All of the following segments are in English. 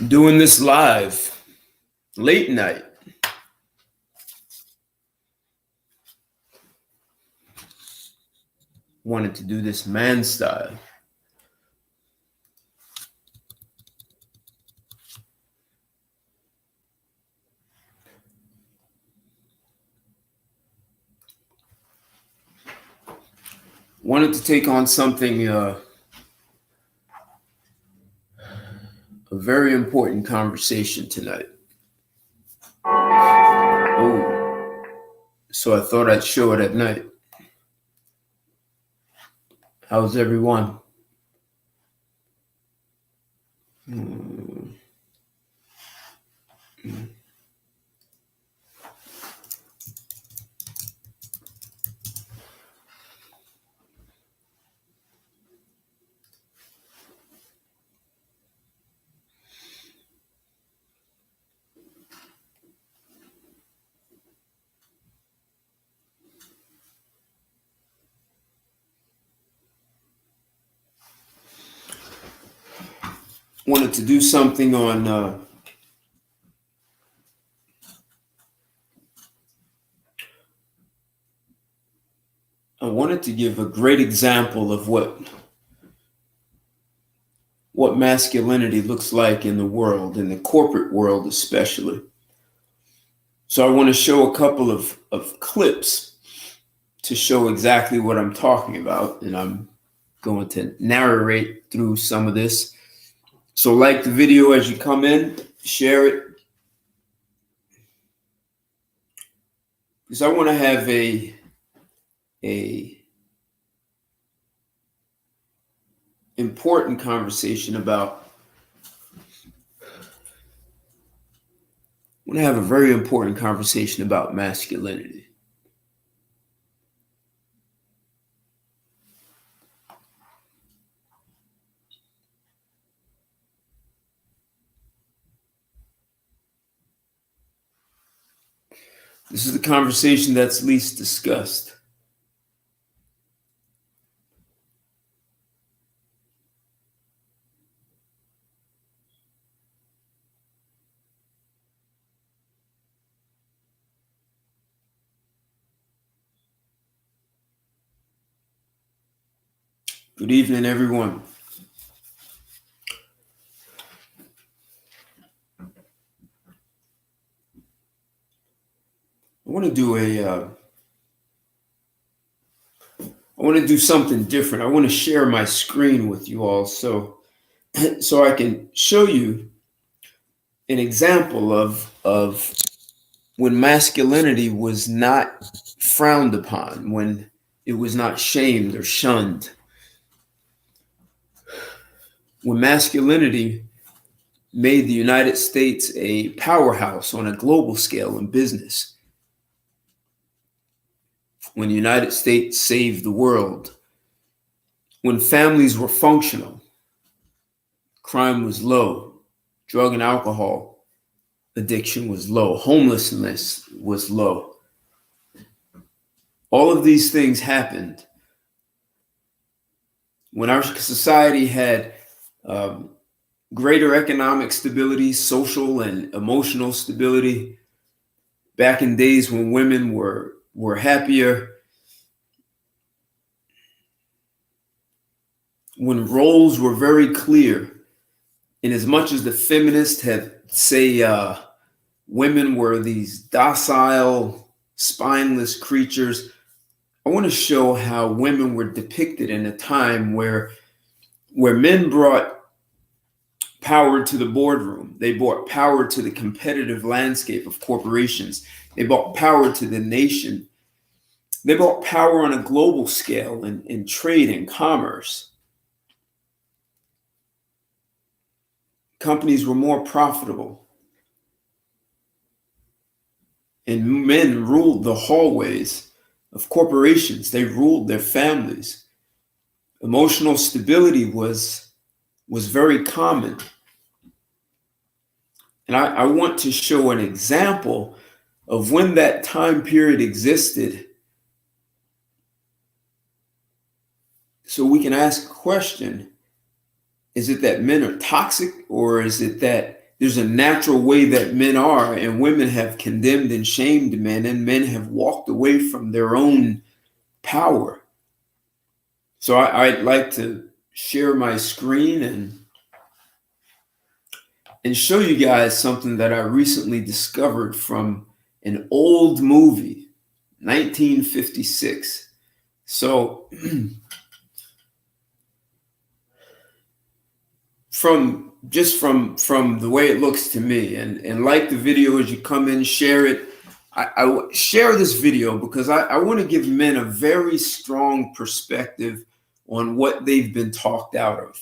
Doing this live, late night. Wanted to do this man style. Wanted to take on something, a very important conversation tonight. Oh, so I thought I'd show it at night. How's everyone? Wanted to do something on I wanted to give a great example of what masculinity looks like in the world, in the corporate world especially. So I want to show a couple of clips to show exactly what I'm talking about, and I'm going to narrate through some of this. So like the video as you come in, share it, because I want to have a important conversation about, I want to have a very important conversation about masculinity. This is the conversation that's least discussed. Good evening, everyone. I want to do something different. I want to share my screen with you all so I can show you an example of when masculinity was not frowned upon, when it was not shamed or shunned, when masculinity made the United States a powerhouse on a global scale in business, when the United States saved the world, when families were functional, crime was low, drug and alcohol addiction was low, homelessness was low. All of these things happened when our society had greater economic stability, social and emotional stability, back in days when women were happier, when roles were very clear. And as much as the feminists have say women were these docile, spineless creatures, I want to show how women were depicted in a time where men brought power to the boardroom. They brought power to the competitive landscape of corporations. They brought power to the nation. They brought power on a global scale in trade and commerce. Companies were more profitable. And men ruled the hallways of corporations. They ruled their families. Emotional stability was very common. And I want to show an example of when that time period existed, so we can ask a question. Is it that men are toxic, or is it that there's a natural way that men are, and women have condemned and shamed men, and men have walked away from their own power. So I'd like to share my screen and show you guys something that I recently discovered from an old movie, 1956. So from the way it looks to me, and like the video as you come in, share it. I share this video because I want to give men a very strong perspective on what they've been talked out of.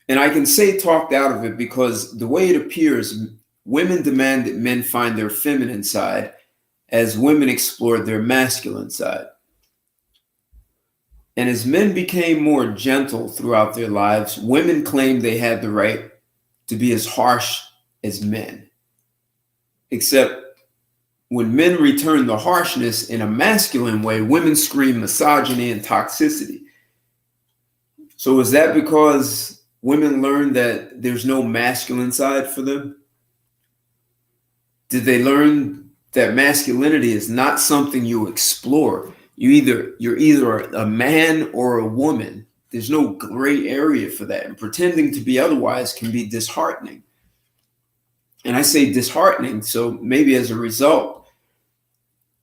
And I can say talked out of it because the way it appears, women demand that men find their feminine side as women explored their masculine side. And as men became more gentle throughout their lives, women claimed they had the right to be as harsh as men. Except when men return the harshness in a masculine way, women scream misogyny and toxicity. So is that because women learned that there's no masculine side for them? Did they learn that masculinity is not something you explore? You're either a man or a woman. There's no gray area for that. And pretending to be otherwise can be disheartening. And I say disheartening, so maybe as a result,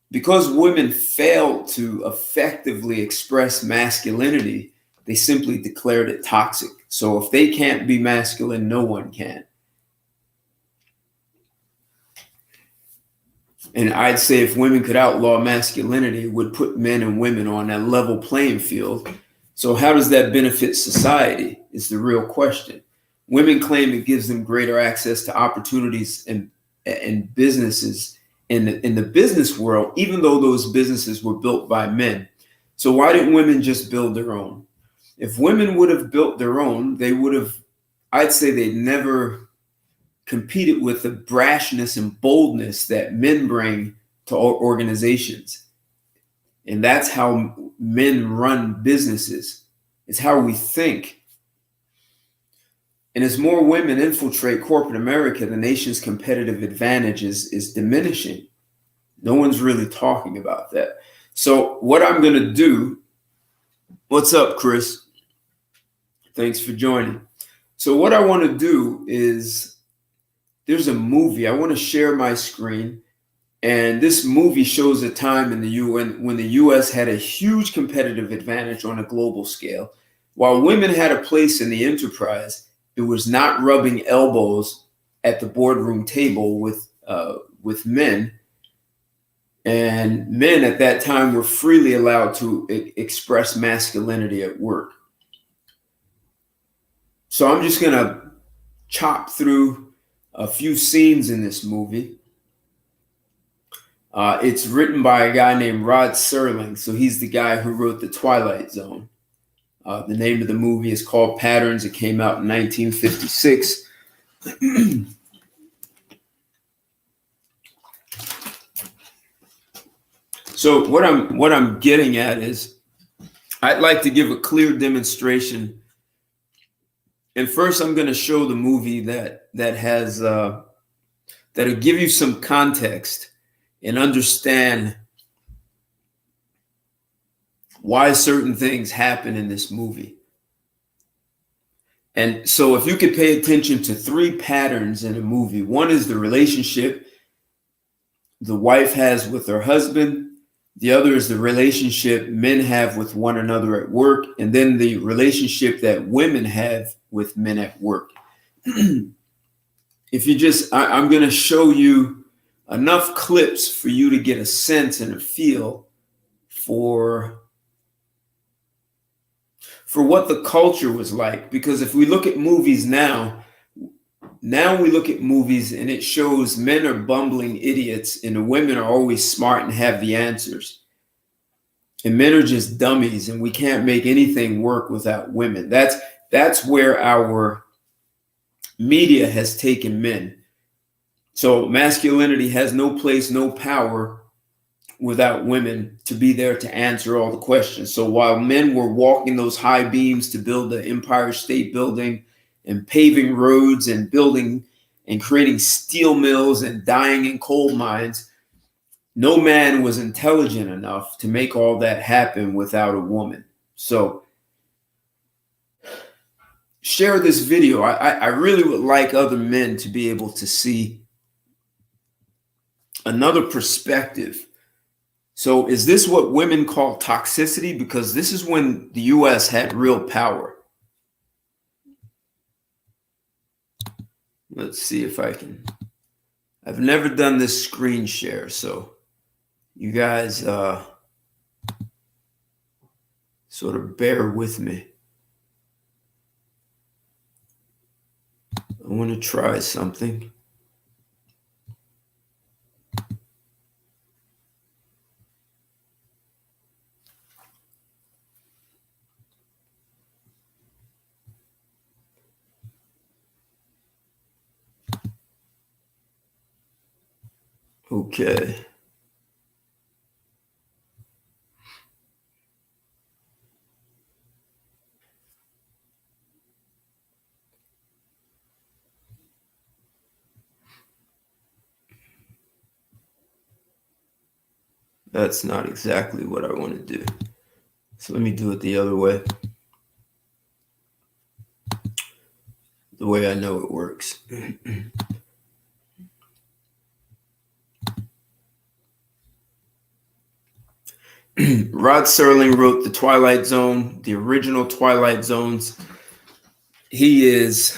because women failed to effectively express masculinity, they simply declared it toxic. So if they can't be masculine, no one can. And I'd say if women could outlaw masculinity, it would put men and women on a level playing field. So how does that benefit society is the real question. Women claim it gives them greater access to opportunities and businesses in the business world, even though those businesses were built by men. So why didn't women just build their own? If women would have built their own, they would have, I'd say they'd never competed with the brashness and boldness that men bring to organizations. And that's how men run businesses. It's how we think. And as more women infiltrate corporate America, the nation's competitive advantage is diminishing. No one's really talking about that. So what I'm going to do, what's up, Chris? Thanks for joining. So what I want to do is, there's a movie. I want to share my screen. And this movie shows a time in the UN when the US had a huge competitive advantage on a global scale. While women had a place in the enterprise, it was not rubbing elbows at the boardroom table with men. And men at that time were freely allowed to express masculinity at work. So I'm just going to chop through a few scenes in this movie. It's written by a guy named Rod Serling. So he's the guy who wrote The Twilight Zone. The name of the movie is called Patterns. It came out in 1956. So what I'm getting at is, I'd like to give a clear demonstration. And first, I'm going to show the movie that has that'll give you some context and understand why certain things happen in this movie. And so if you could pay attention to three patterns in a movie. One is the relationship the wife has with her husband. The other is the relationship men have with one another at work. And then the relationship that women have with men at work. If you just, I'm going to show you enough clips for you to get a sense and a feel for what the culture was like. Because if we look at movies now we look at movies and it shows men are bumbling idiots and the women are always smart and have the answers. And men are just dummies and we can't make anything work without women. That's where our media has taken men. So masculinity has no place, no power without women to be there to answer all the questions. So while men were walking those high beams to build the Empire State Building and paving roads and building and creating steel mills and dying in coal mines, no man was intelligent enough to make all that happen without a woman. So share this video. I really would like other men to be able to see another perspective. So is this what women call toxicity? Because this is when the U.S. had real power. Let's see if I can. I've never done this screen share, so you guys sort of bear with me. I want to try something. Okay. That's not exactly what I want to do. So let me do it the other way. The way I know it works. Rod Serling wrote The Twilight Zone, the original Twilight Zones. He is...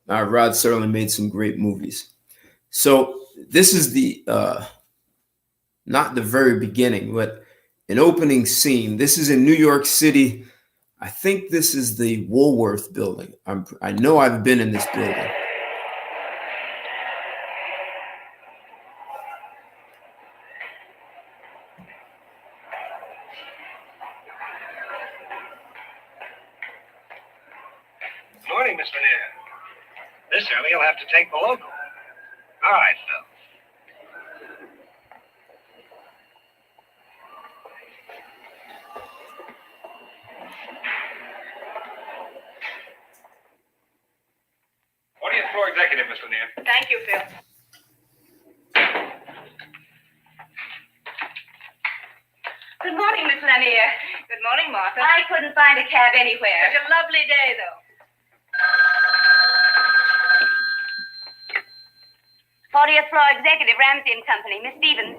Rod Serling made some great movies. So this is the... not the very beginning, but an opening scene. This is in New York City. I think this is the Woolworth building. I know I've been in this building. Morning, Miss Lanier. This early, you'll have to take the local. All right, Phil. Floor executive, Miss Lanier. Thank you, Phil. Good morning, Miss Lanier. Good morning, Martha. I couldn't find a cab anywhere. Such a lovely day, though. 40th floor executive, Ramsey and Company, Miss Stevens.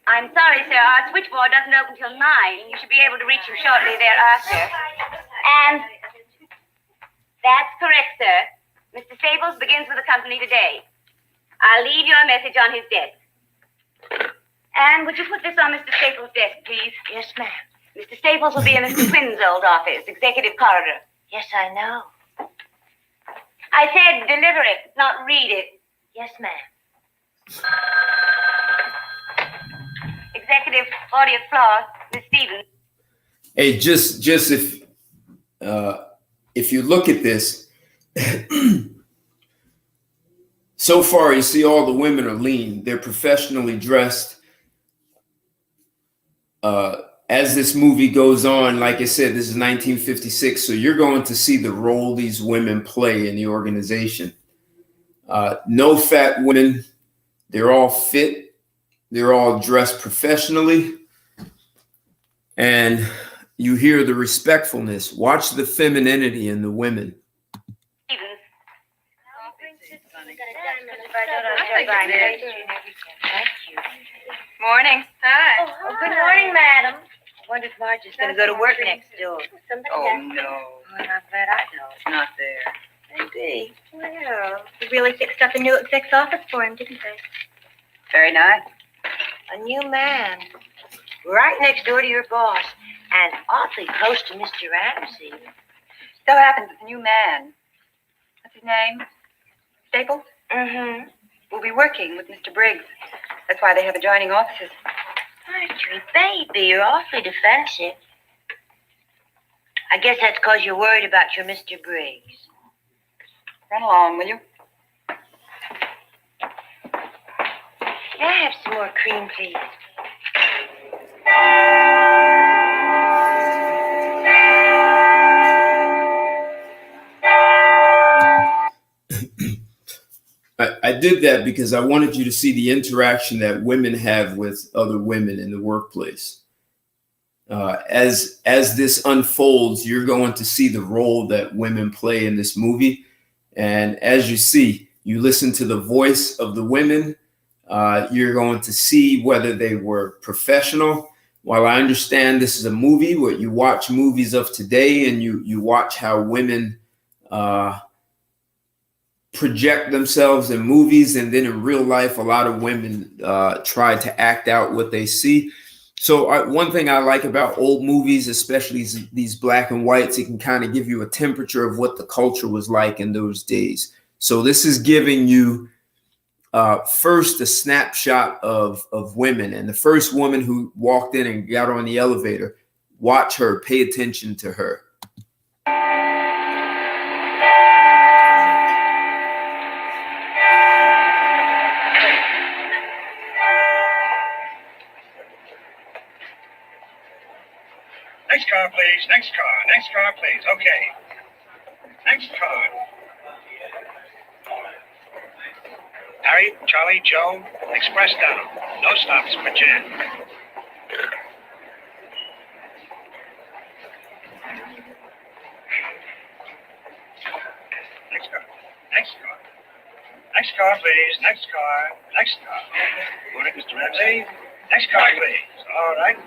I'm sorry, sir. Our switchboard doesn't open till 9. You should be able to reach him shortly thereafter. And that's correct, sir. Mr. Staples begins with the company today. I'll leave you a message on his desk. And would you put this on Mr. Staples' desk, please? Yes, ma'am. Mr. Staples will be in Mr. Quinn's old office, executive corridor. Yes, I know. I said deliver it, not read it. Yes, ma'am. Executive, 40th floor, Miss Stevens. Hey, just if you look at this, so far you see all the women are lean. They're professionally dressed. As this movie goes on, like I said, this is 1956, so you're going to see the role these women play in the organization. No fat women. They're all fit. They're all dressed professionally. And you hear the respectfulness. Watch the femininity in the women. Morning. Hi. Oh, good morning, madam. Wonder if Marge is going to go to work next door. Oh, no. Oh, I'm glad I know. It's not there. Maybe. Well, they really fixed up a new exec's office for him, didn't they? Very nice. A new man. Right next door to your boss. And awfully close to Mr. Ramsey. So happens it's a new man. What's his name? Staples? Mm-hmm. Will be working with Mr. Briggs. That's why they have adjoining offices. Marjorie, baby, you're awfully defensive. I guess that's because you're worried about your Mr. Briggs. Run along, will you? May I have some more cream, please? did that because I wanted you to see the interaction that women have with other women in the workplace. As this unfolds, you're going to see the role that women play in this movie. And as you see, you listen to the voice of the women. You're going to see whether they were professional. While I understand this is a movie where you watch movies of today and you watch how women project themselves in movies, and then in real life, a lot of women try to act out what they see. So one thing I like about old movies, especially these black and whites, it can kind of give you a temperature of what the culture was like in those days. So this is giving you first a snapshot of women. And the first woman who walked in and got on the elevator, watch her, pay attention to her. Next car, please. Next car. Next car, please. Okay. Next car. Harry, Charlie, Joe, express down. No stops for Jan. Next car. Next car. Next car, please. Next car. Next car. Morning, Mr. Ramsey. Next car, please. All right.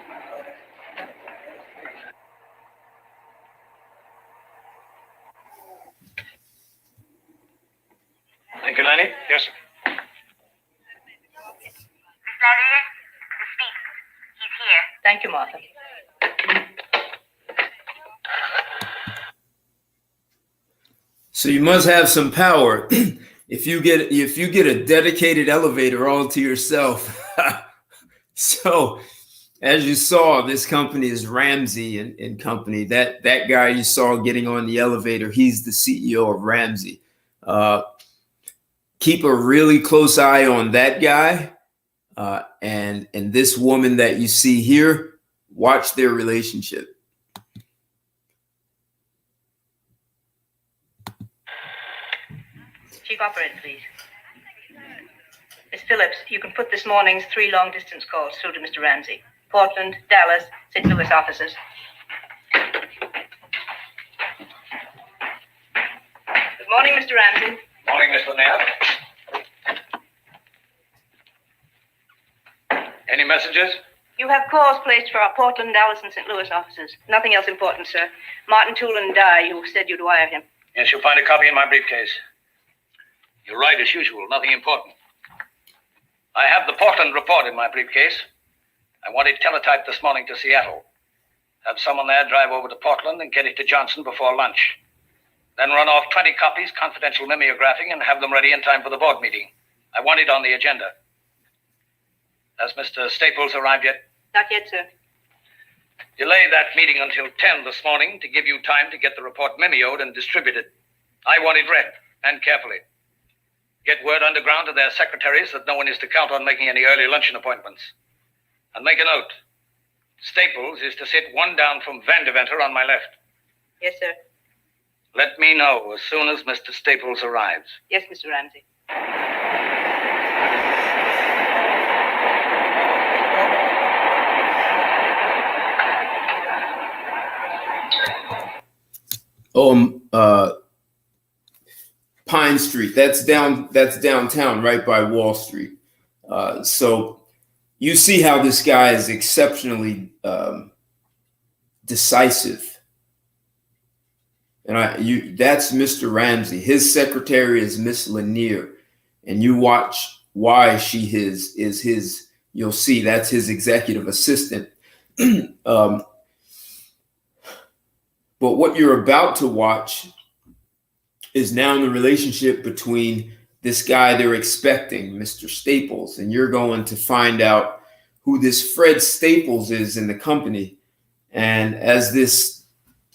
Thank you, Lenny. Yes, sir. Miss Elliott, Miss Stevens, he's here. Thank you, Martha. So you must have some power if you get a dedicated elevator all to yourself. So as you saw, this company is Ramsey and Company. That guy you saw getting on the elevator, he's the CEO of Ramsey. Keep a really close eye on that guy and this woman that you see here. Watch their relationship. Chief Operator, please. Miss Phillips, you can put this morning's 3 long-distance calls through to Mr. Ramsey. Portland, Dallas, St. Louis offices. Good morning, Mr. Ramsey. Morning, Miss Lanier. Any messages? You have calls placed for our Portland, Dallas, and St. Louis offices. Nothing else important, sir. Martin Toolin died. You said you'd wire him. Yes, you'll find a copy in my briefcase. You're right, as usual. Nothing important. I have the Portland report in my briefcase. I want it teletyped this morning to Seattle. Have someone there drive over to Portland and get it to Johnson before lunch. Then run off 20 copies, confidential mimeographing, and have them ready in time for the board meeting. I want it on the agenda. Has Mr. Staples arrived yet? Not yet, sir. Delay that meeting until 10 this morning to give you time to get the report mimeoed and distributed. I want it read, and carefully. Get word underground to their secretaries that no one is to count on making any early luncheon appointments. And make a note. Staples is to sit one down from Vandeventer on my left. Yes, sir. Let me know as soon as Mr. Staples arrives. Yes, Mr. Ramsey. Pine Street. That's downtown, right by Wall Street. So you see how this guy is exceptionally decisive. And that's Mr. Ramsey. His secretary is Miss Lanier, and you watch why she is his. You'll see that's his executive assistant. But what you're about to watch is now in the relationship between this guy they're expecting, Mr. Staples, and you're going to find out who this Fred Staples is in the company. And as this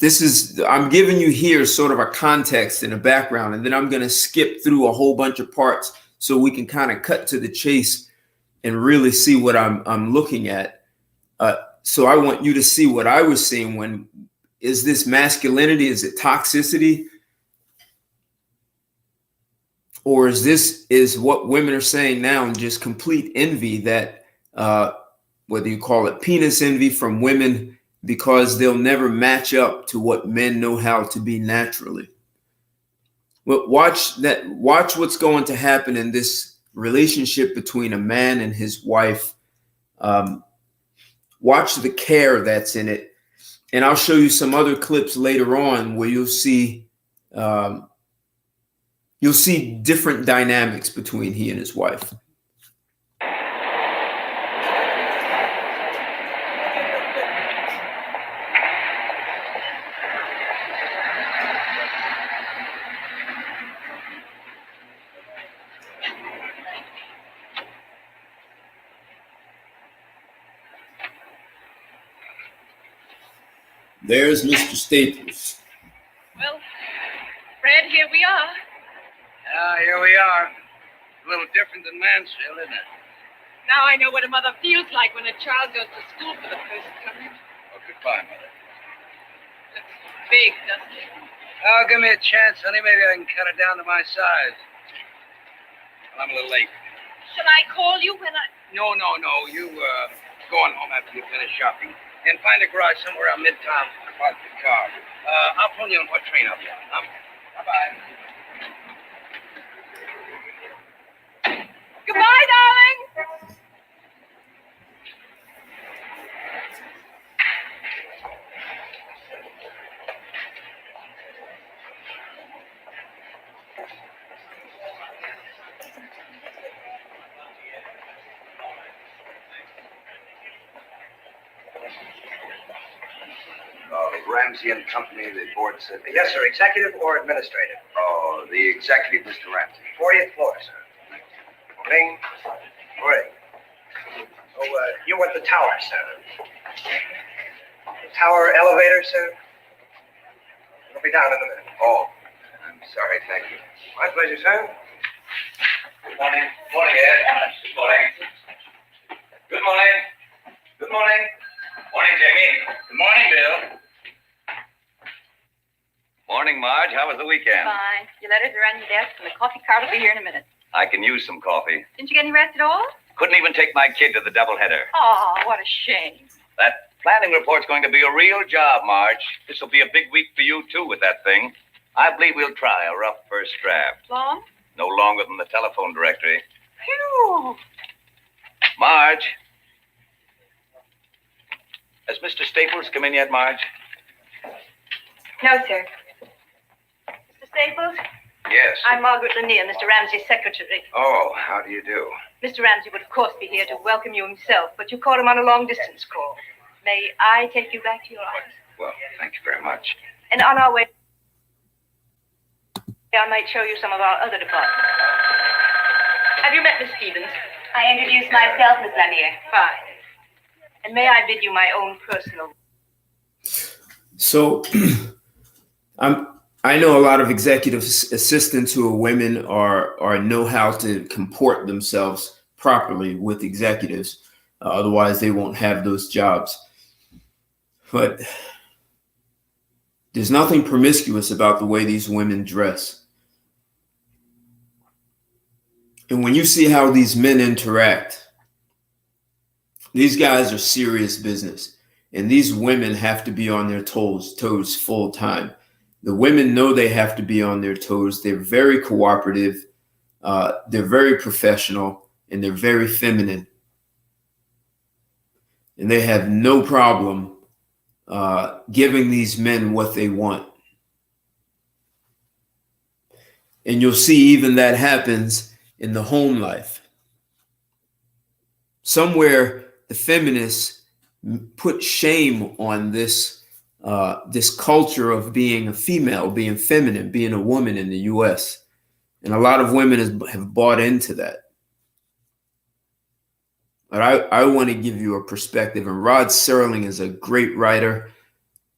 is, I'm giving you here sort of a context and a background, and then I'm going to skip through a whole bunch of parts so we can kind of cut to the chase and really see what I'm looking at. So I want you to see what I was seeing. When is this masculinity? Is it toxicity? or is what women are saying now just complete envy that whether you call it penis envy from women because they'll never match up to what men know how to be naturally. Well, watch what's going to happen in this relationship between a man and his wife. Watch the care that's in it. And I'll show you some other clips later on where you'll see different dynamics between he and his wife. There's Mr. Staples. Well, Fred, here we are. Here we are. A little different than Mansfield, isn't it? Now I know what a mother feels like when a child goes to school for the first time. Oh, goodbye, Mother. Looks big, doesn't it? Oh, give me a chance, honey. Maybe I can cut it down to my size. Well, I'm a little late. Shall I call you when I... No. You, go on home after you finish shopping. And find a garage somewhere around Midtown to park the car. I'll phone you on what train I'll be on. Bye-bye. Goodbye, darling! Ramsey and Company, the board said... Yes, sir. Executive or administrative? Oh, the executive, Mr. Ramsey. 40th floor, sir. Morning. Morning. Oh, you want the tower, sir? The tower elevator, sir? It'll be down in a minute. Oh, I'm sorry. Thank you. My pleasure, sir. Good morning. Morning, Ed. Good morning. Good morning. Good morning. Morning, Jamie. Good morning, Bill. Morning, Marge. How was the weekend? Fine. Your letters are on your desk, and the coffee cart will be here in a minute. I can use some coffee. Didn't you get any rest at all? Couldn't even take my kid to the doubleheader. Oh, what a shame. That planning report's going to be a real job, Marge. This will be a big week for you, too, with that thing. I believe we'll try a rough first draft. Long? No longer than the telephone directory. Phew. Marge. Has Mr. Staples come in yet, Marge? No, sir. Mr. Staples? Yes. I'm Margaret Lanier, Mr. Ramsey's secretary. Oh, how do you do? Mr. Ramsey would, of course, be here to welcome you himself, but you caught him on a long-distance call. May I take you back to your office? Well, thank you very much. And on our way, I might show you some of our other departments. Have you met Miss Stevens? I introduced myself, Miss Lanier. Fine. And may I bid you my own personal... So I know a lot of executive assistants who are women or know how to comport themselves properly with executives. Otherwise, they won't have those jobs. But there's nothing promiscuous about the way these women dress. And when you see how these men interact, these guys are serious business. And these women have to be on their toes full time. The women know they have to be on their toes. They're very cooperative. They're very professional, and they're very feminine. And they have no problem giving these men what they want. And you'll see even that happens in the home life. Somewhere the feminists put shame on this culture of being a female, being feminine, being a woman in the U.S. And a lot of women have bought into that. But I want to give you a perspective. And Rod Serling is a great writer,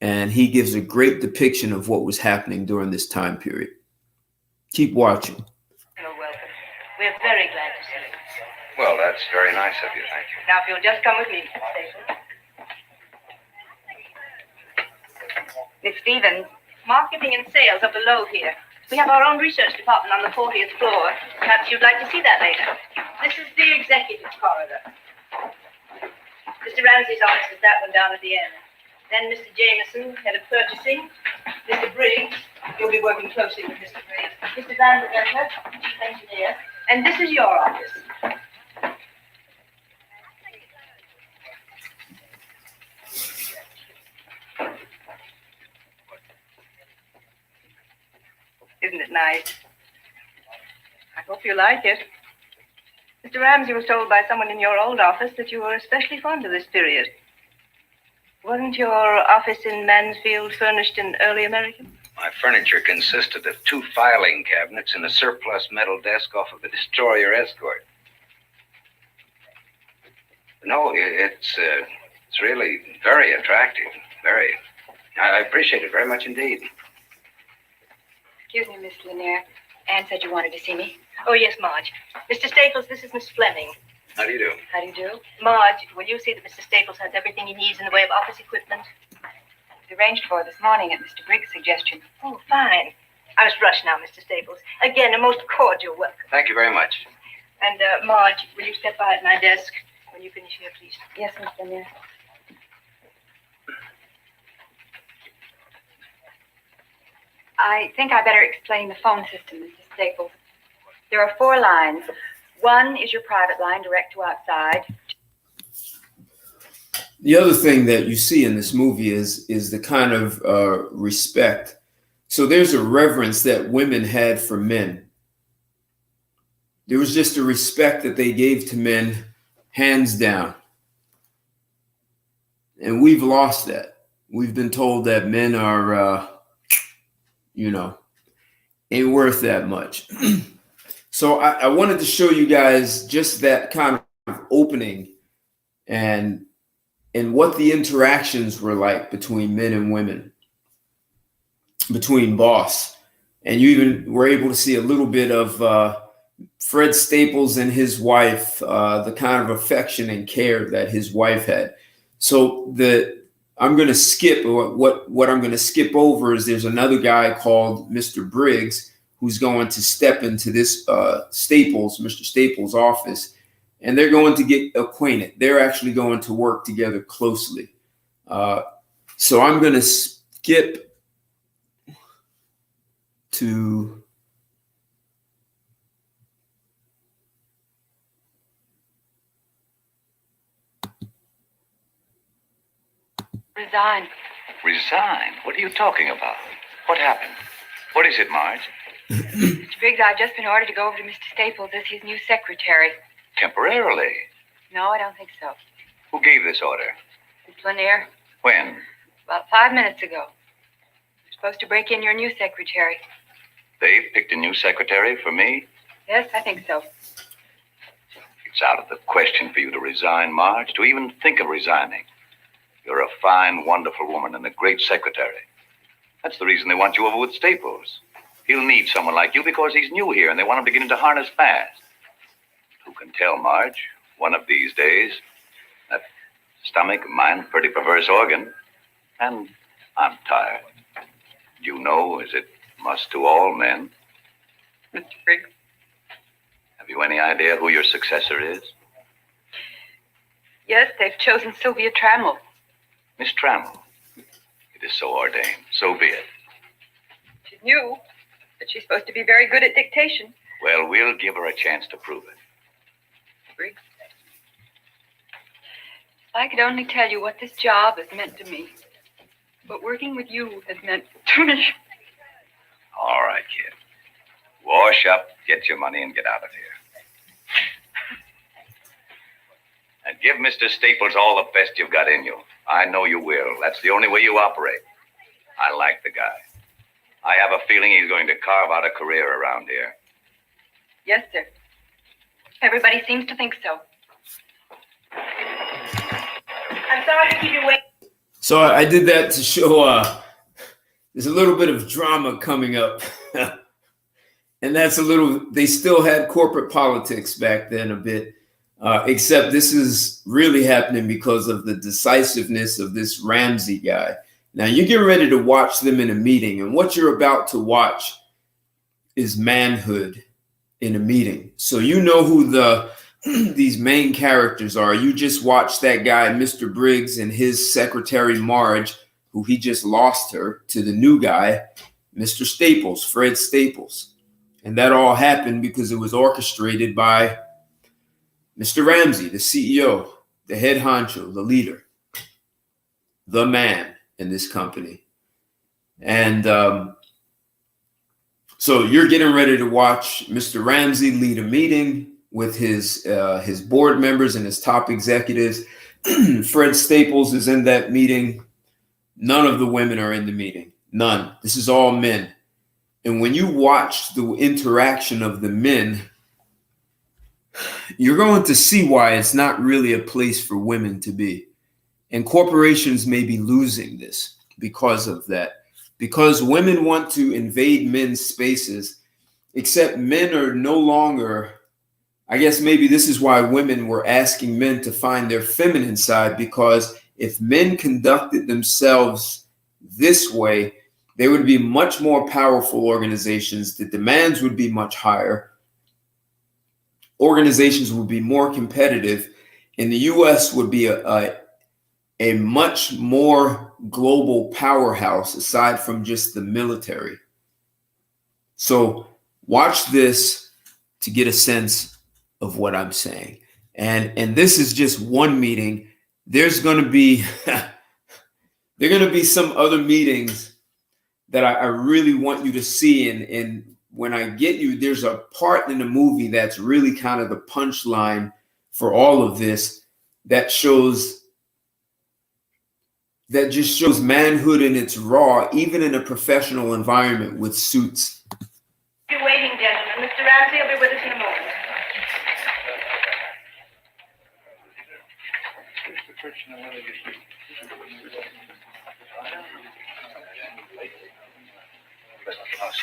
and he gives a great depiction of what was happening during this time period. Keep watching. You're welcome. We're very glad to see you. Well, that's very nice of you. Thank you. Now, if you'll just come with me, Staples. Miss Stevens. Marketing and sales are below here. We have our own research department on the 40th floor. Perhaps you'd like to see that later. This is the executive corridor. Mr. Ramsey's office is that one down at the end. Then Mr. Jameson, head of purchasing. Mr. Briggs, you'll be working closely with Mr. Briggs. Mr. Van der Venter, chief engineer. And this is your office. Isn't it nice? I hope you like it. Mr. Ramsey was told by someone in your old office that you were especially fond of this period. Wasn't your office in Mansfield furnished in early American? My furniture consisted of 2 filing cabinets and a surplus metal desk off of a destroyer escort. No, it's really very attractive. Very. I appreciate it very much indeed. Excuse me, Miss Lanier. Anne said you wanted to see me. Oh, yes, Marge. Mr. Staples, this is Miss Fleming. How do you do? How do you do? Marge, will you see that Mr. Staples has everything he needs in the way of office equipment? It was arranged for this morning at Mr. Briggs' suggestion. Oh, fine. I must rush now, Mr. Staples. Again, a most cordial welcome. Thank you very much. And, Marge, will you step by at my desk when you finish here, please? Yes, Miss Lanier. I think I better explain the phone system, Mrs. Staples. There are 4 lines. One is your private line, direct to outside. The other thing that you see in this movie is the kind of respect. So there's a reverence that women had for men. There was just a respect that they gave to men, hands down. And we've lost that. We've been told that men are, ain't worth that much. So I wanted to show you guys just that kind of opening and what the interactions were like between men and women, between boss. And you even were able to see a little bit of Fred Staples and his wife, the kind of affection and care that his wife had. So I'm going to skip what I'm going to skip over is there's another guy called Mr. Briggs who's going to step into this Mr. Staples' office, and they're going to get acquainted. They're actually going to work together closely. So I'm going to skip to Resign. Resign? What are you talking about? What happened? What is it, Marge? Mr. Briggs, I've just been ordered to go over to Mr. Staples as his new secretary. Temporarily? No, I don't think so. Who gave this order? Miss Lanier, When? about 5 minutes ago. You're supposed to break in your new secretary. They've picked a new secretary for me? Yes, I think so. It's out of the question for you to resign, Marge, to even think of resigning. You're a fine, wonderful woman and a great secretary. That's the reason they want you over with Staples. He'll need someone like you because he's new here and they want him to get into harness fast. Who can tell, Marge? One of these days, that stomach of mine, pretty perverse organ, and I'm tired. You know, as it must to all men. Mr. Briggs? Have you any idea who your successor is? Yes, they've chosen Sylvia Trammell. Miss Trammell. It is so ordained. So be it. She's new, but she's supposed to be very good at dictation. Well, we'll give her a chance to prove it. Briggs, if I could only tell you what this job has meant to me, what working with you has meant to me. All right, kid. Wash up, get your money, and get out of here. And give Mr. Staples all the best you've got in you. I know you will. That's the only way you operate. I like the guy. I have a feeling he's going to carve out a career around here. Yes, sir. Everybody seems to think so. I'm sorry to keep you waiting. So I did that to show there's a little bit of drama coming up. And that's they still had corporate politics back then a bit, except this is really happening because of the decisiveness of this Ramsey guy. Now you're getting ready to watch them in a meeting, and what you're about to watch is manhood in a meeting. So you know who these main characters are. You just watched that guy, Mr. Briggs, and his secretary, Marge, who he just lost her to the new guy, Mr. Staples, Fred Staples. And that all happened because it was orchestrated by Mr. Ramsey, the CEO, the head honcho, the leader, the man in this company. And so you're getting ready to watch Mr. Ramsey lead a meeting with his board members and his top executives. Fred Staples is in that meeting. None of the women are in the meeting. None. This is all men. And when you watch the interaction of the men, you're going to see why it's not really a place for women to be. And corporations may be losing this because of that. Because women want to invade men's spaces, except men are no longer, I guess maybe this is why women were asking men to find their feminine side, because if men conducted themselves this way, they would be much more powerful organizations. The demands would be much higher. Organizations would be more competitive, and the U.S. would be a much more global powerhouse aside from just the military. So watch this to get a sense of what I'm saying. And this is just one meeting. There's going to be some other meetings that I really want you to see. And when I get you, there's a part in the movie that's really kind of the punchline for all of this that just shows manhood in its raw, even in a professional environment with suits. You're waiting, gentlemen. Mr. Ramsey will be with us in a moment.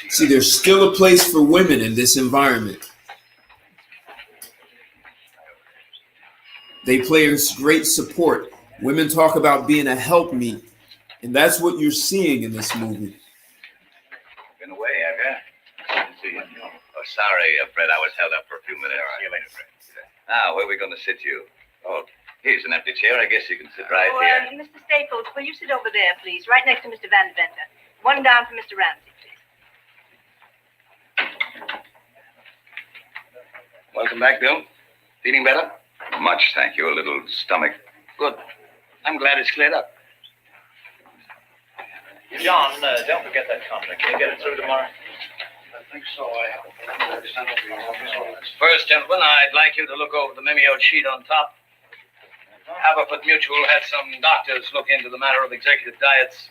See, there's still a place for women in this environment. They play a great support. Women talk about being a helpmeet, and that's what you're seeing in this movie. Been away, have you? Good to see you. Oh, sorry, Fred. I was held up for a few minutes. See you later, Fred. Now, where are we going to sit you? Oh, here's an empty chair. I guess you can sit right here. Mr. Staples, will you sit over there, please? Right next to Mr. Van Deventer. One down for Mr. Ramsey, please. Welcome back, Bill. Feeling better? Much, thank you. A little stomach. Good. I'm glad it's cleared up. John, don't forget that contract. Can you get it through tomorrow? I think so. First, gentlemen, I'd like you to look over the memo sheet on top. Haverford Mutual had some doctors look into the matter of executive diets.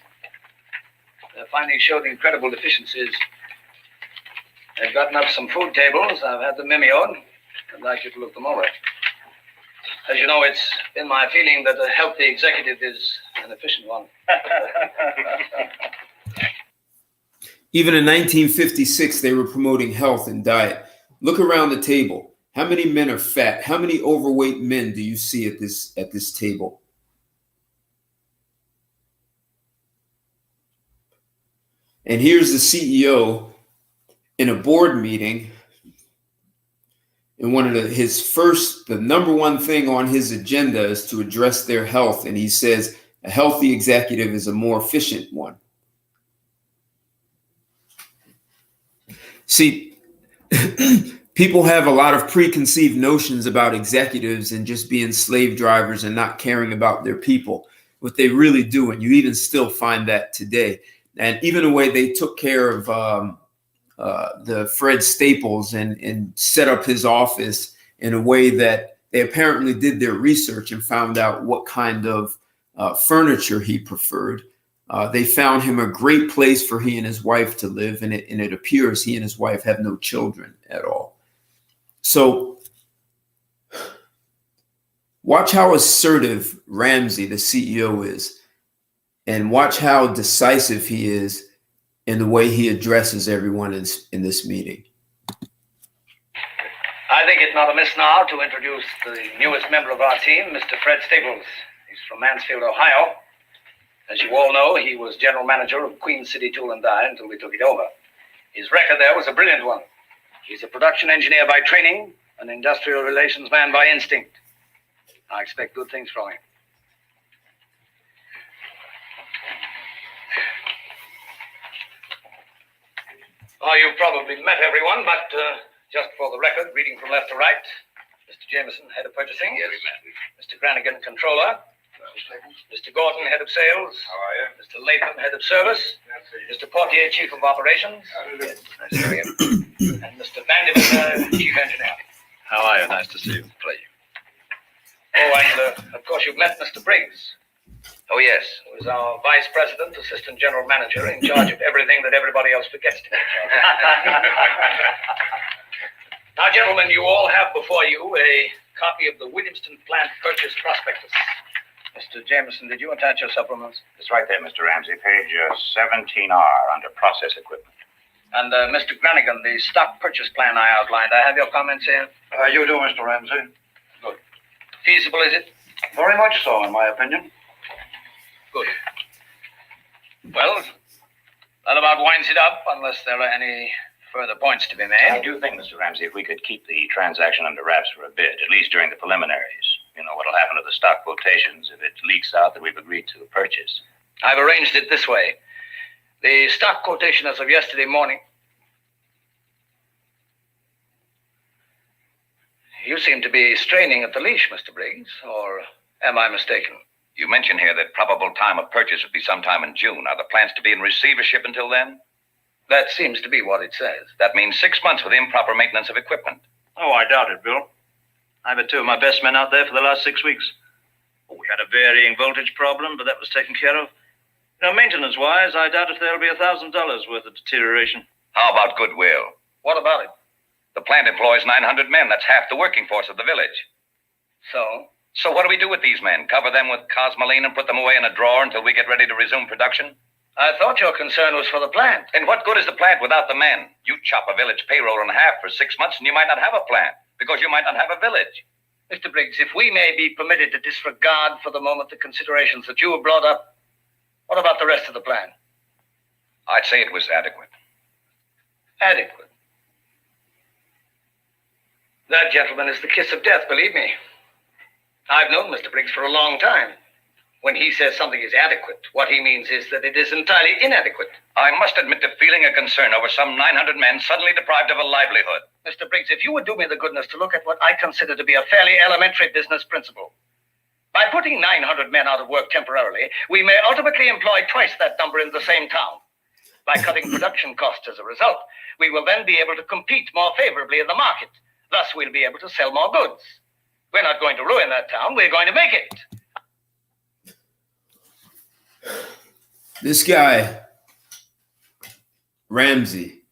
Their findings showed incredible deficiencies. They've gotten up some food tables. I've had them memoed. I'd like you to look them over. As you know, it's been my feeling that a healthy executive is an efficient one. Even in 1956, they were promoting health and diet. Look around the table. How many men are fat? How many overweight men do you see at this table? And here's the CEO in a board meeting. And one of the number one thing on his agenda is to address their health. And he says a healthy executive is a more efficient one. See, people have a lot of preconceived notions about executives and just being slave drivers and not caring about their people, what they really do. And you even still find that today. And even the way they took care of the Fred Staples and set up his office in a way that they apparently did their research and found out what kind of furniture he preferred. They found him a great place for he and his wife to live, and it appears he and his wife have no children at all. So watch how assertive Ramsey, the CEO, is, and watch how decisive he is in the way he addresses everyone in this meeting. I think it's not amiss now to introduce the newest member of our team, Mr. Fred Staples. He's from Mansfield, Ohio. As you all know, he was general manager of Queen City Tool and Die until we took it over. His record there was a brilliant one. He's a production engineer by training, an industrial relations man by instinct. I expect good things from him. Oh, you've probably met everyone, but just for the record, reading from left to right, Mr. Jameson, head of purchasing. Yes, Mr. Granigan, controller. Mr. Gordon, head of sales. How are you? Mr. Latham, head of service. Mr. Portier, chief of operations. Yes, nice to see you. And Mr. Vanderbilt, chief engineer. How are you? Nice to see you. Pleasure. Oh, and of course you've met Mr. Briggs. Oh, yes. Who is our vice president, assistant general manager, in charge of everything that everybody else forgets to be in charge of. Now, gentlemen, you all have before you a copy of the Williamston plant purchase prospectus. Mr. Jameson, did you attach your supplements? It's right there, Mr. Ramsey. Page 17R under process equipment. And Mr. Granigan, the stock purchase plan I outlined, I have your comments here. You do, Mr. Ramsey. Good. Feasible, is it? Very much so, in my opinion. Good. Well, that about winds it up, unless there are any further points to be made. I do think, Mr. Ramsey, if we could keep the transaction under wraps for a bit, at least during the preliminaries. You know what'll happen to the stock quotations if it leaks out that we've agreed to purchase. I've arranged it this way. The stock quotation as of yesterday morning. You seem to be straining at the leash, Mr. Briggs, or am I mistaken? You mentioned here that probable time of purchase would be sometime in June. Are the plants to be in receivership until then? That seems to be what it says. That means 6 months with improper maintenance of equipment. Oh, I doubt it, Bill. I've had two of my best men out there for the last 6 weeks. Oh, we had a varying voltage problem, but that was taken care of. You know, maintenance-wise, I doubt if there'll be $1,000 worth of deterioration. How about goodwill? What about it? The plant employs 900 men. That's half the working force of the village. So? So what do we do with these men? Cover them with cosmoline and put them away in a drawer until we get ready to resume production? I thought your concern was for the plant. And what good is the plant without the men? You chop a village payroll in half for 6 months and you might not have a plant because you might not have a village. Mr. Briggs, if we may be permitted to disregard for the moment the considerations that you have brought up, what about the rest of the plan? I'd say it was adequate. Adequate. That, gentleman, is the kiss of death, believe me. I've known Mr. Briggs for a long time. When he says something is adequate, what he means is that it is entirely inadequate. I must admit to feeling a concern over some 900 men suddenly deprived of a livelihood. Mr. Briggs, if you would do me the goodness to look at what I consider to be a fairly elementary business principle. By putting 900 men out of work temporarily, we may ultimately employ twice that number in the same town. By cutting production costs as a result, we will then be able to compete more favorably in the market. Thus, we'll be able to sell more goods. We're not going to ruin that town. We're going to make it. This guy, Ramsey,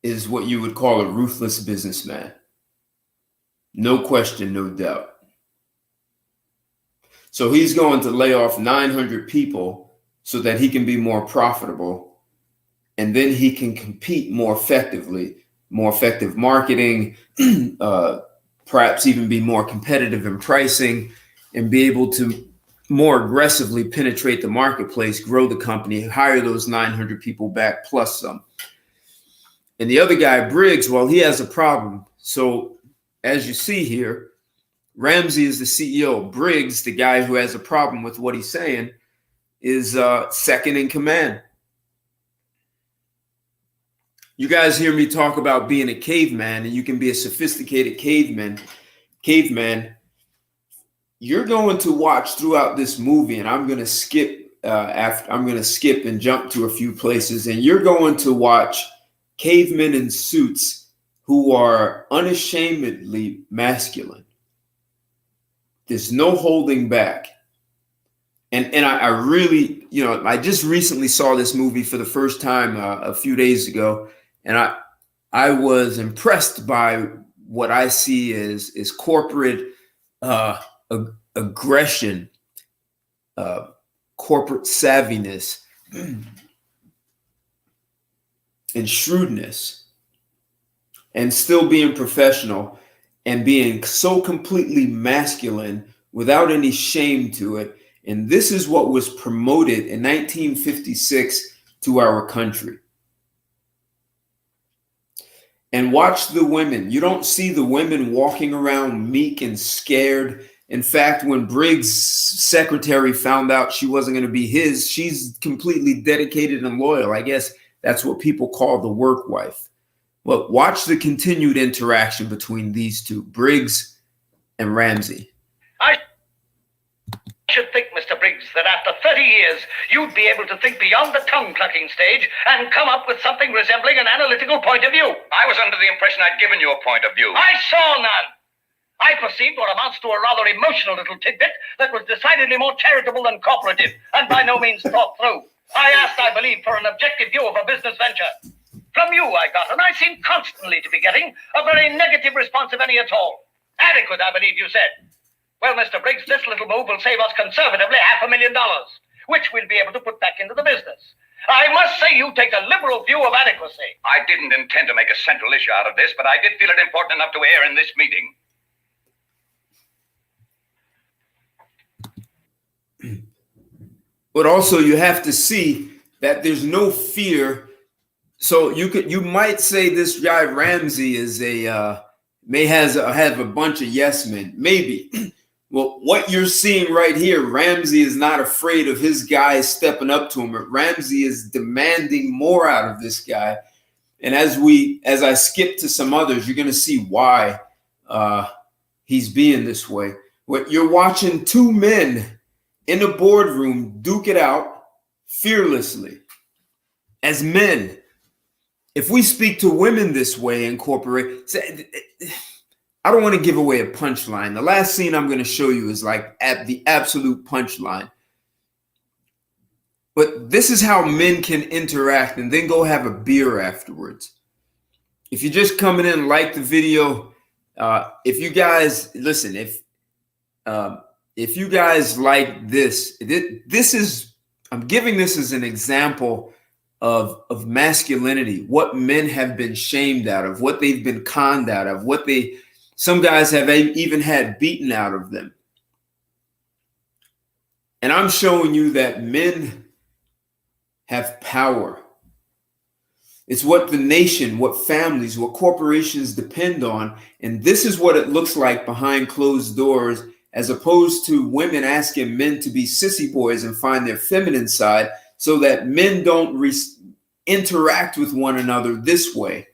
is what you would call a ruthless businessman. No question, no doubt. So he's going to lay off 900 people so that he can be more profitable, and then he can compete more effectively, more effective marketing, perhaps even be more competitive in pricing, and be able to more aggressively penetrate the marketplace, grow the company, hire those 900 people back plus some. And the other guy, Briggs, well, he has a problem. So as you see here, Ramsey is the CEO. Briggs, the guy who has a problem with what he's saying, is second in command. You guys hear me talk about being a caveman, and you can be a sophisticated caveman. You're going to watch throughout this movie, and I'm going to skip and jump to a few places, and you're going to watch cavemen in suits who are unashamedly masculine. There's no holding back. And I really, I just recently saw this movie for the first time a few days ago, and I was impressed by what I see as corporate aggression, corporate savviness, and shrewdness, and still being professional and being so completely masculine without any shame to it. And this is what was promoted in 1956 to our country. And watch the women. You don't see the women walking around meek and scared. In fact, when Briggs' secretary found out she wasn't going to be his, she's completely dedicated and loyal. I guess that's what people call the work wife. But watch the continued interaction between these two, Briggs and Ramsey. I should think, Mr. Briggs, that after 30 years, you'd be able to think beyond the tongue-clucking stage and come up with something resembling an analytical point of view. I was under the impression I'd given you a point of view. I saw none. I perceived what amounts to a rather emotional little tidbit that was decidedly more charitable than cooperative, and by no means thought through. I asked, I believe, for an objective view of a business venture. From you I got, and I seem constantly to be getting, a very negative response, if any at all. Adequate, I believe you said. Well, Mr. Briggs, this little move will save us conservatively $500,000, which we'll be able to put back into the business. I must say you take a liberal view of adequacy. I didn't intend to make a central issue out of this, but I did feel it important enough to air in this meeting. But also you have to see that there's no fear. So you might say this guy Ramsey is have a bunch of yes men, maybe. Well, what you're seeing right here, Ramsey is not afraid of his guys stepping up to him. Ramsey is demanding more out of this guy. And as I skip to some others, you're going to see why he's being this way. What you're watching, two men in a boardroom duke it out fearlessly as men. If we speak to women this way in corporate, I don't want to give away a punchline. The last scene I'm going to show you is like at the absolute punchline. But this is how men can interact and then go have a beer afterwards. If you're just coming in, like the video. If you guys listen, if you guys like this is, I'm giving this as an example of masculinity, what men have been shamed out of, what they've been conned out of, some guys have even had beaten out of them. And I'm showing you that men have power. It's what the nation, what families, what corporations depend on. And this is what it looks like behind closed doors, as opposed to women asking men to be sissy boys and find their feminine side, so that men don't interact with one another this way.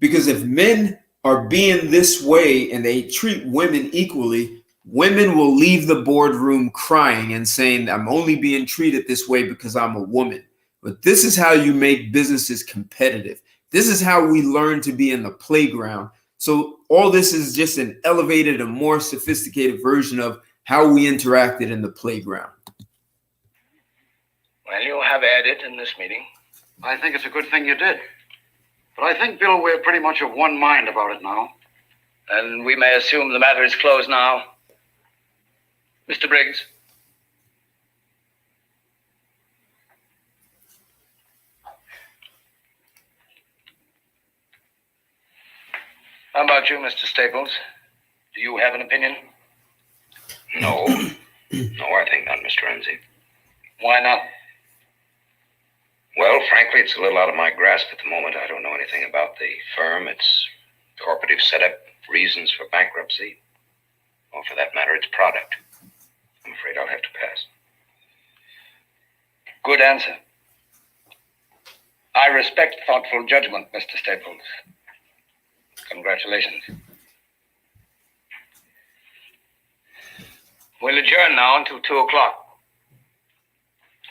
Because if men are being this way and they treat women equally, women will leave the boardroom crying and saying, I'm only being treated this way because I'm a woman. But this is how you make businesses competitive. This is how we learn to be in the playground. So all this is just an elevated and more sophisticated version of how we interacted in the playground. Well, you have added in this meeting. I think it's a good thing you did. But I think, Bill, we're pretty much of one mind about it now. And we may assume the matter is closed now. Mr. Briggs. How about you, Mr. Staples? Do you have an opinion? No. No, I think not, Mr. Ramsey. Why not? Well, frankly, it's a little out of my grasp at the moment. I don't know anything about the firm, its corporative setup, reasons for bankruptcy, or for that matter, its product. I'm afraid I'll have to pass. Good answer. I respect thoughtful judgment, Mr. Staples. Congratulations. We'll adjourn now until 2 o'clock.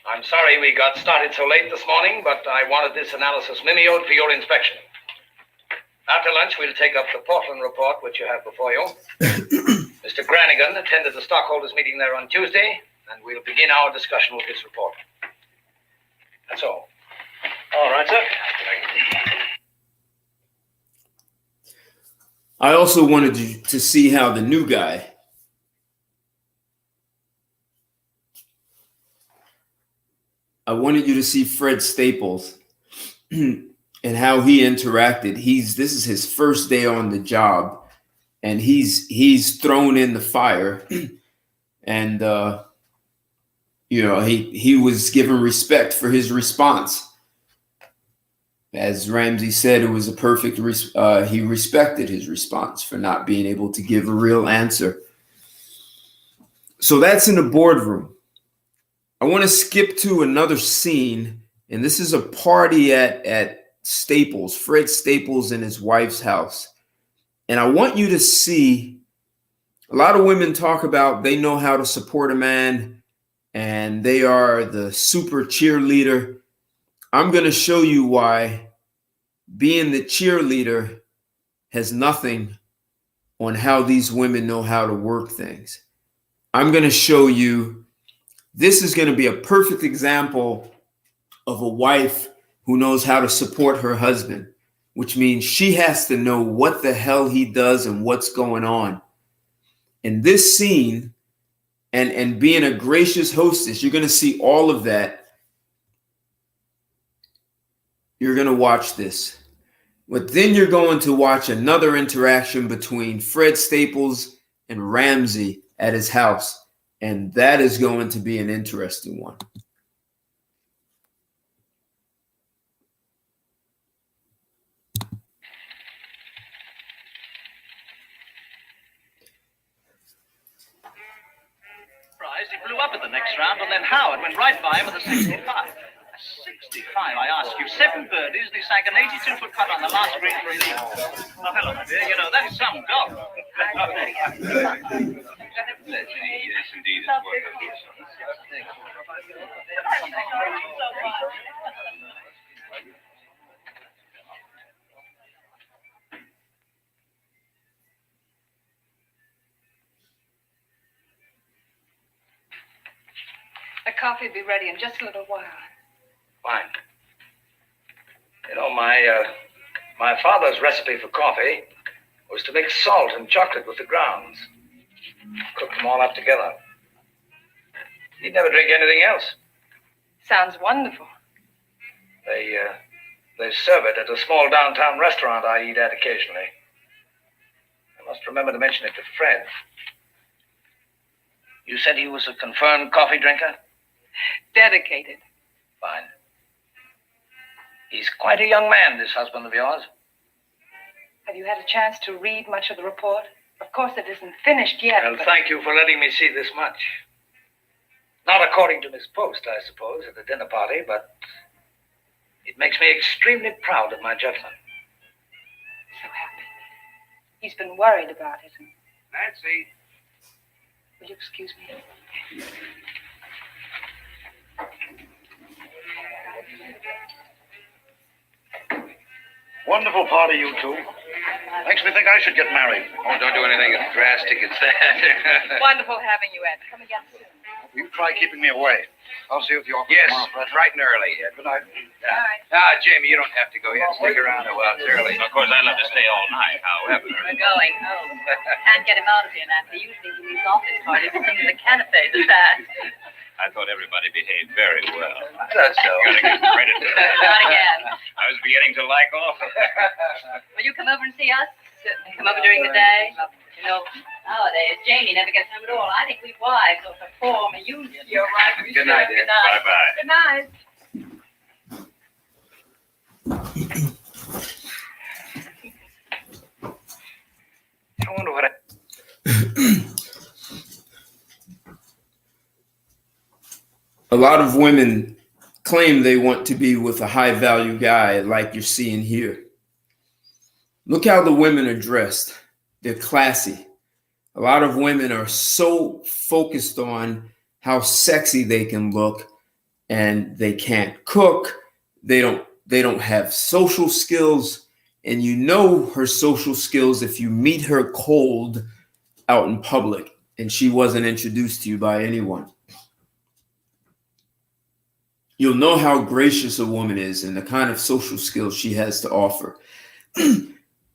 I'm sorry we got started so late this morning, but I wanted this analysis mimeoed for your inspection. After lunch, we'll take up the Portland report, which you have before you. Mr. Granigan attended the stockholders' meeting there on Tuesday, and we'll begin our discussion with this report. That's all. All right, sir. I also wanted you to see how the new guy, I wanted you to see Fred Staples and how he interacted. This is his first day on the job, and he's thrown in the fire, and he was given respect for his response. As Ramsey said, it was a perfect, he respected his response for not being able to give a real answer. So that's in the boardroom. I want to skip to another scene, and this is a party at Staples, Fred Staples and his wife's house. And I want you to see, a lot of women talk about they know how to support a man and they are the super cheerleader. I'm going to show you why being the cheerleader has nothing on how these women know how to work things. I'm going to show you, this is going to be a perfect example of a wife who knows how to support her husband, which means she has to know what the hell he does and what's going on. In this scene, and being a gracious hostess, you're going to see all of that. You're going to watch this. But then you're going to watch another interaction between Fred Staples and Ramsey at his house. And that is going to be an interesting one. He blew up at the next round, and then Howard went right by him with a 65. A 65, I ask you. 7 birdies, and he sank an 82-foot putt on the last green for an eagle. Oh, hello, my dear. You know, that is some golf. Yes, indeed. It's wonderful. The coffee will be ready in just a little while. Fine. You know, my father's recipe for coffee was to mix salt and chocolate with the grounds. Cook them all up together. He'd never drink anything else. Sounds wonderful. They serve it at a small downtown restaurant I eat at occasionally. I must remember to mention it to Fred. You said he was a confirmed coffee drinker? Dedicated. Fine. He's quite a young man, this husband of yours. Have you had a chance to read much of the report? Of course, it isn't finished yet. Well, but... thank you for letting me see this much. Not according to Miss Post, I suppose, at the dinner party, but it makes me extremely proud of my judgment. So happy. He's been worried about it. Nancy. Will you excuse me? Wonderful party, you two. Makes me think I should get married. Oh, don't do anything as drastic as that. Wonderful having you, Ed. Come again soon. You try keeping me away. I'll see you at the office Yes, tomorrow, Fred. bright and early. Good night. Jamie, you don't have to go yet. Stick around a while. It's early. Of course, I'd love to stay all night, however. We're going home. Can't get him out of here, Nancy. Usually he leaves office parties and things the canapé to that. I thought everybody behaved very well. I thought so. Gotta give credit to that. Not again. I was beginning to like all of them. Will you come over and see us? Come over during the day? You know, nowadays, Janie never gets home at all. I think we wives ought to form a union. You're right. We Good night, should. dear. Good night. Bye-bye. Good night. I wonder what A lot of women claim they want to be with a high value guy like you're seeing here. Look how the women are dressed. They're classy. A lot of women are so focused on how sexy they can look, and they can't cook. They don't have social skills. And you know her social skills if you meet her cold out in public and she wasn't introduced to you by anyone. You'll know how gracious a woman is and the kind of social skills she has to offer.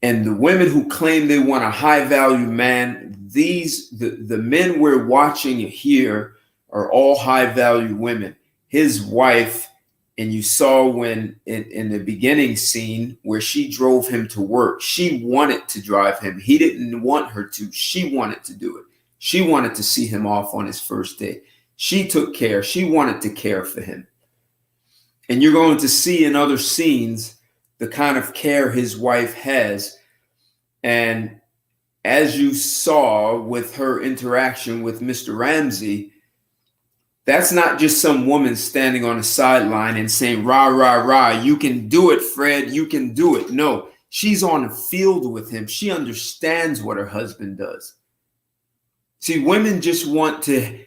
And the women who claim they want a high value man, the men we're watching here are all high value women. His wife, and you saw when in the beginning scene where she drove him to work, she wanted to drive him. He didn't want her to. She wanted to do it. She wanted to see him off on his first day. She took care. She wanted to care for him. And you're going to see in other scenes the kind of care his wife has. And as you saw with her interaction with Mr. Ramsey, that's not just some woman standing on the sideline and saying, rah, rah, rah, you can do it, Fred, you can do it. No, she's on the field with him. She understands what her husband does. See, women just want to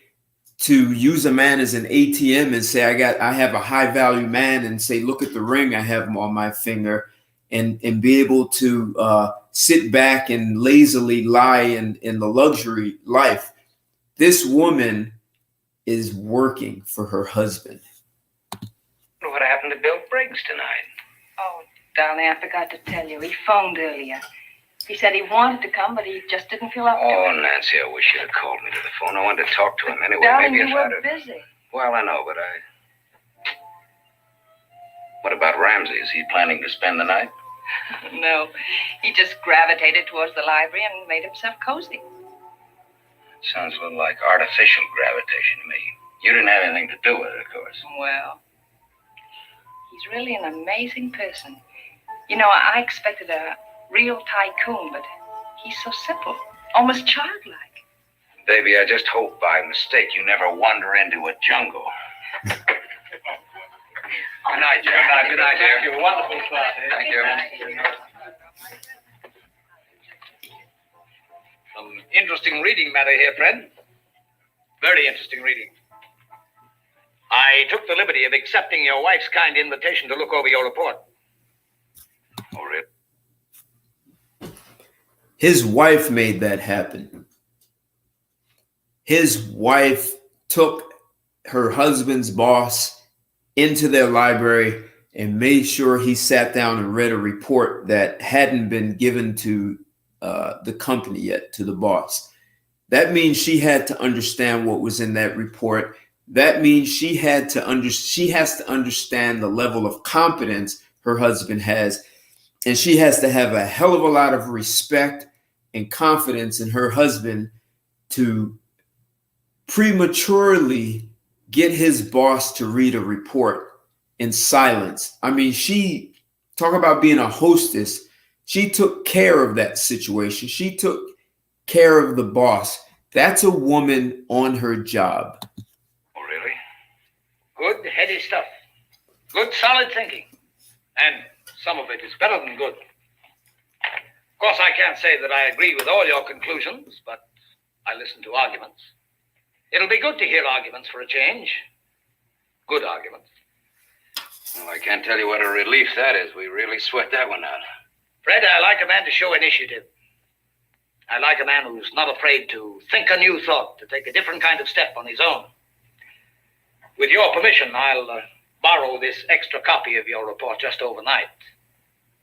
use a man as an ATM and say, I have a high value man, and say, look at the ring I have on my finger, and be able to sit back and lazily lie in the luxury life. This woman is working for her husband. What happened to Bill Briggs tonight? Oh, darling, I forgot to tell you. He phoned earlier. He said he wanted to come, but he just didn't feel up to Oh, it. Nancy, I wish you'd have called me to the phone. I wanted to talk to him anyway. Darling, Maybe you if were I'd have... busy. Well, I know, but What about Ramsey? Is he planning to spend the night? No, he just gravitated towards the library and made himself cozy. Sounds a little like artificial gravitation to me. You didn't have anything to do with it, of course. Well, he's really an amazing person. You know, I expected a real tycoon, but he's so simple, almost childlike. Baby, I just hope by mistake you never wander into a jungle. Good night, Jack. Good night, dear. You're a wonderful class. Thank you. Some interesting reading matter here, Fred. Very interesting reading. I took the liberty of accepting your wife's kind invitation to look over your report. Oh, really? His wife made that happen. His wife took her husband's boss into their library and made sure he sat down and read a report that hadn't been given to the company yet, to the boss. That means she had to understand what was in that report. That means she has to understand the level of competence her husband has, and she has to have a hell of a lot of respect and confidence in her husband to prematurely get his boss to read a report in silence. I mean, she talk about being a hostess. She took care of that situation. She took care of the boss. That's a woman on her job. Oh, really? Good, heady stuff. Good, solid thinking. And some of it is better than good. Of course, I can't say that I agree with all your conclusions, but I listen to arguments. It'll be good to hear arguments for a change. Good arguments. Well, I can't tell you what a relief that is. We really sweat that one out. Fred, I like a man to show initiative. I like a man who's not afraid to think a new thought, to take a different kind of step on his own. With your permission, I'll borrow this extra copy of your report just overnight.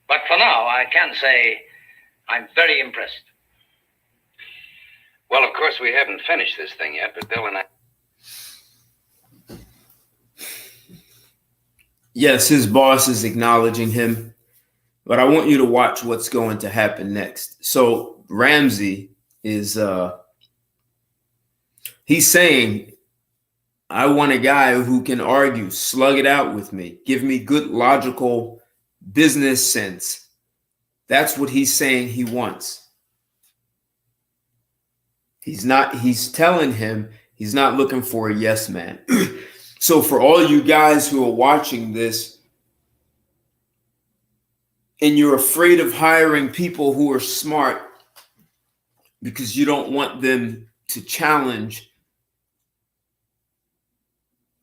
But for now, I can say I'm very impressed. Well, of course, we haven't finished this thing yet, but Bill and I... Yes, his boss is acknowledging him, but I want you to watch what's going to happen next. So Ramsey is, he's saying, I want a guy who can argue, slug it out with me, give me good logical business sense. That's what he's saying he wants. He's telling him he's not looking for a yes man. So for all you guys who are watching this and you're afraid of hiring people who are smart because you don't want them to challenge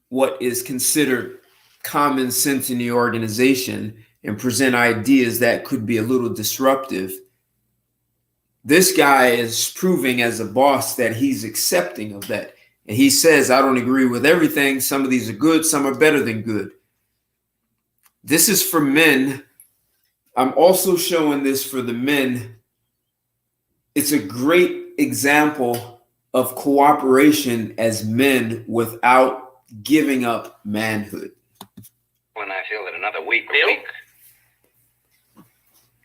what is considered common sense in the organization and present ideas that could be a little disruptive, this guy is proving as a boss that he's accepting of that. And he says, I don't agree with everything. Some of these are good. Some are better than good. This is for men. I'm also showing this for the men. It's a great example of cooperation as men without giving up manhood. When I feel that another week... Bill?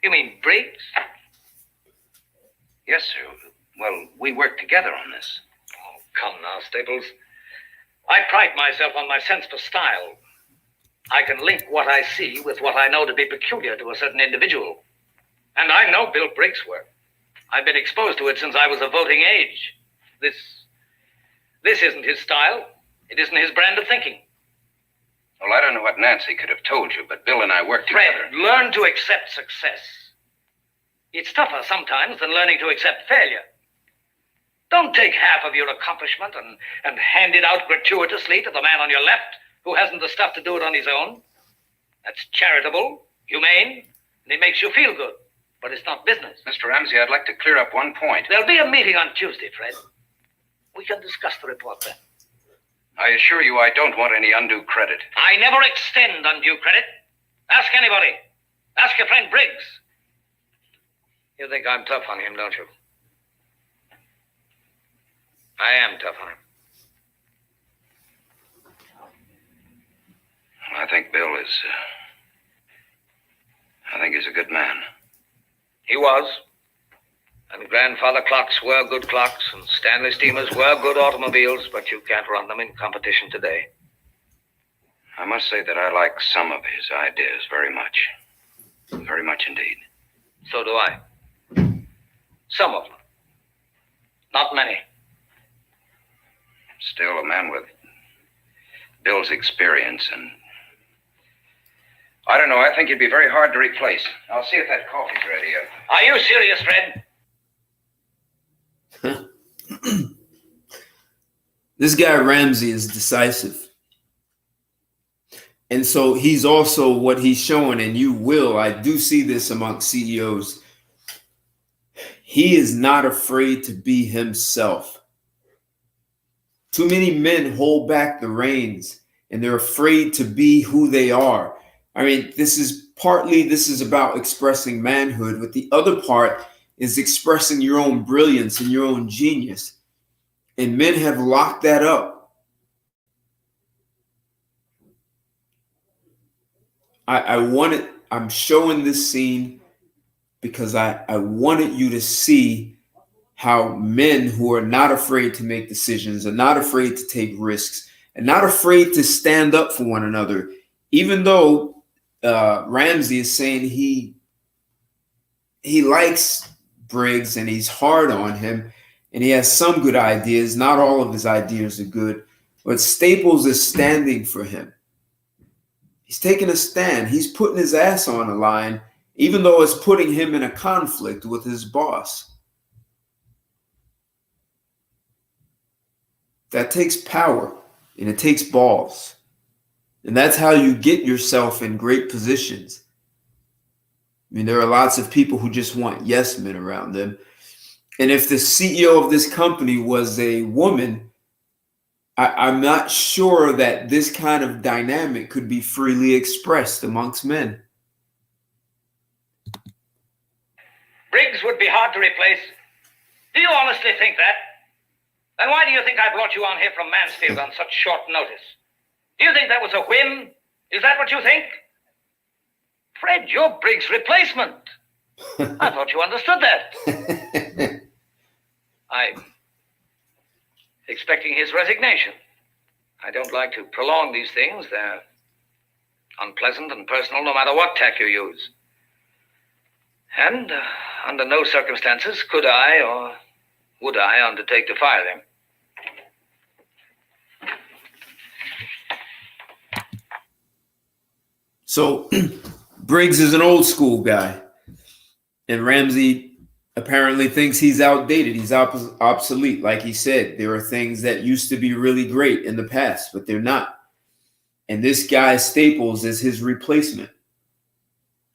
You mean Briggs? Yes, sir. Well, we worked together on this. Oh, come now, Staples. I pride myself on my sense for style. I can link what I see with what I know to be peculiar to a certain individual. And I know Bill Briggs' work. I've been exposed to it since I was of voting age. This isn't his style. It isn't his brand of thinking. Well, I don't know what Nancy could have told you, but Bill and I worked together. Fred, learn to accept success. It's tougher sometimes than learning to accept failure. Don't take half of your accomplishment and hand it out gratuitously to the man on your left who hasn't the stuff to do it on his own. That's charitable, humane, and it makes you feel good. But it's not business. Mr. Ramsey, I'd like to clear up one point. There'll be a meeting on Tuesday, Fred. We can discuss the report then. I assure you I don't want any undue credit. I never extend undue credit. Ask anybody. Ask your friend Briggs. You think I'm tough on him, don't you? I am tough on him. I think Bill is... I think he's a good man. He was. And grandfather clocks were good clocks, and Stanley steamers were good automobiles, but you can't run them in competition today. I must say that I like some of his ideas very much. Very much indeed. So do I. Some of them. Not many. Still, a man with Bill's experience and... I don't know, I think he'd be very hard to replace. I'll see if that coffee's ready. Are you serious, Fred? This guy Ramsey is decisive. And so he's also what he's showing, and I do see this amongst CEOs. He is not afraid to be himself. Too many men hold back the reins and they're afraid to be who they are. I mean, this is about expressing manhood, but the other part is expressing your own brilliance and your own genius. And men have locked that up. I'm showing this scene because I wanted you to see how men who are not afraid to make decisions, are not afraid to take risks, and not afraid to stand up for one another, even though Ramsey is saying he likes Briggs and he's hard on him and he has some good ideas. Not all of his ideas are good, but Staples is standing for him. He's taking a stand. He's putting his ass on the line, even though it's putting him in a conflict with his boss. That takes power and it takes balls. And that's how you get yourself in great positions. I mean, there are lots of people who just want yes men around them. And if the CEO of this company was a woman, I'm not sure that this kind of dynamic could be freely expressed amongst men. Briggs would be hard to replace. Do you honestly think that? Then why do you think I brought you on here from Mansfield on such short notice? Do you think that was a whim? Is that what you think? Fred, you're Briggs' replacement. I thought you understood that. I'm expecting his resignation. I don't like to prolong these things. They're unpleasant and personal no matter what tack you use. And under no circumstances could I or would I undertake to fire them. So Briggs is an old school guy, and Ramsey apparently thinks he's outdated. He's obsolete. Like he said, there are things that used to be really great in the past, but they're not. And this guy Staples is his replacement.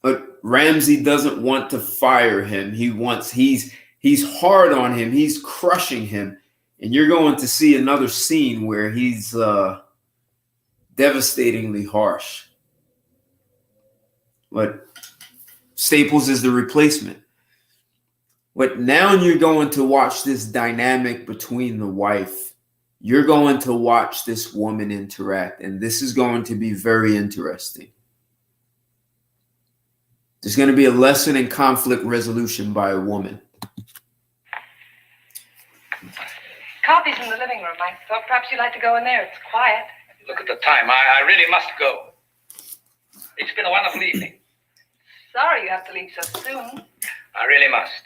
But Ramsey doesn't want to fire him. He's hard on him. He's crushing him. And you're going to see another scene where he's devastatingly harsh. But Staples is the replacement. But now you're going to watch this dynamic between the wife. You're going to watch this woman interact, and this is going to be very interesting. There's going to be a lesson in conflict resolution by a woman. Coffee's in the living room. I thought perhaps you'd like to go in there. It's quiet. Look at the time. I really must go. It's been a wonderful evening. Sorry you have to leave so soon. I really must.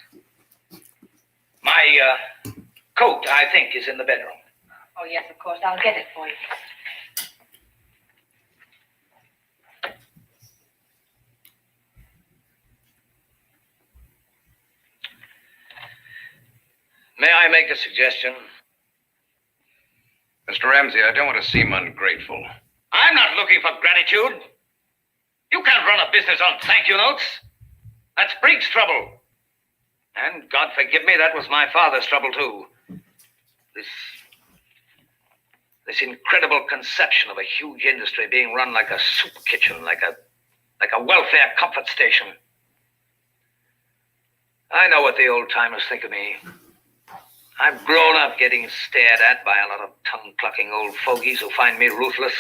My coat, I think, is in the bedroom. Oh, yes, of course. I'll get it for you. May I make a suggestion? Mr. Ramsey, I don't want to seem ungrateful. I'm not looking for gratitude. You can't run a business on thank you notes. That's Briggs' trouble. And God forgive me, that was my father's trouble too. This incredible conception of a huge industry being run like a soup kitchen, like a welfare comfort station. I know what the old timers think of me. I've grown up getting stared at by a lot of tongue-clucking old fogies who find me ruthless.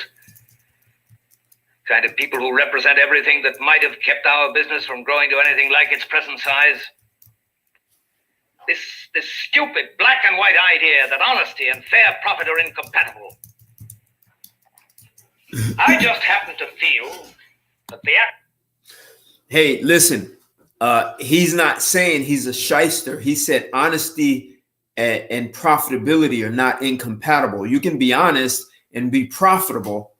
Kind of people who represent everything that might have kept our business from growing to anything like its present size. This stupid black and white idea that honesty and fair profit are incompatible. I just happen to feel that the Hey, listen, he's not saying he's a shyster. He said honesty and profitability are not incompatible. You can be honest and be profitable.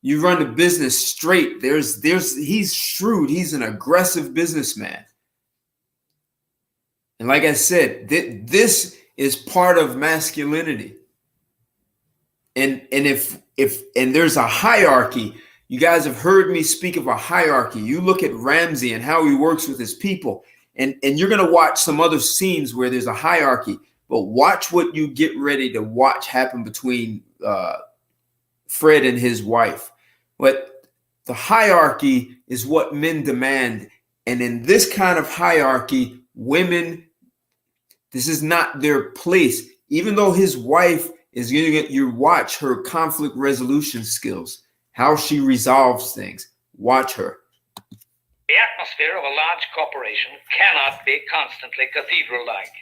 You run the business straight. He's shrewd. He's an aggressive businessman. And like I said, this is part of masculinity. And if there's a hierarchy, you guys have heard me speak of a hierarchy. You look at Ramsey and how he works with his people, and you're going to watch some other scenes where there's a hierarchy, but watch what you get ready to watch happen between Fred and his wife. But the hierarchy is what men demand. And in this kind of hierarchy, women, this is not their place. Even though his wife is going to get you watch her conflict resolution skills, how she resolves things. Watch her. The atmosphere of a large corporation cannot be constantly cathedral-like.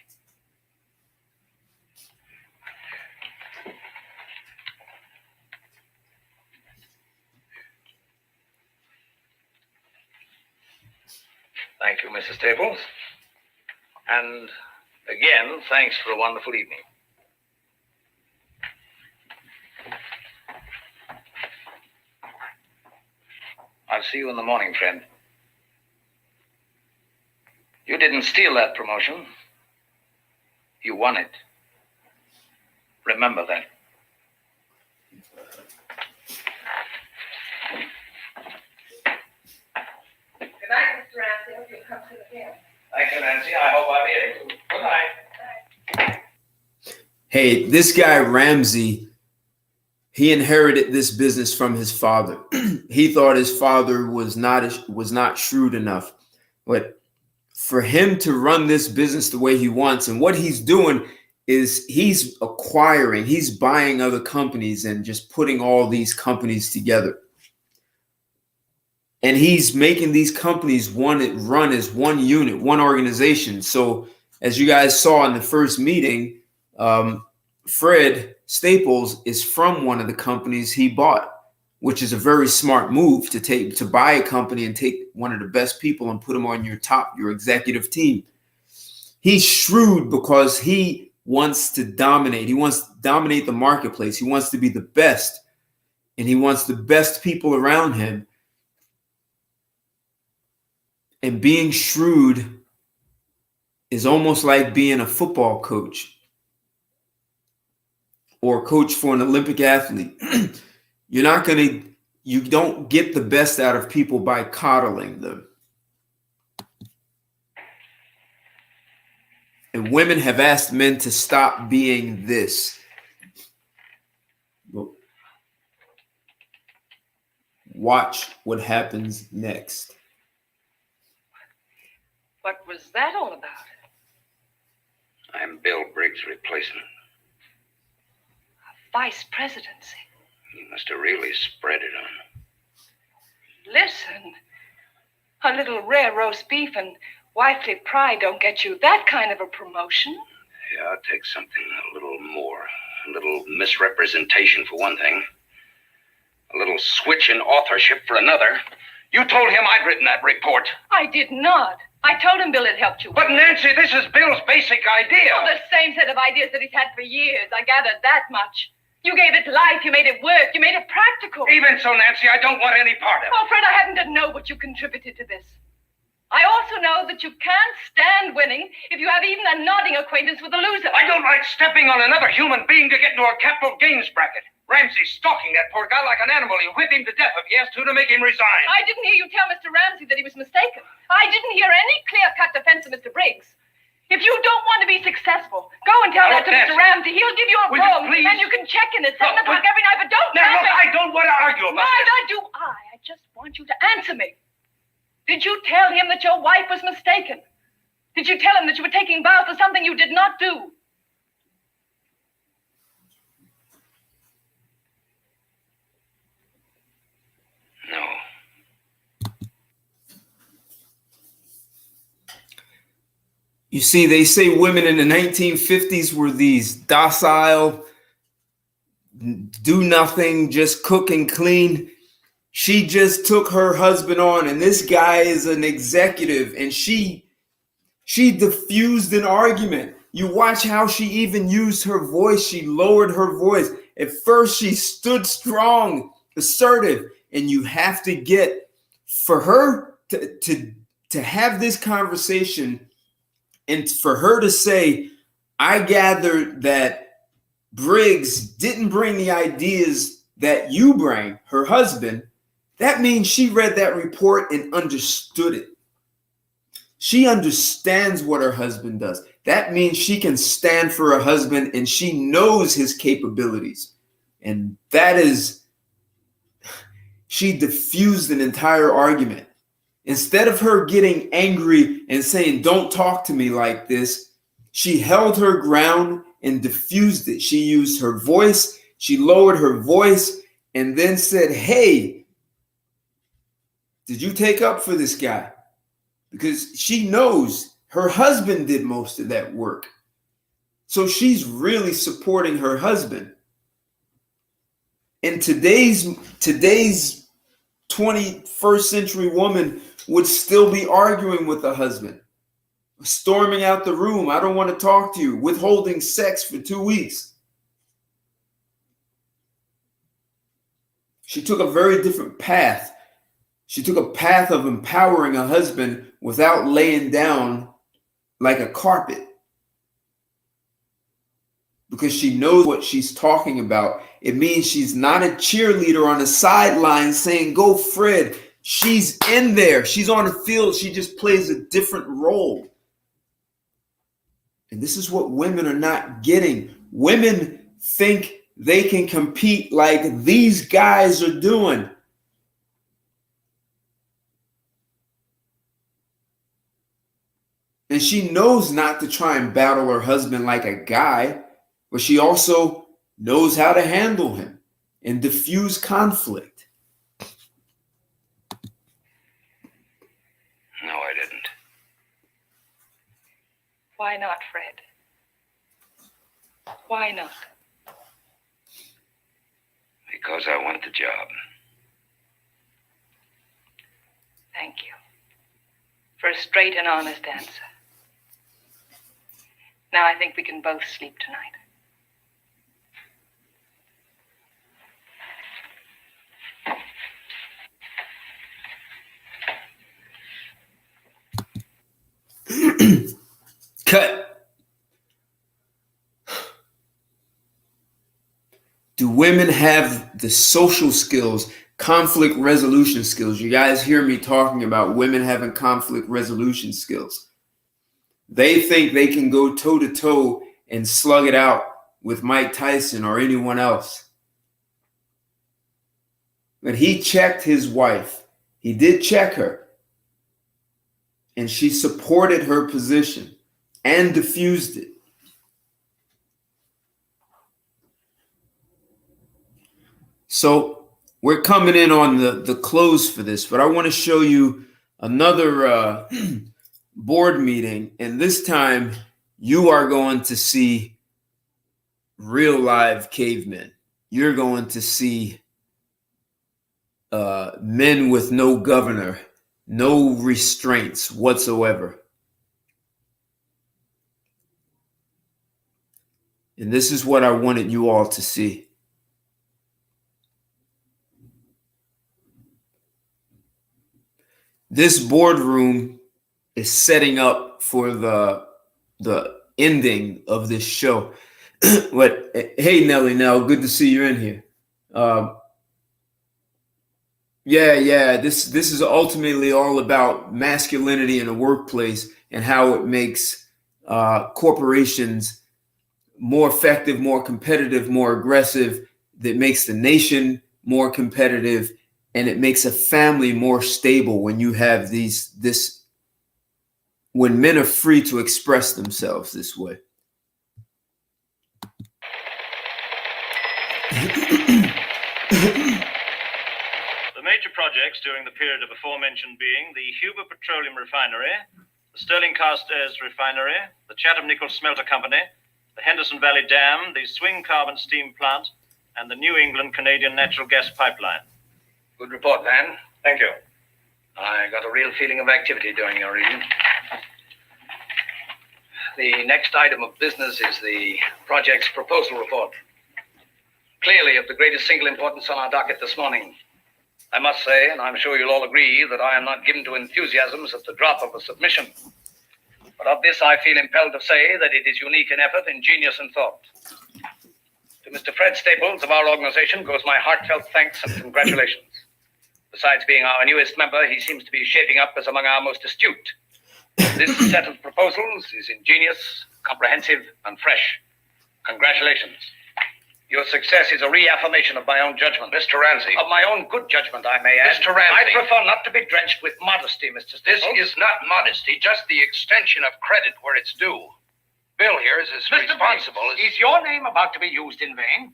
Thank you, Mrs. Staples. And again, thanks for a wonderful evening. I'll see you in the morning, friend. You didn't steal that promotion. You won it. Remember that. Good night, Mr. Ramsey. Hope you'll come soon again. Thank you, Nancy. I hope I'm here. Good night. Hey, this guy Ramsey, he inherited this business from his father. He thought his father was not shrewd enough. But for him to run this business the way he wants, and what he's doing is he's buying other companies and just putting all these companies together. And he's making these companies run as one unit, one organization. So as you guys saw in the first meeting, Fred Staples is from one of the companies he bought, which is a very smart move to buy a company and take one of the best people and put them on your executive team. He's shrewd because he wants to dominate. He wants to dominate the marketplace. He wants to be the best, and he wants the best people around him. And being shrewd is almost like being a football coach or a coach for an Olympic athlete. You don't get the best out of people by coddling them. And women have asked men to stop being this. Watch what happens next. What was that all about? I'm Bill Briggs' replacement. Vice presidency. You must have really spread it on. Listen, a little rare roast beef and wifely pride don't get you that kind of a promotion. Yeah, I'll take something a little more. A little misrepresentation for one thing. A little switch in authorship for another. You told him I'd written that report. I did not. I told him Bill had helped you. But Nancy, this is Bill's basic idea. Oh, the same set of ideas that he's had for years. I gathered that much. You gave it life. You made it work. You made it practical. Even so, Nancy, I don't want any part of it. Oh, Fred, I happen to know what you contributed to this. I also know that you can't stand winning if you have even a nodding acquaintance with a loser. I don't like stepping on another human being to get into a capital gains bracket. Ramsey's stalking that poor guy like an animal. He'll whip him to death if he has to make him resign. I didn't hear you tell Mr. Ramsey that he was mistaken. I didn't hear any clear-cut defense of Mr. Briggs. If you don't want to be successful, go and tell that to Mr. Ramsey. He'll give you a phone, and you can check in at 7 o'clock every night, but don't tell me. I don't want to argue about it. Neither do I. I just want you to answer me. Did you tell him that your wife was mistaken? Did you tell him that you were taking vows for something you did not do? No. You see, they say women in the 1950s were these docile, do nothing, just cook and clean. She just took her husband on, and this guy is an executive, and she diffused an argument. You watch how she even used her voice. She lowered her voice. At first, she stood strong, assertive, and you have to get, for her to have this conversation and for her to say, I gathered that Briggs didn't bring the ideas that you bring, her husband. That means she read that report and understood it. She understands what her husband does. That means she can stand for her husband and she knows his capabilities. And that is, she diffused an entire argument. Instead of her getting angry and saying, don't talk to me like this, she held her ground and diffused it. She used her voice. She lowered her voice and then said, hey, did you take up for this guy? Because she knows her husband did most of that work. So she's really supporting her husband. And today's 21st century woman would still be arguing with the husband, storming out the room. I don't want to talk to you, withholding sex for 2 weeks. She took a very different path. She took a path of empowering a husband without laying down like a carpet. Because she knows what she's talking about. It means she's not a cheerleader on the sideline saying, go Fred. She's in there. She's on the field. She just plays a different role. And this is what women are not getting. Women think they can compete like these guys are doing. And she knows not to try and battle her husband like a guy, but she also knows how to handle him and diffuse conflict. No, I didn't. Why not, Fred? Why not? Because I want the job. Thank you for a straight and honest answer. Now I think we can both sleep tonight. Cut. Do women have the social skills, conflict resolution skills? You guys hear me talking about women having conflict resolution skills. They think they can go toe to toe and slug it out with Mike Tyson or anyone else. But he checked his wife. He did check her. And she supported her position and diffused it. So we're coming in on the close for this, but I want to show you another board meeting. And this time you are going to see real live cavemen. You're going to see men with no governor, no restraints whatsoever. And this is what I wanted you all to see. This boardroom is setting up for the ending of this show. But hey, Nelly, now good to see you in here. Yeah. This is ultimately all about masculinity in the workplace and how it makes corporations more effective, more competitive, more aggressive. That makes the nation more competitive, and it makes a family more stable when you have when men are free to express themselves this way. The major projects during the period of aforementioned being the Huber Petroleum Refinery, the Sterling Carstairs Refinery, the Chatham Nickel Smelter Company, the Henderson Valley Dam, the Swing Carbon Steam Plant, and the New England Canadian Natural Gas Pipeline. Good report, Van. Thank you. I got a real feeling of activity during your reading. The next item of business is the project's proposal report. Clearly of the greatest single importance on our docket this morning. I must say, and I'm sure you'll all agree, that I am not given to enthusiasms at the drop of a submission. But of this I feel impelled to say that it is unique in effort, ingenious in thought. To Mr. Fred Staples of our organization goes my heartfelt thanks and congratulations. Besides being our newest member, he seems to be shaping up as among our most astute. This set of proposals is ingenious, comprehensive, and fresh. Congratulations. Your success is a reaffirmation of my own judgment. Mr. Ramsey. Of my own good judgment, I may add. Mr. Ramsey. I prefer not to be drenched with modesty, Mr. Staples. This is not modesty, just the extension of credit where it's due. Bill here is as responsible as... Is your name about to be used in vain?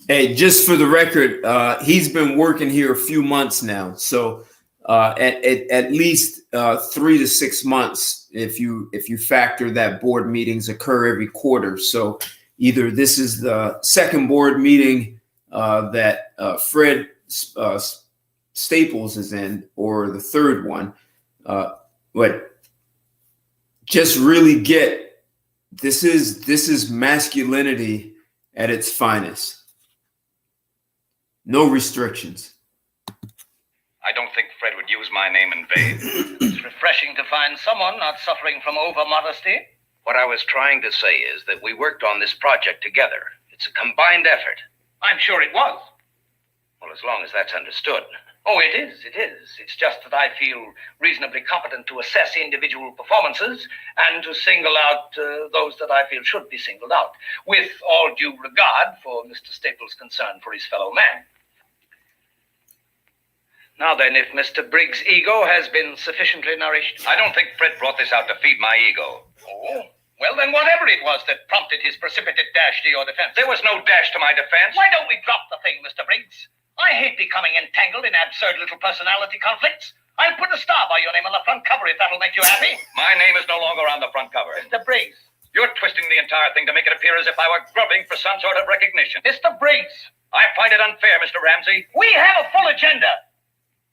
Hey, just for the record, he's been working here a few months now. So at least 3 to 6 months, if you factor that board meetings occur every quarter. So either this is the second board meeting that Fred Staples is in, or the third one. But just really get this is masculinity at its finest. No restrictions. I don't think Fred would use my name in vain. It's refreshing to find someone not suffering from over-modesty. What I was trying to say is that we worked on this project together. It's a combined effort. I'm sure it was. Well, as long as that's understood. Oh, it is. It's just that I feel reasonably competent to assess individual performances and to single out those that I feel should be singled out, with all due regard for Mr. Staples' concern for his fellow man. Now then, if Mr. Briggs' ego has been sufficiently nourished... I don't think Fred brought this out to feed my ego. Oh? Well, then whatever it was that prompted his precipitate dash to your defense... There was no dash to my defense. Why don't we drop the thing, Mr. Briggs? I hate becoming entangled in absurd little personality conflicts. I'll put a star by your name on the front cover if that'll make you happy. My name is no longer on the front cover. Mr. Briggs. You're twisting the entire thing to make it appear as if I were grubbing for some sort of recognition. Mr. Briggs. I find it unfair, Mr. Ramsey. We have a full agenda.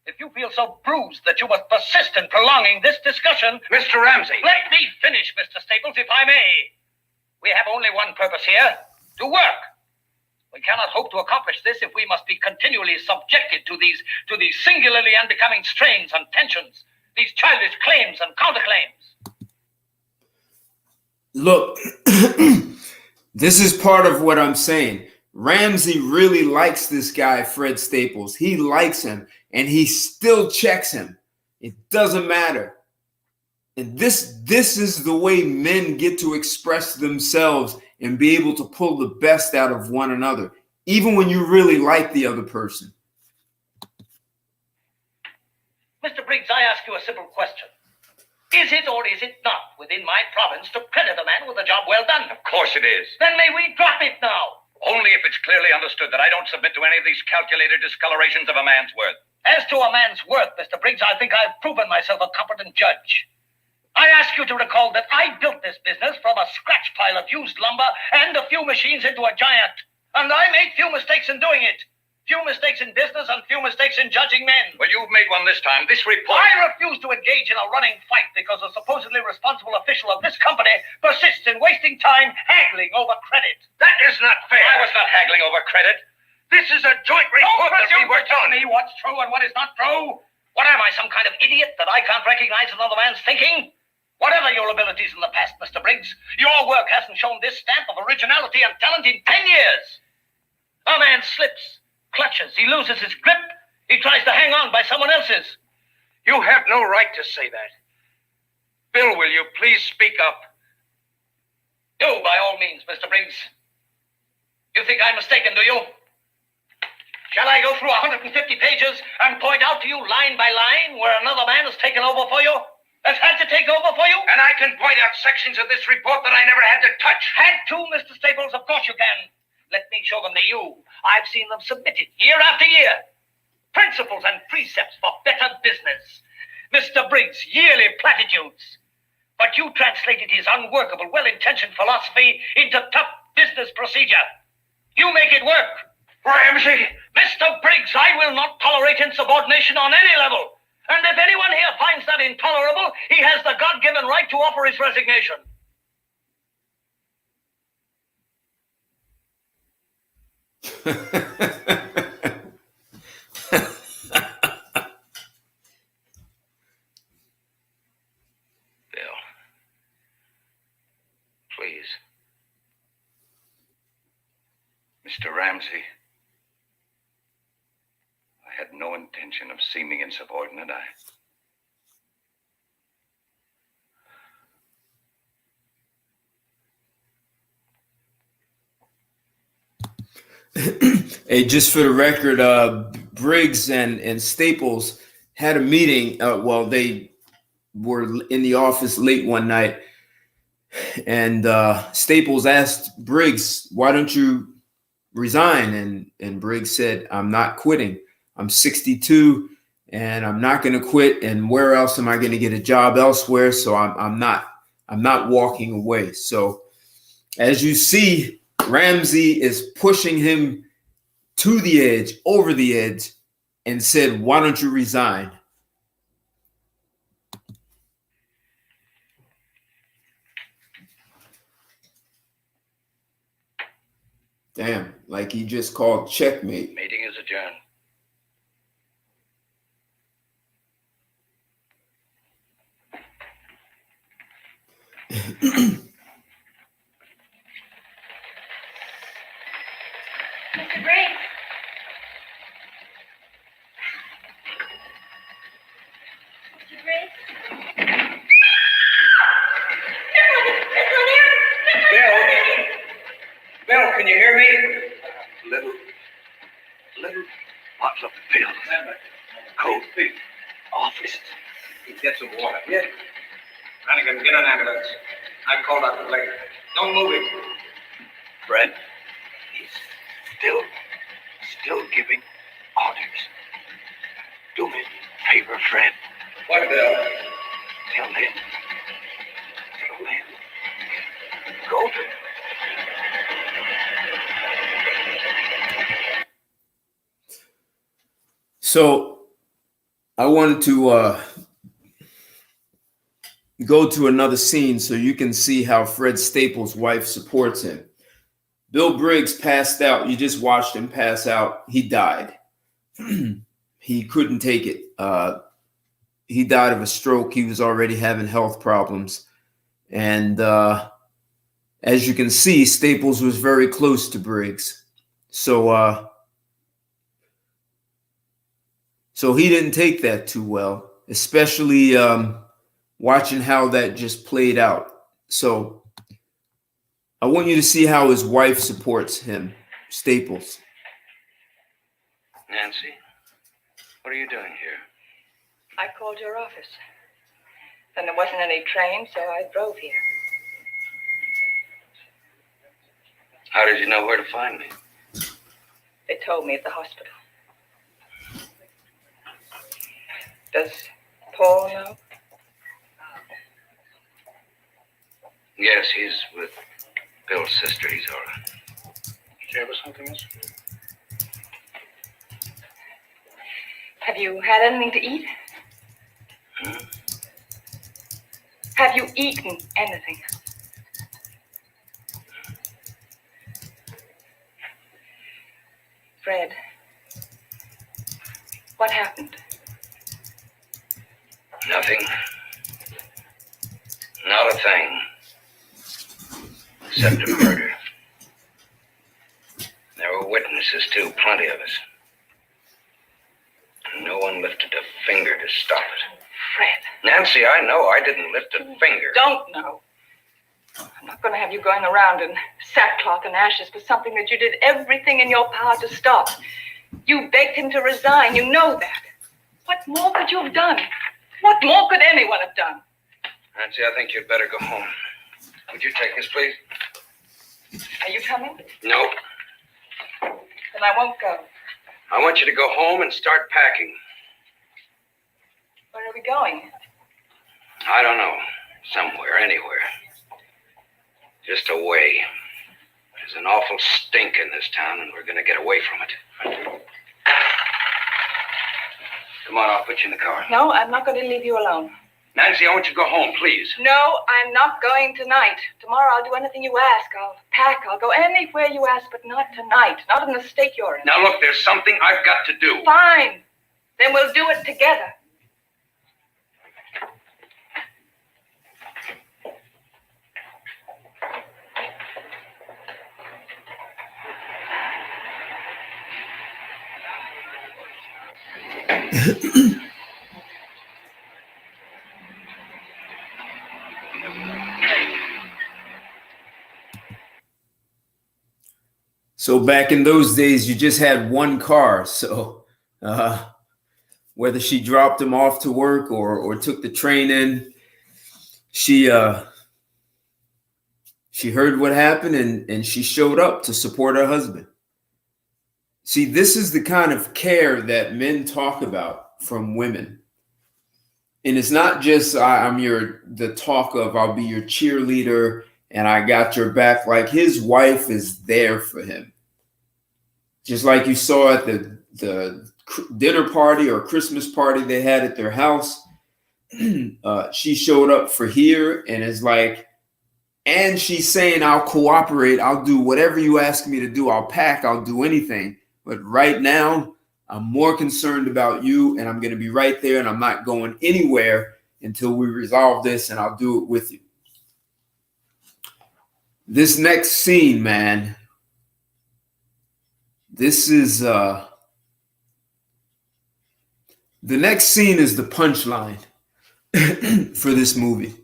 If you feel so bruised that you must persist in prolonging this discussion... Mr. Ramsey. Let me finish, Mr. Staples, if I may. We have only one purpose here. To work. We cannot hope to accomplish this if we must be continually subjected to these singularly unbecoming strains and tensions, these childish claims and counterclaims. Look, this is part of what I'm saying. Ramsey really likes this guy, Fred Staples. He likes him, and he still checks him. It doesn't matter. And this is the way men get to express themselves and be able to pull the best out of one another, even when you really like the other person. Mr. Briggs, I ask you a simple question. Is it or is it not within my province to credit a man with a job well done? Of course it is. Then may we drop it now? Only if it's clearly understood that I don't submit to any of these calculated discolorations of a man's worth. As to a man's worth, Mr. Briggs, I think I've proven myself a competent judge. I ask you to recall that I built this business from a scratch pile of used lumber and a few machines into a giant. And I made few mistakes in doing it. Few mistakes in business and few mistakes in judging men. Well, you've made one this time. This report... I refuse to engage in a running fight because a supposedly responsible official of this company persists in wasting time haggling over credit. That is not fair. I was not haggling over credit. This is a joint report that we worked on. Me what's true and what is not true. What am I, some kind of idiot that I can't recognize another man's thinking? Whatever your abilities in the past, Mr. Briggs, your work hasn't shown this stamp of originality and talent in 10 years. A man slips, clutches, he loses his grip, he tries to hang on by someone else's. You have no right to say that. Bill, will you please speak up? Do, by all means, Mr. Briggs. You think I'm mistaken, do you? Shall I go through 150 pages and point out to you line by line where another man has taken over for you? Has had to take over for you? And I can point out sections of this report that I never had to touch. Had to, Mr. Staples? Of course you can. Let me show them to you. I've seen them submitted year after year. Principles and precepts for better business. Mr. Briggs' yearly platitudes. But you translated his unworkable, well-intentioned philosophy into tough business procedure. You make it work. Ramsey! Mr. Briggs, I will not tolerate insubordination on any level. And if anyone here finds that intolerable, he has the God-given right to offer his resignation. Bill, please. Mr. Ramsey, I had no intention of seeming insubordinate. Hey, just for the record, Briggs and Staples had a meeting. Well, they were in the office late one night, and Staples asked Briggs, "Why don't you resign?" And Briggs said, "I'm not quitting. I'm 62, and I'm not going to quit. And where else am I going to get a job elsewhere? So I'm not walking away." So, as you see, Ramsey is pushing him to the edge, over the edge, and said, "Why don't you resign?" Damn, like he just called checkmate. Meeting is adjourned. Mr. Briggs. Mr. Briggs. Bill, can you hear me? Little. What's up, Bill? Cold feet. Office. Get some water. Yeah. Hannigan, get an ambulance. I called out the lady. Don't move him. Fred, he's still giving orders. Do me a favor, Fred. What, Bill? Tell him. Go to him. So I wanted to go to another scene so you can see how Fred Staples' wife supports him. Bill Briggs passed out. You just watched him pass out. He died. He couldn't take it. He died of a stroke. He was already having health problems. And as you can see, Staples was very close to Briggs. So he didn't take that too well, especially watching how that just played out. So I want you to see how his wife supports him, Staples. Nancy, what are you doing here? I called your office. Then there wasn't any train, so I drove here. How did you know where to find me? They told me at the hospital. Does Paul know? Yes, he's with Bill's sister. He's all right. Did you have something else? Have you had anything to eat? Have you eaten anything? Fred, what happened? Nothing. Not a thing. Except a murder. There were witnesses, too, plenty of us. And no one lifted a finger to stop it. Fred. Nancy, I know I didn't lift a finger. Don't know. I'm not going to have you going around in sackcloth and ashes for something that you did everything in your power to stop. You begged him to resign. You know that. What more could you have done? What more could anyone have done? Nancy, I think you'd better go home. Would you take this, please? Are you coming? No. Then I won't go. I want you to go home and start packing. Where are we going? I don't know. Somewhere, anywhere. Just away. There's an awful stink in this town, and we're going to get away from it. Come on, I'll put you in the car. No, I'm not going to leave you alone. Nancy, I want you to go home, please. No, I'm not going tonight. Tomorrow I'll do anything you ask. I'll pack. I'll go anywhere you ask, but not tonight. Not in the state you're in. Now, look, there's something I've got to do. Fine. Then we'll do it together. So back in those days, you just had one car. So whether she dropped him off to work or took the train in, she heard what happened and she showed up to support her husband. See, this is the kind of care that men talk about from women. And it's not just I'll be your cheerleader and I got your back. Like, his wife is there for him. Just like you saw at the dinner party or Christmas party they had at their house. She showed up for here and is like, and she's saying, I'll cooperate. I'll do whatever you ask me to do. I'll pack. I'll do anything. But right now, I'm more concerned about you, and I'm going to be right there, and I'm not going anywhere until we resolve this, and I'll do it with you. This next scene, man, this is the next scene is the punchline for this movie.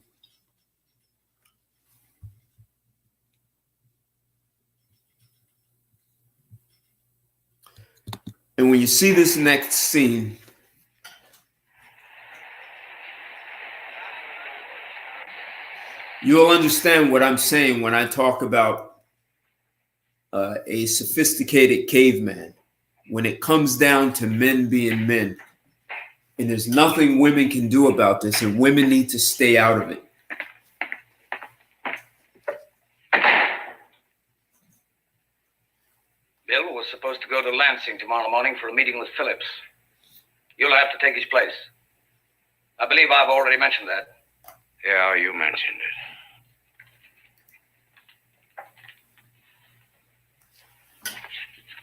And when you see this next scene, you'll understand what I'm saying when I talk about a sophisticated caveman. When it comes down to men being men, and there's nothing women can do about this, and women need to stay out of it. Bill was supposed to go to Lansing tomorrow morning for a meeting with Phillips. You'll have to take his place. I believe I've already mentioned that. Yeah, you mentioned it.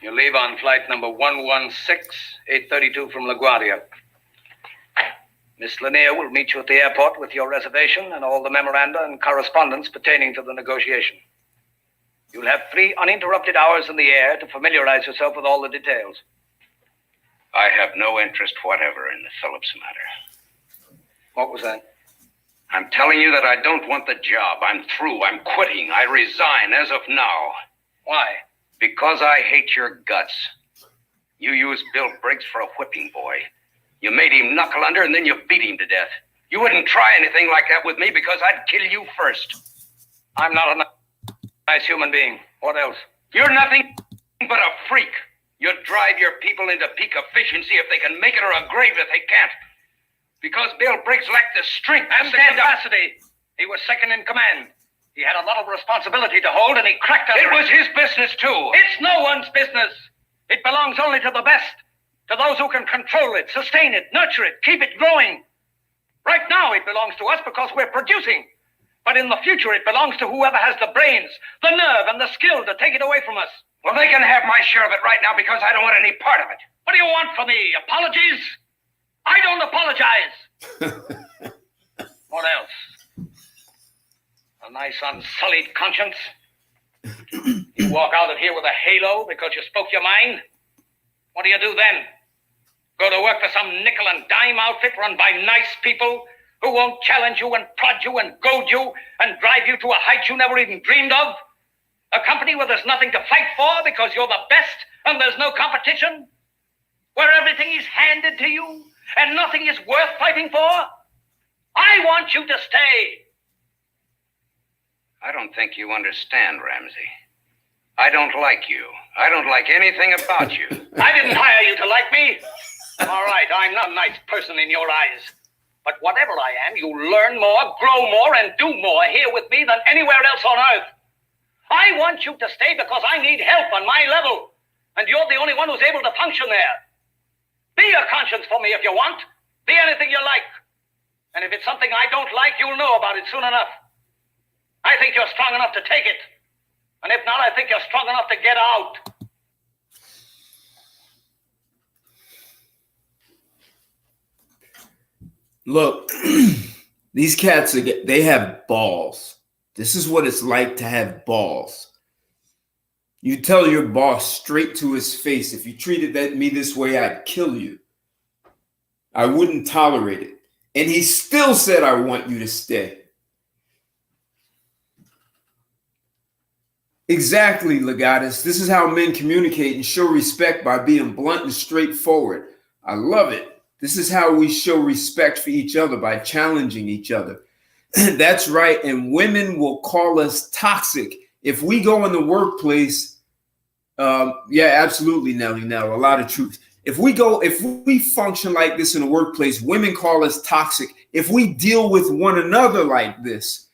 You leave on flight number 116, 832 from LaGuardia. Miss Lanier will meet you at the airport with your reservation and all the memoranda and correspondence pertaining to the negotiation. You'll have 3 uninterrupted hours in the air to familiarize yourself with all the details. I have no interest whatever in the Phillips matter. What was that? I'm telling you that I don't want the job. I'm through. I'm quitting. I resign as of now. Why? Because I hate your guts. You used Bill Briggs for a whipping boy. You made him knuckle under and then you beat him to death. You wouldn't try anything like that with me because I'd kill you first. I'm not a nice human being. What else? You're nothing but a freak. You drive your people into peak efficiency if they can make it or a grave if they can't. Because Bill Briggs lacked the strength and the capacity. He was second in command. He had a lot of responsibility to hold, and he cracked under it. It was his business, too. It's no one's business. It belongs only to the best. to those who can control it, sustain it, nurture it, keep it growing. Right now it belongs to us because we're producing. But in the future it belongs to whoever has the brains, the nerve, and the skill to take it away from us. Well, they can have my share of it right now because I don't want any part of it. What do you want from me? Apologies? I don't apologize. What else? A nice unsullied conscience? You walk out of here with a halo because you spoke your mind? What do you do then? Go to work for some nickel and dime outfit run by nice people who won't challenge you and prod you and goad you and drive you to a height you never even dreamed of? A company where there's nothing to fight for because you're the best and there's no competition? Where everything is handed to you and nothing is worth fighting for? I want you to stay. I don't think you understand, Ramsey. I don't like you. I don't like anything about you. I didn't hire you to like me. All right, I'm not a nice person in your eyes. But whatever I am, you learn more, grow more, and do more here with me than anywhere else on earth. I want you to stay because I need help on my level. And you're the only one who's able to function there. Be a conscience for me if you want. Be anything you like. And if it's something I don't like, you'll know about it soon enough. I think you're strong enough to take it. And if not, I think you're strong enough to get out. Look, these cats, they have balls. This is what it's like to have balls. You tell your boss straight to his face, if you treated me this way, I'd kill you. I wouldn't tolerate it. And he still said, I want you to stay. Exactly, Legatus. This is how men communicate and show respect, by being blunt and straightforward. I love it. This is how we show respect for each other, by challenging each other. That's right. And women will call us toxic. If we go in the workplace, yeah, absolutely, Nelly. Now, a lot of truth. If we function like this in the workplace, women call us toxic. If we deal with one another like this,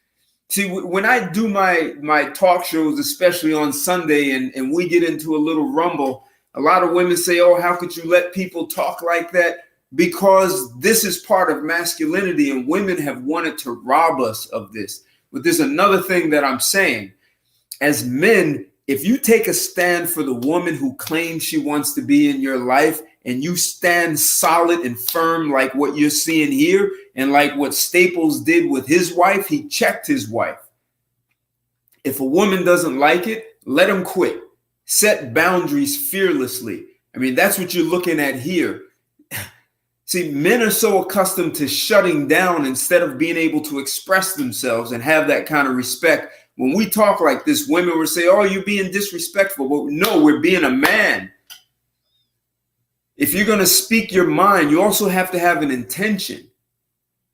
see, when I do my talk shows, especially on Sunday, and we get into a little rumble, a lot of women say, oh, how could you let people talk like that? Because this is part of masculinity, and women have wanted to rob us of this. But there's another thing that I'm saying. As men, if you take a stand for the woman who claims she wants to be in your life, and you stand solid and firm like what you're seeing here, and like what Staples did with his wife, he checked his wife. If a woman doesn't like it, let him quit. Set boundaries fearlessly. I mean, that's what you're looking at here. See, men are so accustomed to shutting down instead of being able to express themselves and have that kind of respect. When we talk like this, women will say, oh, you're being disrespectful. But no, we're being a man. If you're going to speak your mind, you also have to have an intention.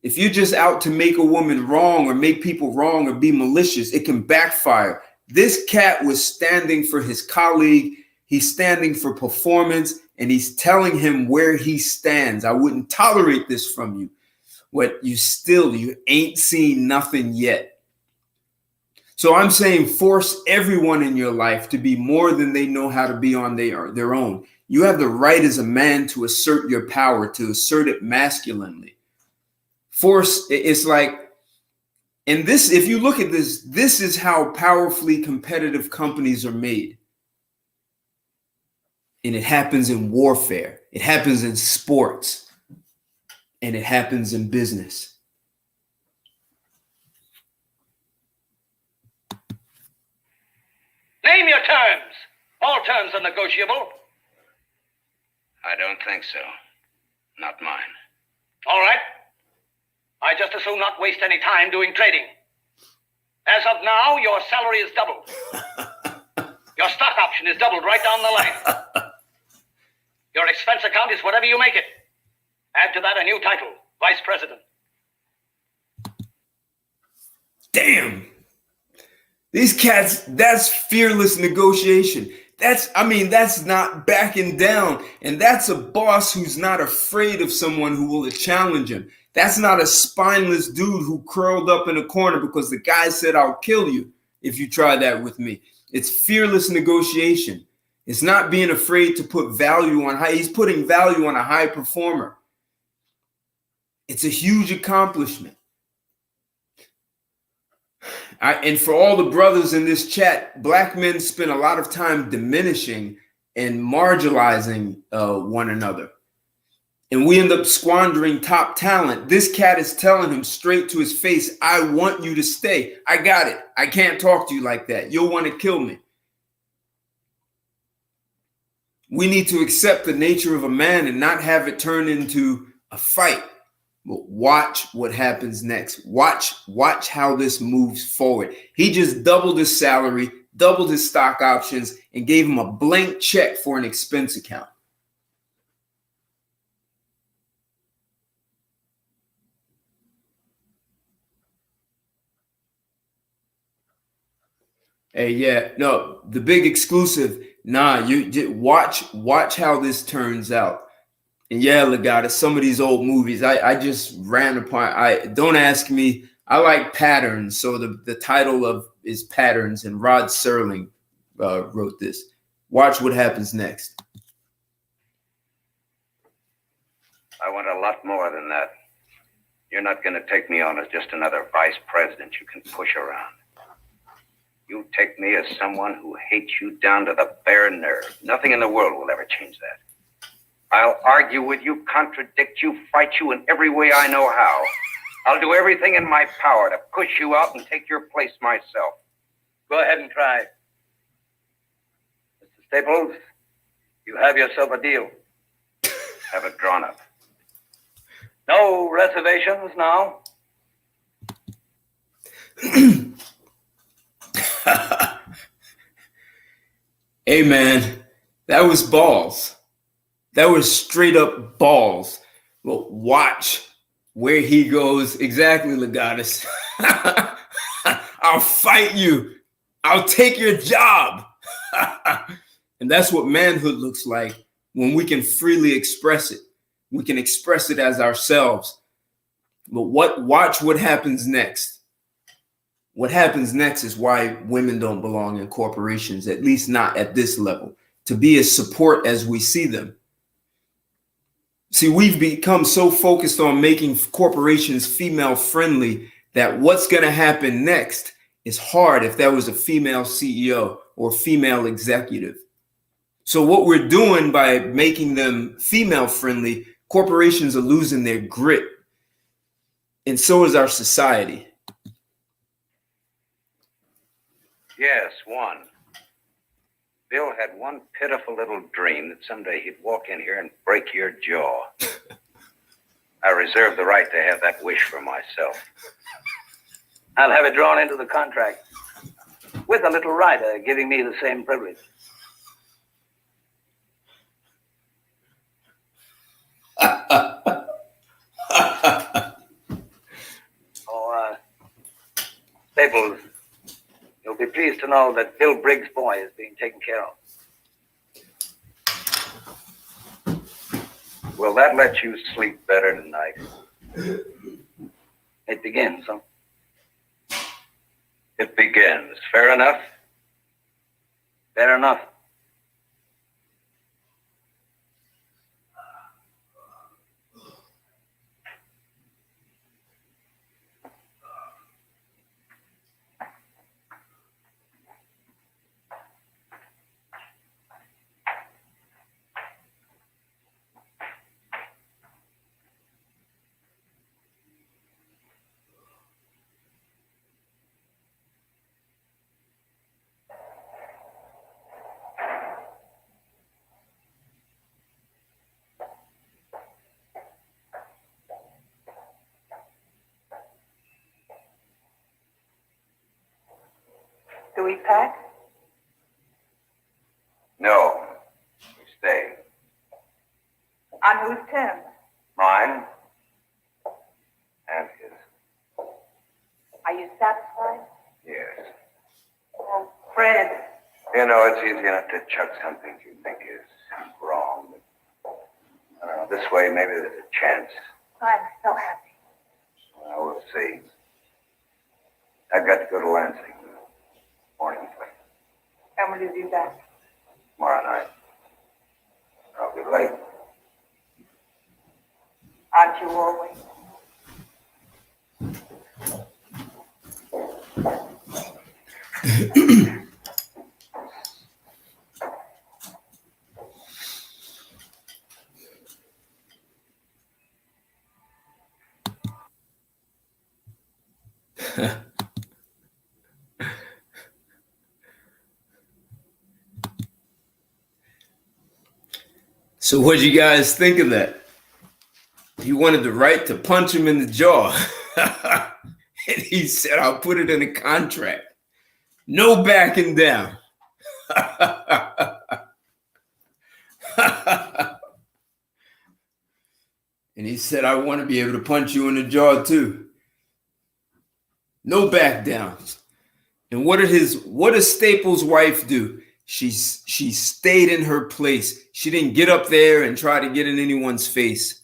If you're just out to make a woman wrong or make people wrong or be malicious, it can backfire. This cat was standing for his colleague. He's standing for performance, and he's telling him where he stands. I wouldn't tolerate this from you. What you ain't seen nothing yet. So I'm saying force everyone in your life to be more than they know how to be on their own. You have the right as a man to assert your power, to assert it masculinely. Force, it's like, and this, if you look at this, this is how powerfully competitive companies are made. And it happens in warfare. It happens in sports. And it happens in business. Name your terms. All terms are negotiable. I don't think so. Not mine. All right. I just as soon not waste any time doing trading. As of now, your salary is doubled. Your stock option is doubled right down the line. Your expense account is whatever you make it. Add to that a new title, Vice President. Damn. These cats, that's fearless negotiation. That's not backing down. And that's a boss who's not afraid of someone who will challenge him. That's not a spineless dude who curled up in a corner because the guy said, I'll kill you if you try that with me. It's fearless negotiation. It's not being afraid to put value on he's putting value on a high performer. It's a huge accomplishment. And for all the brothers in this chat, black men spend a lot of time diminishing and marginalizing one another. And we end up squandering top talent. This cat is telling him straight to his face, I want you to stay. I got it. I can't talk to you like that. You'll want to kill me. We need to accept the nature of a man and not have it turn into a fight. But watch what happens next. Watch how this moves forward. He just doubled his salary, doubled his stock options, and gave him a blank check for an expense account. Hey, yeah, no, the big exclusive. Nah, you watch how this turns out. And yeah, Legata, some of these old movies, I just ran upon. Don't ask me. I like Patterns, so the title of is Patterns, and Rod Serling wrote this. Watch what happens next. I want a lot more than that. You're not going to take me on as just another vice president you can push around. You take me as someone who hates you down to the bare nerve. Nothing in the world will ever change that. I'll argue with you, contradict you, fight you in every way I know how. I'll do everything in my power to push you out and take your place myself. Go ahead and try. Mr. Staples, you have yourself a deal. Have it drawn up. No reservations now? Hey, man, that was balls. That was straight up balls. Well, watch where he goes. Exactly, Legatus. I'll fight you. I'll take your job. And that's what manhood looks like when we can freely express it. We can express it as ourselves. But watch what happens next. What happens next is why women don't belong in corporations, at least not at this level, to be as support as we see them. See, we've become so focused on making corporations female friendly that what's going to happen next is hard if there was a female CEO or female executive. So what we're doing by making them female friendly, corporations are losing their grit. And so is our society. Yes, one. Bill had one pitiful little dream that someday he'd walk in here and break your jaw. I reserve the right to have that wish for myself. I'll have it drawn into the contract, with a little rider giving me the same privilege. Staples, you'll be pleased to know that Bill Briggs' boy is being taken care of. Will that let you sleep better tonight? It begins, huh? It begins. Fair enough? Fair enough. Do we pack? No. We stay. On whose terms? Mine and his. Are you satisfied? Yes. Oh, Fred. You know, it's easy enough to chuck something you think is wrong. But, I don't know, this way maybe there's a chance. I'm so happy. Well, we'll see. I've got to go to Lansing. Morning. And will you do that? Tomorrow night. I'll be late. Aren't you always? So what do you guys think of that? He wanted the right to punch him in the jaw. And he said, I'll put it in a contract. No backing down. And he said, I want to be able to punch you in the jaw too. No back downs. And what does Staples' wife do? She stayed in her place. She didn't get up there and try to get in anyone's face.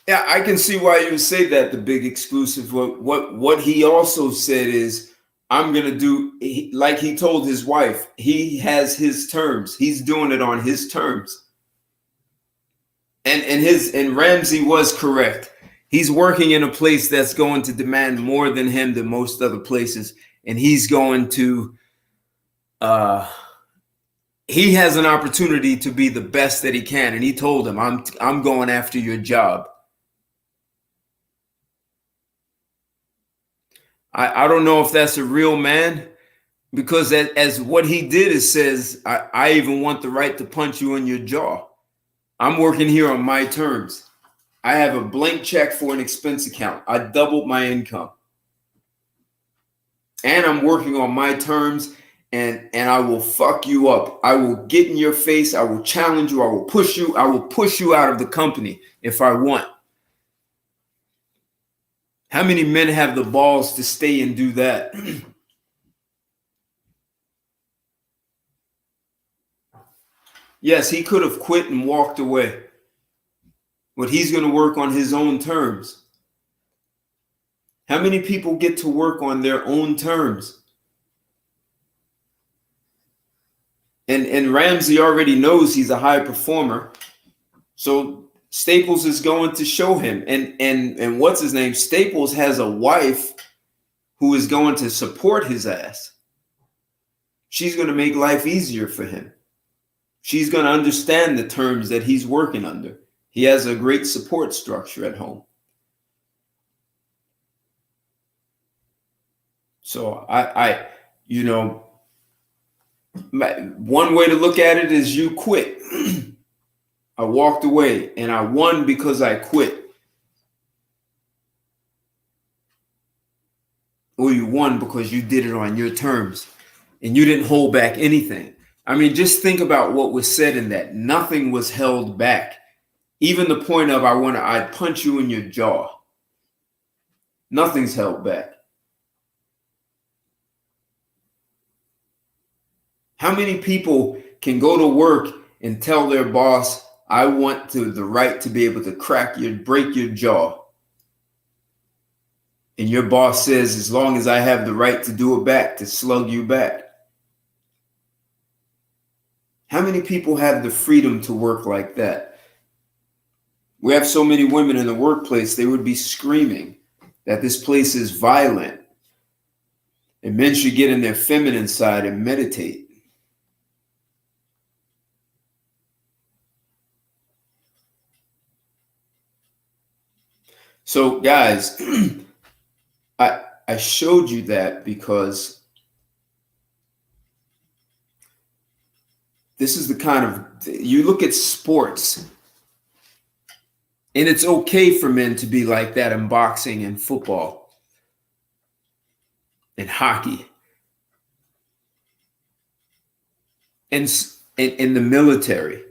Yeah, I can see why you would say that, the big exclusive. What he also said is, I'm going to do, like he told his wife, he has his terms. He's doing it on his terms. And Ramsey was correct. He's working in a place that's going to demand more than him than most other places. And he's going to, he has an opportunity to be the best that he can. And he told him, I'm going after your job. I don't know if that's a real man, because as what he did, it says, I even want the right to punch you in your jaw. I'm working here on my terms. I have a blank check for an expense account. I doubled my income. And I'm working on my terms, and I will fuck you up. I will get in your face. I will challenge you. I will push you. I will push you out of the company if I want. How many men have the balls to stay and do that? Yes, he could have quit and walked away. But he's going to work on his own terms. How many people get to work on their own terms? And Ramsey already knows he's a high performer. So Staples is going to show him. And what's his name? Staples has a wife who is going to support his ass. She's going to make life easier for him. She's going to understand the terms that he's working under. He has a great support structure at home. So one way to look at it is you quit. I walked away and I won because I quit. Or you won because you did it on your terms and you didn't hold back anything. I mean, just think about what was said in that. Nothing was held back. Even the point of I'd punch you in your jaw. Nothing's held back. How many people can go to work and tell their boss, I want the right to be able to break your jaw? And your boss says, as long as I have the right to do it back, to slug you back. How many people have the freedom to work like that? We have so many women in the workplace, they would be screaming that this place is violent. And men should get in their feminine side and meditate. So guys, I showed you that because this is the kind of, you look at sports, and it's okay for men to be like that in boxing and football and hockey and in the military.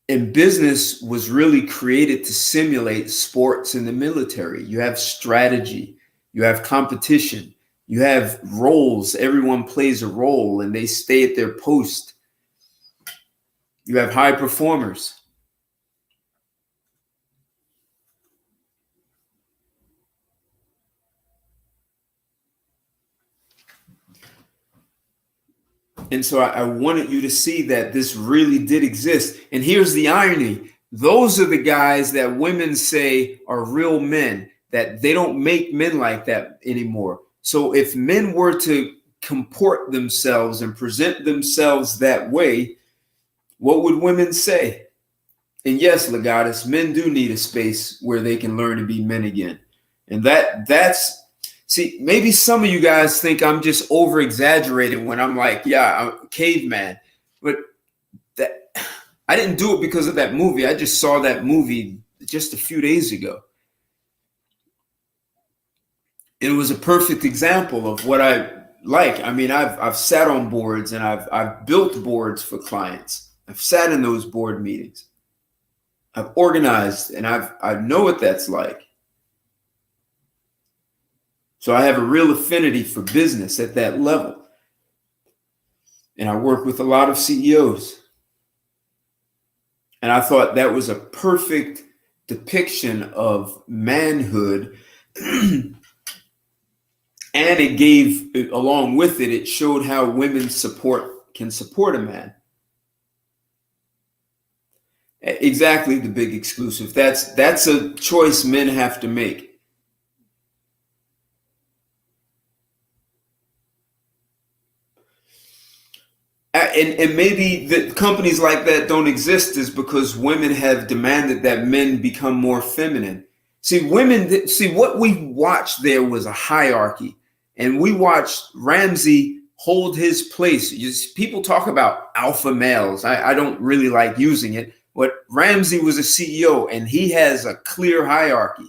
And business was really created to simulate sports in the military. You have strategy, you have competition, you have roles. Everyone plays a role and they stay at their post. You have high performers. And so I wanted you to see that this really did exist. And here's the irony. Those are the guys that women say are real men, that they don't make men like that anymore. So if men were to comport themselves and present themselves that way, what would women say? And yes, Legatus, men do need a space where they can learn to be men again. And that's, see, maybe some of you guys think I'm just over exaggerating when I'm like, yeah, I'm a caveman. But that I didn't do it because of that movie. I just saw that movie just a few days ago. It was a perfect example of what I like. I mean, I've sat on boards and I've built boards for clients. I've sat in those board meetings. I've organized and I know what that's like. So I have a real affinity for business at that level. And I work with a lot of CEOs. And I thought that was a perfect depiction of manhood. And it gave, along with it, it showed how women can support a man. Exactly, the big exclusive. That's a choice men have to make. And maybe the companies like that don't exist is because women have demanded that men become more feminine. See, what we watched there was a hierarchy, and we watched Ramsey hold his place. People talk about alpha males. I don't really like using it, but Ramsey was a CEO, and he has a clear hierarchy.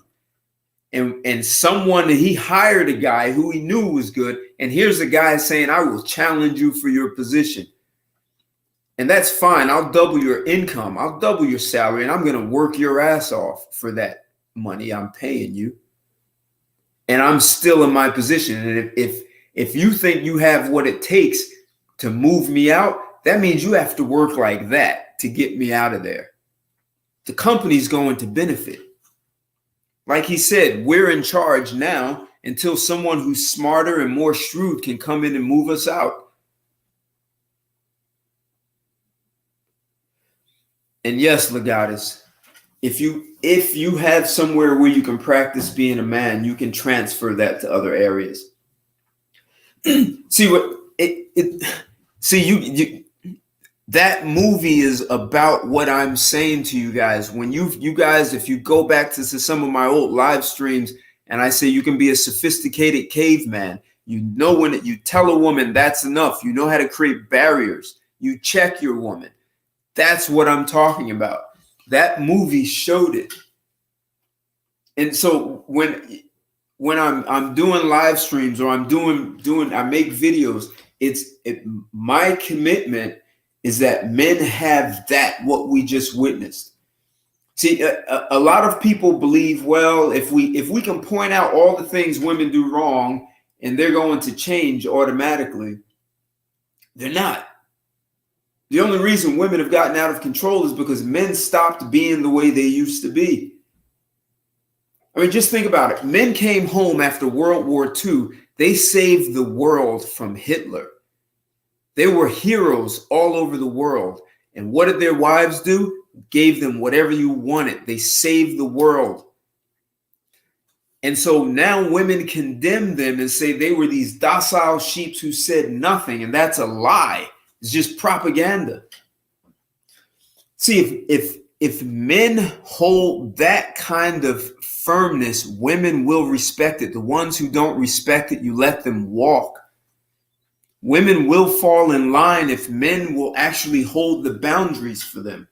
And someone, he hired a guy who he knew was good. And here's a guy saying, I will challenge you for your position. And that's fine. I'll double your income. I'll double your salary. And I'm going to work your ass off for that money I'm paying you. And I'm still in my position. And if you think you have what it takes to move me out, that means you have to work like that to get me out of there. The company's going to benefit. Like he said, we're in charge now until someone who's smarter and more shrewd can come in and move us out. And yes, Legatus, if you have somewhere where you can practice being a man, you can transfer that to other areas. That movie is about what I'm saying to you guys. When you guys, if you go back to some of my old live streams and I say you can be a sophisticated caveman, you know, when you tell a woman that's enough, you know how to create barriers. You check your woman. That's what I'm talking about. That movie showed it. And so when I'm doing live streams or I'm I make videos, my commitment is that men have what we just witnessed. See, a lot of people believe, well, if we can point out all the things women do wrong and they're going to change automatically, they're not. The only reason women have gotten out of control is because men stopped being the way they used to be. I mean, just think about it. Men came home after World War II. They saved the world from Hitler. They were heroes all over the world. And what did their wives do? Gave them whatever you wanted. They saved the world. And so now women condemn them and say they were these docile sheep who said nothing. And that's a lie. It's just propaganda. See, if men hold that kind of firmness, women will respect it. The ones who don't respect it, you let them walk. Women will fall in line if men will actually hold the boundaries for them.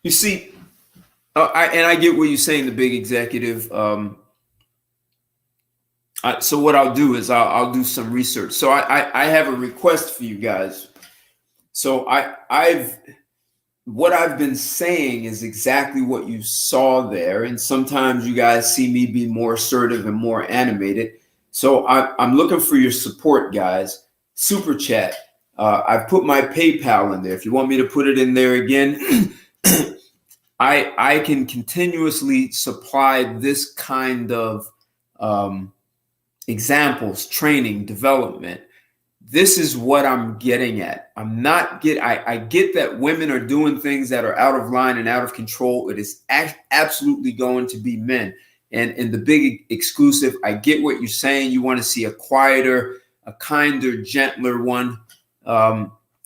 You see, I get what you're saying, the big executive. So what I'll do is I'll do some research. So I have a request for you guys. So what I've been saying is exactly what you saw there. And sometimes you guys see me be more assertive and more animated. So I'm looking for your support, guys. Super chat. I've put my PayPal in there. If you want me to put it in there again, I can continuously supply this kind of examples, training, development. This is what I'm getting at. I get that women are doing things that are out of line and out of control. It is absolutely going to be men. And in the big exclusive, I get what you're saying. You want to see a quieter, a kinder, gentler one.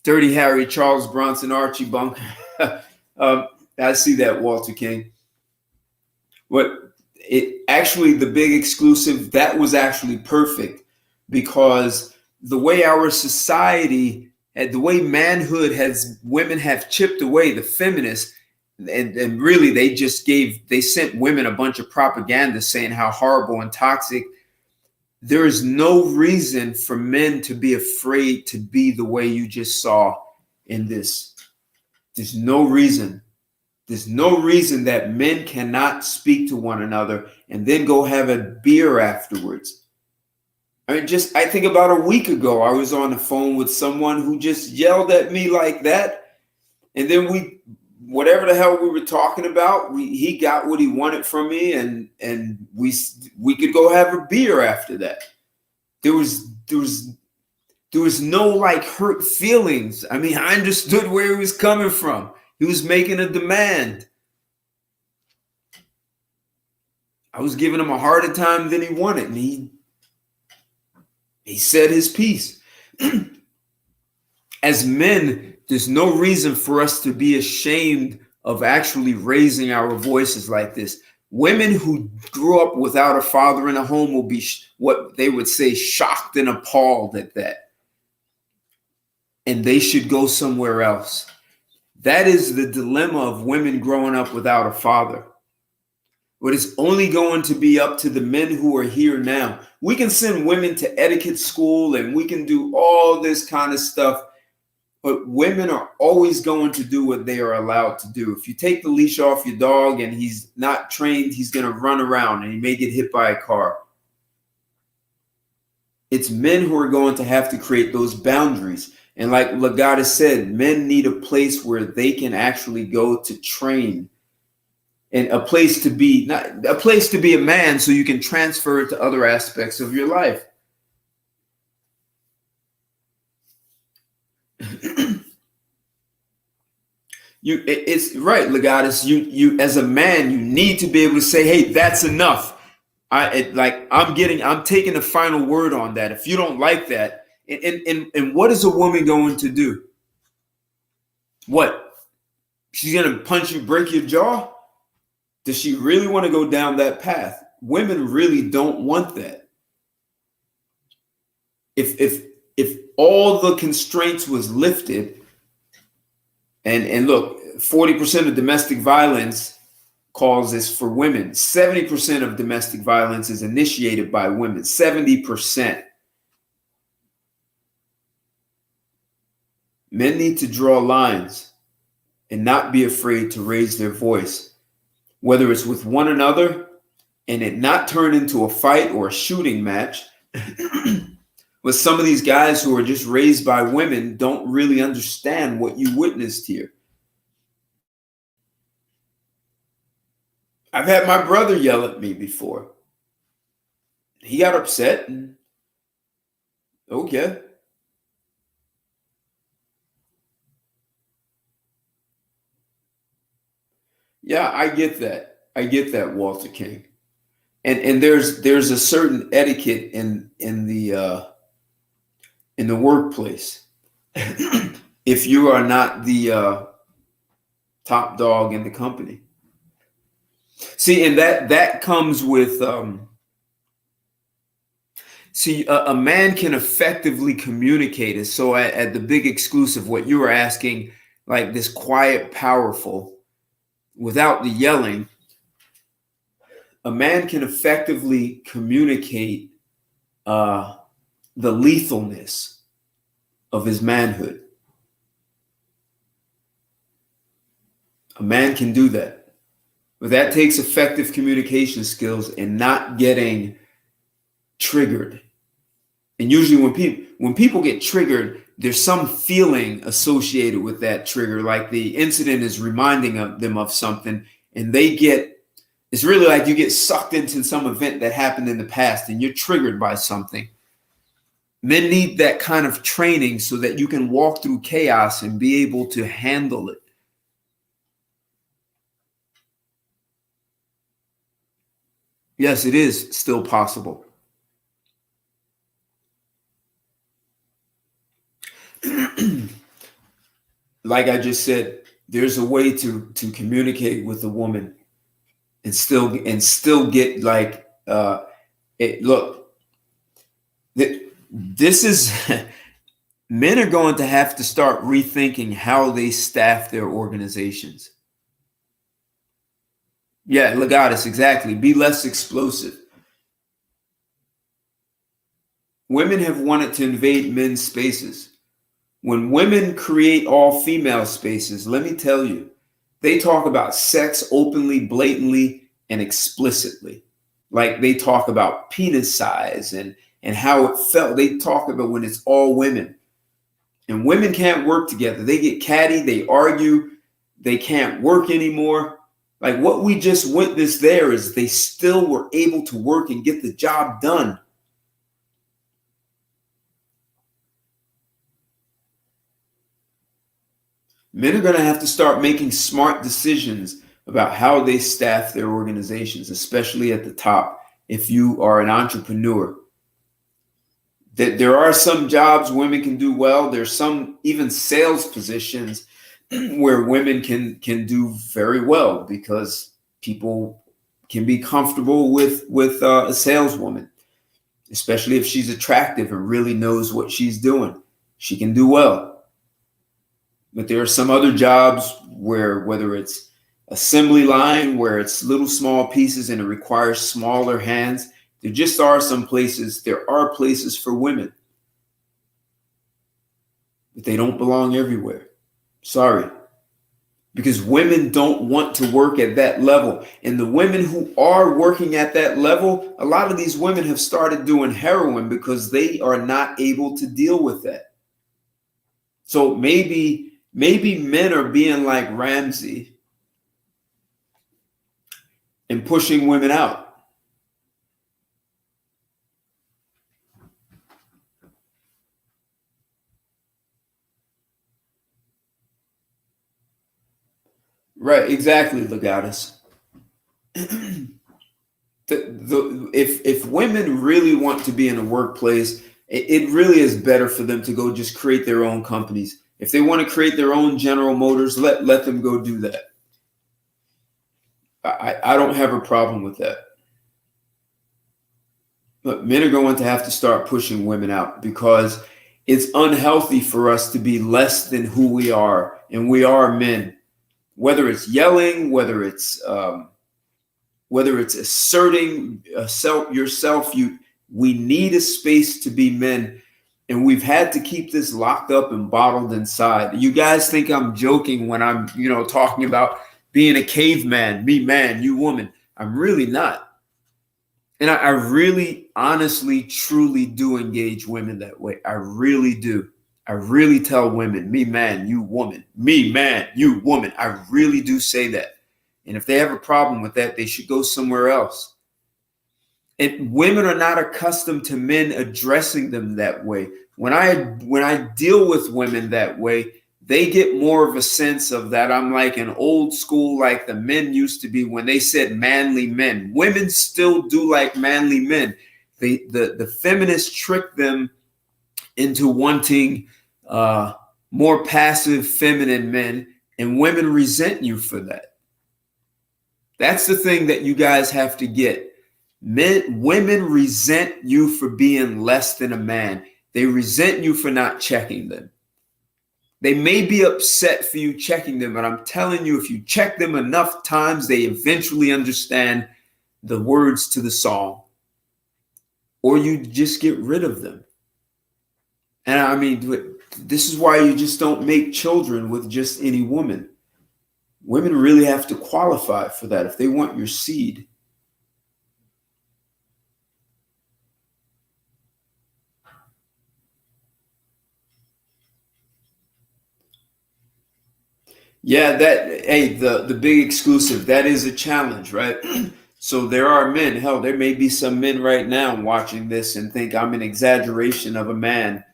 Dirty Harry, Charles Bronson, Archie Bunker. I see that, Walter King. The big exclusive, that was actually perfect, because the way our society and the way manhood women have chipped away, the feminists, and really they sent women a bunch of propaganda saying how horrible and toxic. There is no reason for men to be afraid to be the way you just saw in this. There's no reason. There's no reason that men cannot speak to one another and then go have a beer afterwards. I think about a week ago, I was on the phone with someone who just yelled at me like that. And then whatever the hell we were talking about, he got what he wanted from me, and we could go have a beer after that. There was no like hurt feelings. I mean, I understood where he was coming from. He was making a demand. I was giving him a harder time than he wanted, and he said his piece. As men, there's no reason for us to be ashamed of actually raising our voices like this. Women who grew up without a father in a home will be what they would say shocked and appalled at that. And they should go somewhere else. That is the dilemma of women growing up without a father. But it's only going to be up to the men who are here now. We can send women to etiquette school and we can do all this kind of stuff, but women are always going to do what they are allowed to do. If you take the leash off your dog and he's not trained, he's going to run around and he may get hit by a car. It's men who are going to have to create those boundaries. And like Lagata said, men need a place where they can actually go to train, and a place to be a man, so you can transfer it to other aspects of your life. It's right, Legatus. You as a man, you need to be able to say, "Hey, that's enough." I'm taking the final word on that. If you don't like that, and what is a woman going to do? What? She's gonna punch you, break your jaw? Does she really want to go down that path? Women really don't want that. If all the constraints was lifted, and look, 40% of domestic violence calls is for women. 70% of domestic violence is initiated by women. 70%. Men need to draw lines and not be afraid to raise their voice, whether it's with one another and it not turn into a fight or a shooting match. But some of these guys who are just raised by women don't really understand what you witnessed here. I've had my brother yell at me before. He got upset. And, okay. Yeah, I get that. I get that, Walter King. And there's a certain etiquette in the workplace. If you are not the top dog in the company. See, and that comes with a man can effectively communicate it. So at the big exclusive, what you were asking, like this quiet, powerful, without the yelling, a man can effectively communicate the lethalness of his manhood. A man can do that. But that takes effective communication skills and not getting triggered. And usually when people get triggered, there's some feeling associated with that trigger, like the incident is reminding them of something, and it's really like you get sucked into some event that happened in the past and you're triggered by something. Men need that kind of training so that you can walk through chaos and be able to handle it. Yes, it is still possible. Like I just said, there's a way to communicate with a woman and still get like look, this is men are going to have to start rethinking how they staff their organizations. Yeah, Legatus, exactly. Be less explosive. Women have wanted to invade men's spaces. When women create all female spaces, let me tell you, they talk about sex openly, blatantly, and explicitly. Like they talk about penis size and how it felt. They talk about when it's all women. And women can't work together. They get catty, they argue, they can't work anymore. Like what we just witnessed there is they still were able to work and get the job done. Men are going to have to start making smart decisions about how they staff their organizations, especially at the top. If you are an entrepreneur, that there are some jobs women can do well. There's some even sales positions where women can do very well because people can be comfortable with a saleswoman, especially if she's attractive and really knows what she's doing. She can do well. But there are some other jobs where, whether it's assembly line, where it's little small pieces and it requires smaller hands, there just are some places, there are places for women. But they don't belong everywhere. Sorry. Because women don't want to work at that level. And the women who are working at that level, a lot of these women have started doing heroin because they are not able to deal with that. So maybe men are being like Ramsey and pushing women out. Right, exactly, Legatus. If women really want to be in a workplace, it really is better for them to go just create their own companies. If they want to create their own General Motors, let them go do that. I don't have a problem with that. But men are going to have to start pushing women out because it's unhealthy for us to be less than who we are, and we are men. Whether it's yelling, whether it's asserting yourself, we need a space to be men, and we've had to keep this locked up and bottled inside. You guys think I'm joking when I'm, talking about being a caveman, me man, you woman. I'm really not. And I really, honestly, truly do engage women that way. I really do. I really tell women, me man, you woman, me man, you woman. I really do say that. And if they have a problem with that, they should go somewhere else. And women are not accustomed to men addressing them that way. When I deal with women that way, they get more of a sense of that I'm like an old school, like the men used to be when they said manly men. Women still do like manly men. The feminists trick them into wanting more passive feminine men, and women resent you for that. That's the thing that you guys have to get. Women resent you for being less than a man. They resent you for not checking them. They may be upset for you checking them, but I'm telling you, if you check them enough times, they eventually understand the words to the song, or you just get rid of them. And I mean, this is why you just don't make children with just any woman. Women really have to qualify for that if they want your seed. Yeah, that, hey, the big exclusive, that is a challenge, right? So there are men, hell, there may be some men right now watching this and think I'm an exaggeration of a man,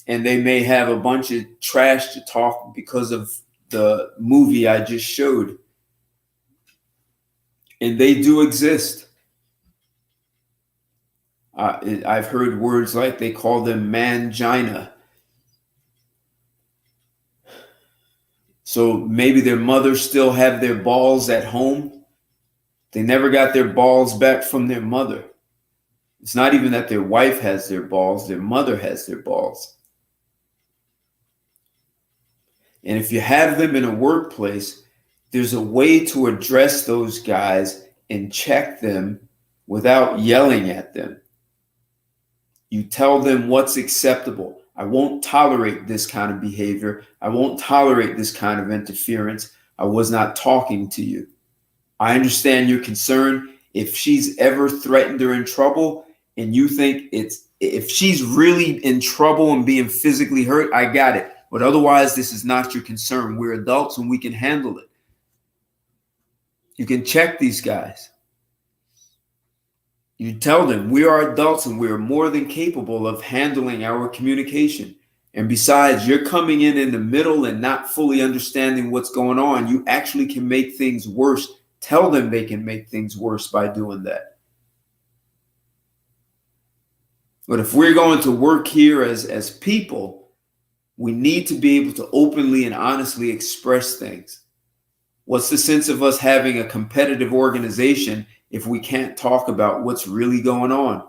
and they may have a bunch of trash to talk because of the movie I just showed. And they do exist. I've heard words like they call them mangina. So maybe their mothers still have their balls at home. They never got their balls back from their mother. It's not even that their wife has their balls, their mother has their balls. And if you have them in a workplace, there's a way to address those guys and check them without yelling at them. You tell them what's acceptable. I won't tolerate this kind of behavior. I won't tolerate this kind of interference. I was not talking to you. I understand your concern. If she's ever threatened or in trouble, and you think if she's really in trouble and being physically hurt, I got it. But otherwise, this is not your concern. We're adults and we can handle it. You can check these guys. You tell them we are adults and we are more than capable of handling our communication. And besides, you're coming in the middle and not fully understanding what's going on. You actually can make things worse. Tell them they can make things worse by doing that. But if we're going to work here as people, we need to be able to openly and honestly express things. What's the sense of us having a competitive organization if we can't talk about what's really going on?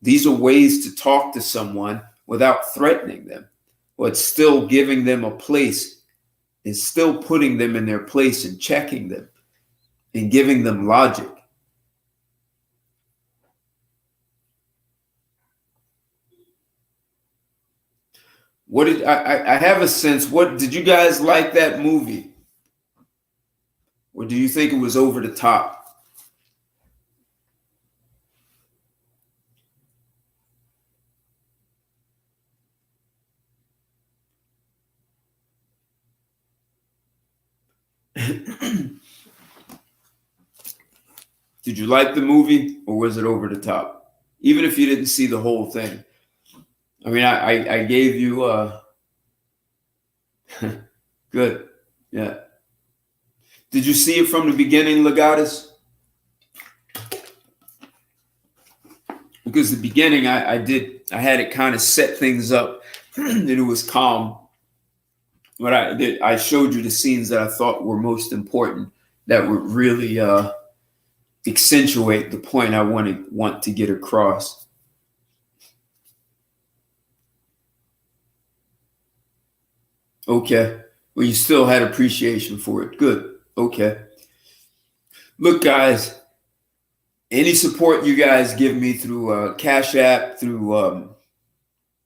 These are ways to talk to someone without threatening them, but still giving them a place, is still putting them in their place and checking them and giving them logic. What did I have a sense? What did you guys like that movie? Or do you think it was over the top? Did you like the movie, or was it over the top? Even if you didn't see the whole thing. I mean, I gave you good. Yeah. Did you see it from the beginning, Legatus? Because the beginning, I had it kind of set things up and it was calm. But I showed you the scenes that I thought were most important, that would really accentuate the point I want to get across. Okay. Well, you still had appreciation for it. Good. Okay. Look, guys, any support you guys give me through Cash App, through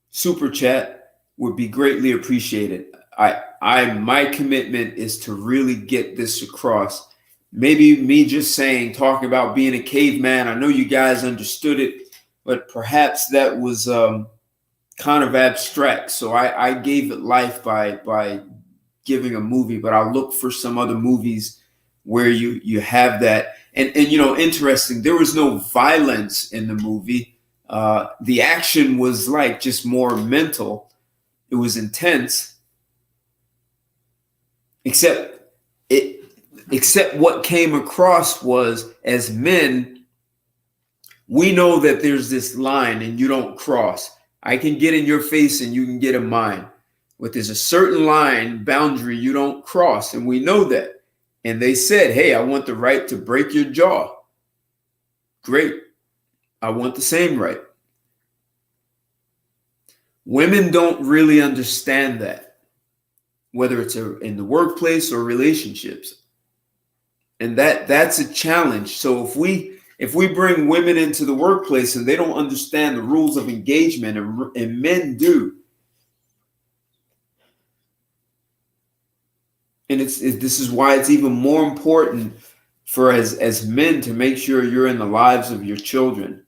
Super Chat would be greatly appreciated. My commitment is to really get this across. Maybe me just talking about being a caveman, I know you guys understood it, but perhaps that was kind of abstract. So I gave it life by giving a movie, but I'll look for some other movies where you have that. And interesting, there was no violence in the movie. The action was like just more mental. It was intense. Except what came across was, as men, we know that there's this line and you don't cross. I can get in your face and you can get in mine. But there's a certain line, boundary you don't cross. And we know that. And they said, hey, I want the right to break your jaw. Great. I want the same right. Women don't really understand that, whether it's in the workplace or relationships. And that's a challenge. So if we bring women into the workplace and they don't understand the rules of engagement, and men do, and this is why it's even more important for as men to make sure you're in the lives of your children.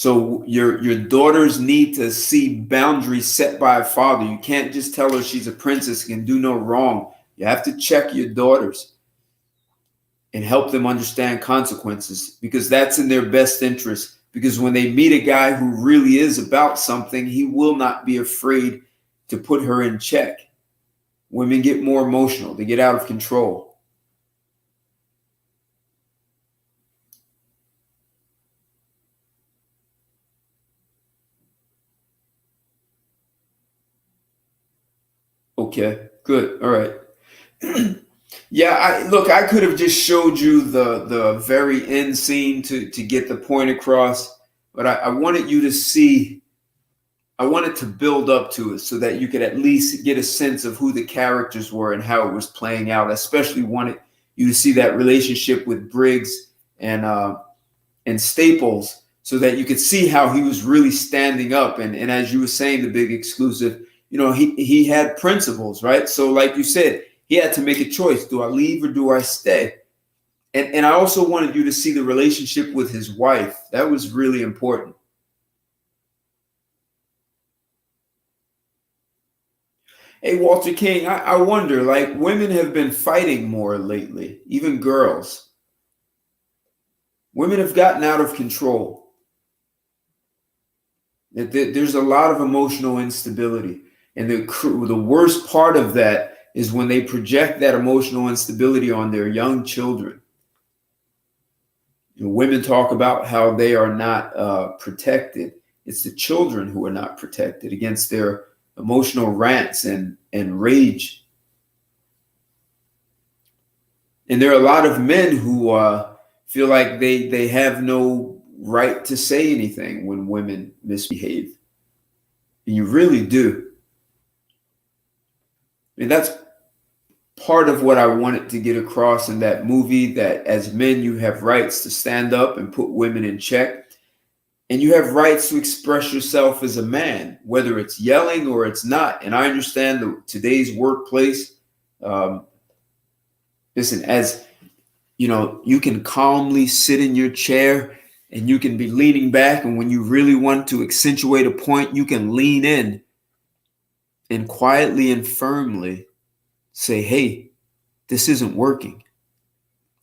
So your daughters need to see boundaries set by a father. You can't just tell her she's a princess and can do no wrong. You have to check your daughters and help them understand consequences, because that's in their best interest. Because when they meet a guy who really is about something, he will not be afraid to put her in check. Women get more emotional. They get out of control. Okay, good. All right. Yeah, I could have just showed you the very end scene to get the point across, but I wanted you to see, I wanted to build up to it so that you could at least get a sense of who the characters were and how it was playing out. I especially wanted you to see that relationship with Briggs and Staples, so that you could see how he was really standing up. And as you were saying, the big exclusive, you know, he had principles, right? So like you said, he had to make a choice. Do I leave or do I stay? And I also wanted you to see the relationship with his wife. That was really important. Hey, Walter King, I wonder, like, women have been fighting more lately, even girls. Women have gotten out of control. There's a lot of emotional instability. And the worst part of that is when they project that emotional instability on their young children. You know, women talk about how they are not protected. It's the children who are not protected against their emotional rants and rage. And there are a lot of men who feel like they have no right to say anything when women misbehave. And you really do. And that's part of what I wanted to get across in that movie, that as men, you have rights to stand up and put women in check. And you have rights to express yourself as a man, whether it's yelling or it's not. And I understand today's workplace, listen, as you know, you can calmly sit in your chair and you can be leaning back. And when you really want to accentuate a point, you can lean in and quietly and firmly say, hey, this isn't working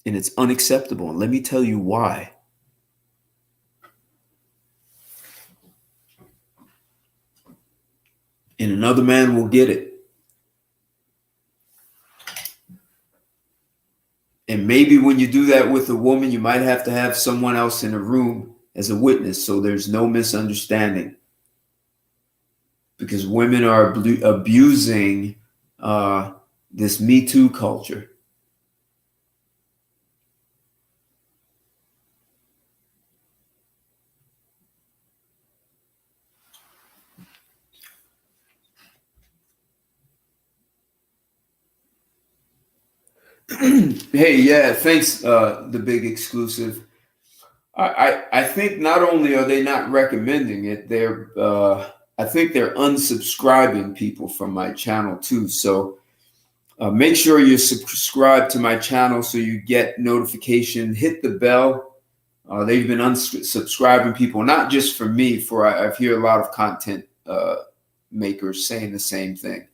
and it's unacceptable. And let me tell you why. And another man will get it. And maybe when you do that with a woman, you might have to have someone else in the room as a witness, so there's no misunderstanding. Because women are abusing this Me Too culture. Hey, yeah, thanks, the big exclusive. I think not only are they not recommending it, I think they're unsubscribing people from my channel too. So make sure you subscribe to my channel so you get notification. Hit the bell. They've been unsubscribing people, not just for me. I hear a lot of content makers saying the same thing.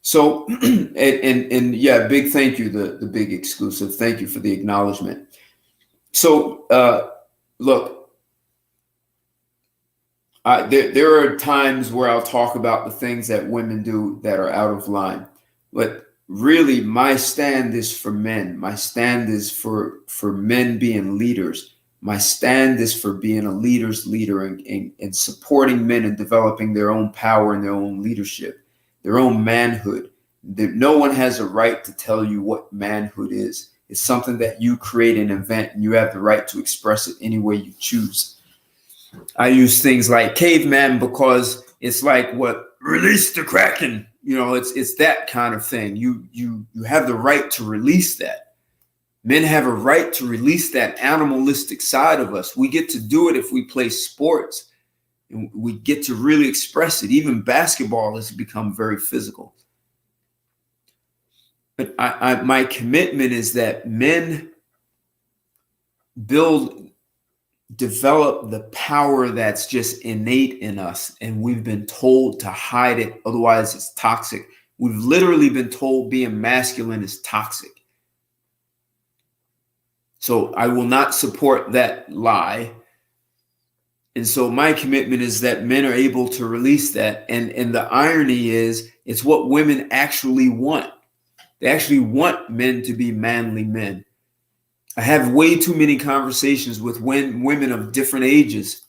So, and yeah, big thank you, the big exclusive. Thank you for the acknowledgement. So, look, there are times where I'll talk about the things that women do that are out of line, but really my stand is for men. My stand is for men being leaders. My stand is for being a leader's leader and supporting men and developing their own power and their own leadership, their own manhood. No one has a right to tell you what manhood is. It's something that you create and invent, and you have the right to express it any way you choose. I use things like caveman because it's like release the Kraken. You know, it's that kind of thing. You have the right to release that. Men have a right to release that animalistic side of us. We get to do it if we play sports. And we get to really express it. Even basketball has become very physical. But my commitment is that men develop the power that's just innate in us, and we've been told to hide it, otherwise it's toxic. We've literally been told being masculine is toxic. So I will not support that lie. And so my commitment is that men are able to release that. And the irony is, it's what women actually want. They actually want men to be manly men. I have way too many conversations with women of different ages.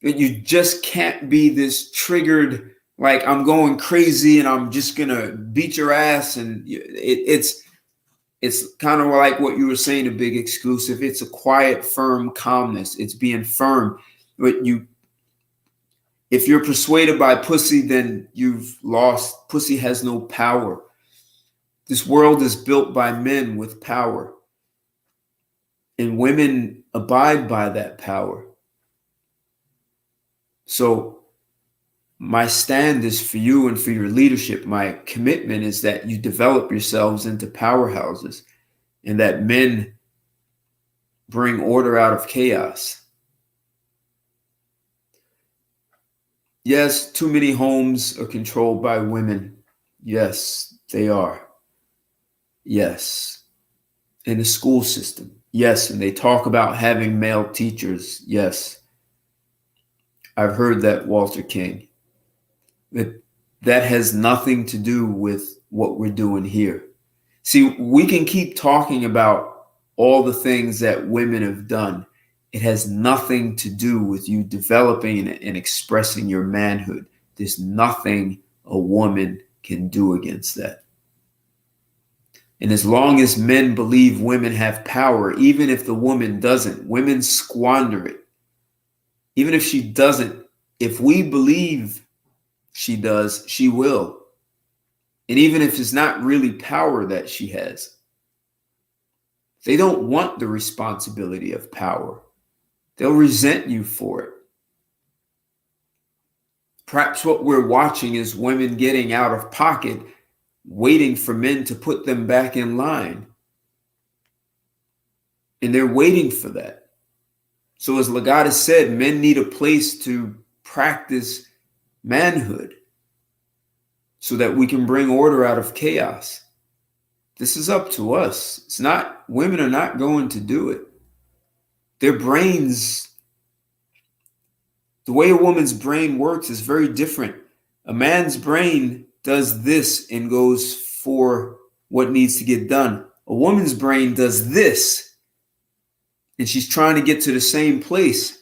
You just can't be this triggered, like I'm going crazy and I'm just going to beat your ass. And it's kind of like what you were saying, a big exclusive. It's a quiet, firm calmness. It's being firm. But if you're persuaded by pussy, then you've lost. Pussy has no power. This world is built by men with power. And women abide by that power. So my stand is for you and for your leadership. My commitment is that you develop yourselves into powerhouses and that men bring order out of chaos. Yes, too many homes are controlled by women. Yes, they are. Yes. In the school system. Yes. And they talk about having male teachers. Yes. I've heard that, Walter King. That has nothing to do with what we're doing here. See, we can keep talking about all the things that women have done. It has nothing to do with you developing and expressing your manhood. There's nothing a woman can do against that. And as long as men believe women have power, even if the woman doesn't, women squander it. Even if she doesn't, if we believe she does, she will. And even if it's not really power that she has, they don't want the responsibility of power. They'll resent you for it. Perhaps what we're watching is women getting out of pocket, waiting for men to put them back in line. And they're waiting for that. So as Legata said, men need a place to practice manhood so that we can bring order out of chaos. This is up to us. It's not, women are not going to do it. Their brains, the way a woman's brain works is very different. A man's brain does this and goes for what needs to get done. A woman's brain does this, and she's trying to get to the same place.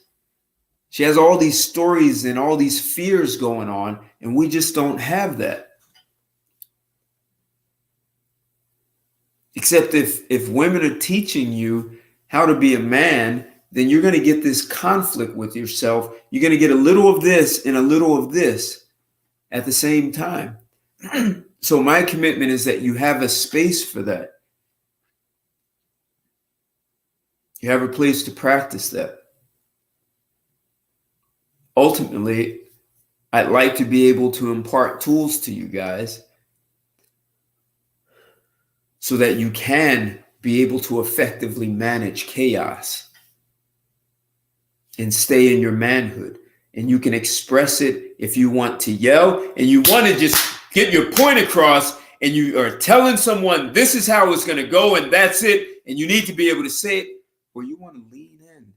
She has all these stories and all these fears going on, and we just don't have that. Except if women are teaching you how to be a man, then you're going to get this conflict with yourself. You're going to get a little of this and a little of this at the same time. So my commitment is that you have a space for that. You have a place to practice that. Ultimately, I'd like to be able to impart tools to you guys so that you can be able to effectively manage chaos and stay in your manhood. And you can express it if you want to yell and you want to just get your point across and you are telling someone this is how it's going to go and that's it. And you need to be able to say it, or you want to lean in.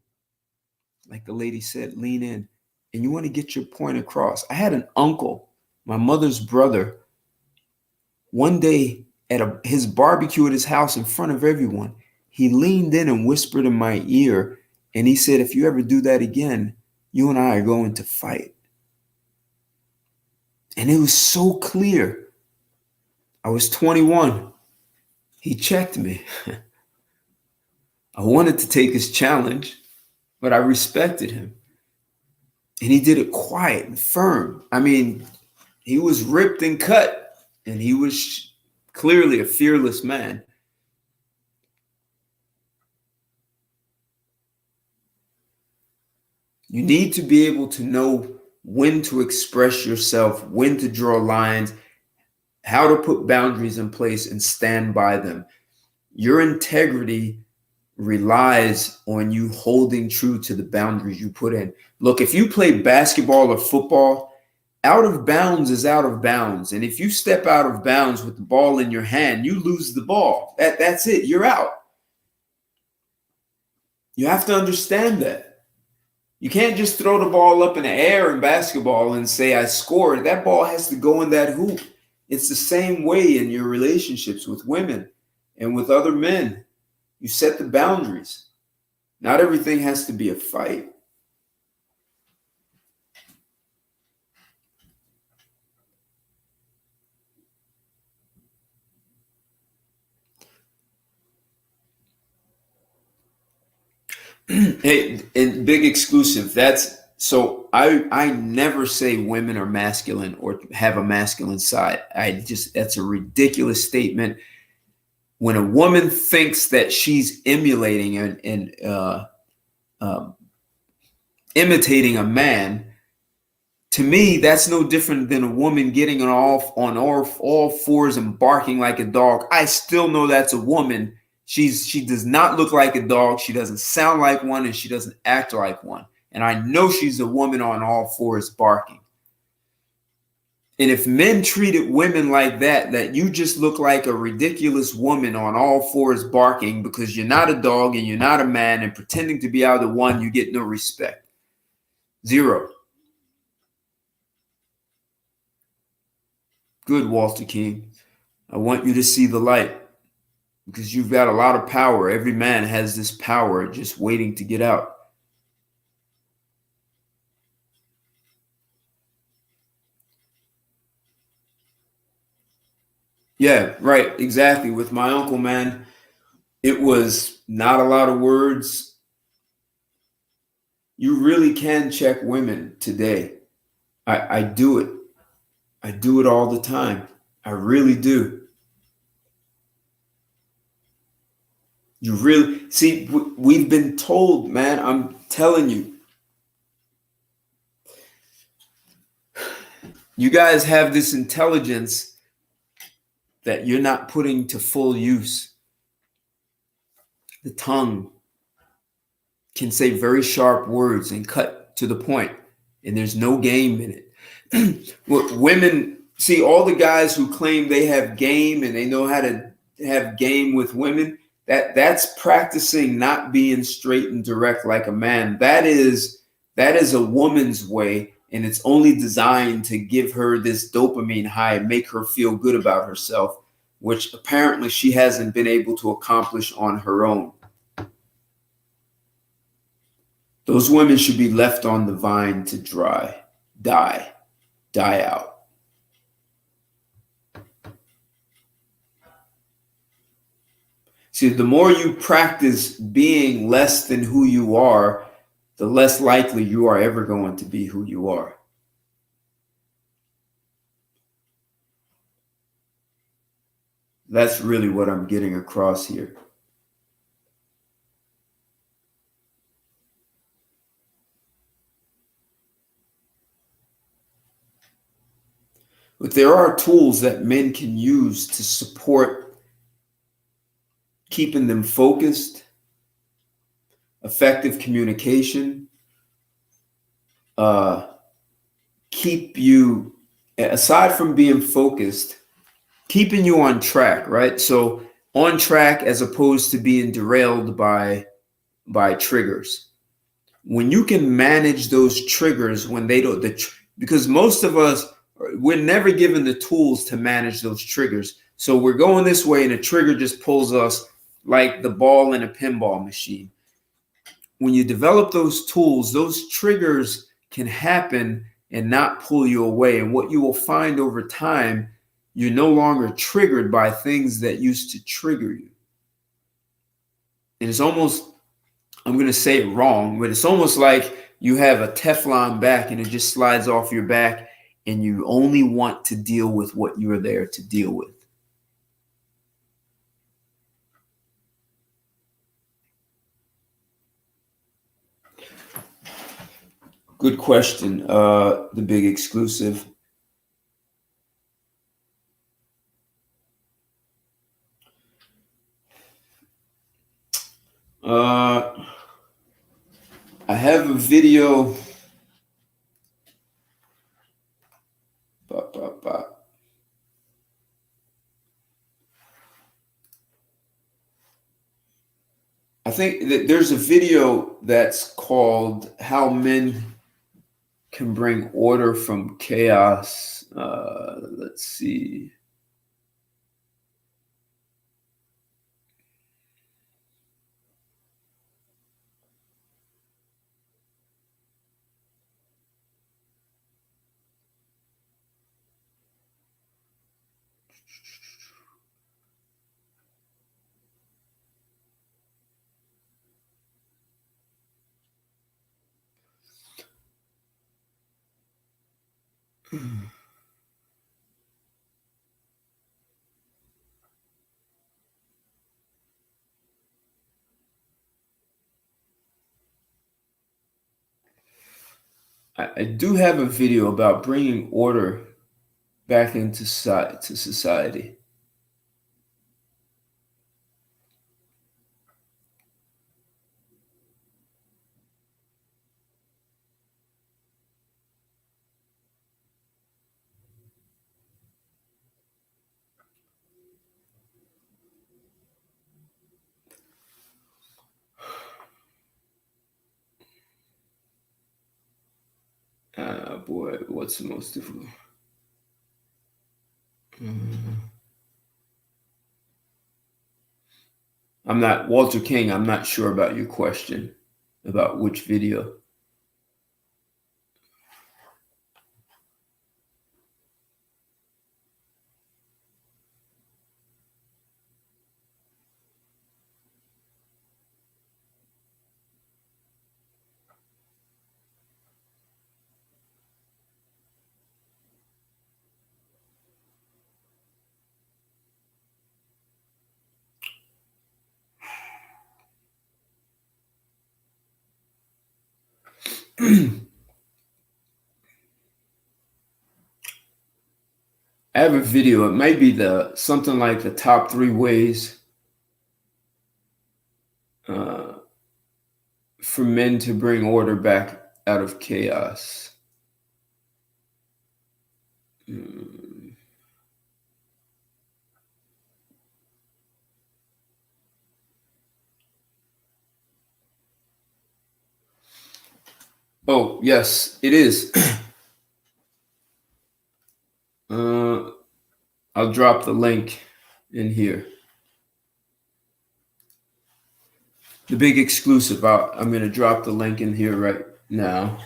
Like the lady said, lean in. And you want to get your point across. I had an uncle, my mother's brother, one day at his barbecue at his house in front of everyone. He leaned in and whispered in my ear. And he said, if you ever do that again, you and I are going to fight. And it was so clear. I was 21. He checked me. I wanted to take his challenge, but I respected him. And he did it quiet and firm. I mean, he was ripped and cut, and he was clearly a fearless man. You need to be able to know when to express yourself, when to draw lines, how to put boundaries in place and stand by them. Your integrity relies on you holding true to the boundaries you put in. Look, if you play basketball or football, out of bounds is out of bounds. And if you step out of bounds with the ball in your hand, you lose the ball. That's it. You're out. You have to understand that. You can't just throw the ball up in the air in basketball and say, I scored. That ball has to go in that hoop. It's the same way in your relationships with women and with other men. You set the boundaries. Not everything has to be a fight. Hey, and big exclusive. That's so I never say women are masculine or have a masculine side. That's a ridiculous statement. When a woman thinks that she's emulating and imitating a man, to me, that's no different than a woman getting on all fours and barking like a dog. I still know that's a woman. She does not look like a dog. She doesn't sound like one, and she doesn't act like one. And I know she's a woman on all fours barking. And if men treated women like that you just look like a ridiculous woman on all fours barking because you're not a dog and you're not a man and pretending to be either one, you get no respect. Zero. Good, Walter King. I want you to see the light because you've got a lot of power. Every man has this power just waiting to get out. Yeah, right. Exactly. With my uncle, man, it was not a lot of words. You really can check women today. I do it. I do it all the time. I really do. You really see, we've been told, man, I'm telling you, you guys have this intelligence that you're not putting to full use. The tongue can say very sharp words and cut to the point, and there's no game in it. Women, see, all the guys who claim they have game and they know how to have game with women, that's practicing not being straight and direct like a man. That is a woman's way, and it's only designed to give her this dopamine high and make her feel good about herself, which apparently she hasn't been able to accomplish on her own. Those women should be left on the vine to die out. See, the more you practice being less than who you are, the less likely you are ever going to be who you are. That's really what I'm getting across here. But there are tools that men can use to support keeping them focused, effective communication, keep you, aside from being focused, keeping you on track, right? So on track as opposed to being derailed by triggers. When you can manage those triggers when they don't, because most of us, we're never given the tools to manage those triggers. So we're going this way and a trigger just pulls us like the ball in a pinball machine. When you develop those tools, those triggers can happen and not pull you away. And what you will find over time, you're no longer triggered by things that used to trigger you. And it's almost, I'm going to say it wrong, but it's almost like you have a Teflon back and it just slides off your back and you only want to deal with what you're there to deal with. Good question, the big exclusive. I have a video. I think that there's a video that's called "How Men Can Bring Order from Chaos." Let's see. I do have a video about bringing order back into society. Boy, what's the most difficult? I'm not Walter King. I'm not sure about your question about which video. I have a video. It might be something like the top 3 ways for men to bring order back out of chaos. Oh, yes, it is. I'll drop the link in here. The big exclusive. I'm going to drop the link in here right now.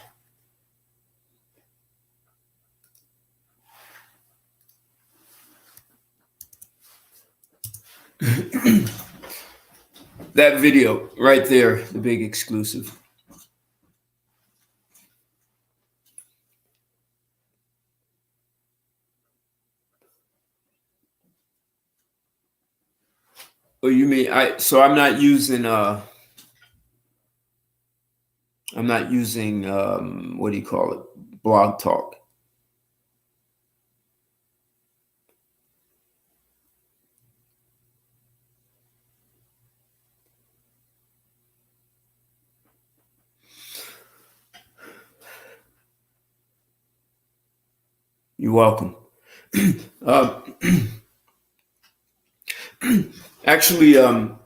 That video right there, the big exclusive. Oh, you mean I'm not using what do you call it? Blog Talk. You're welcome. Actually, well,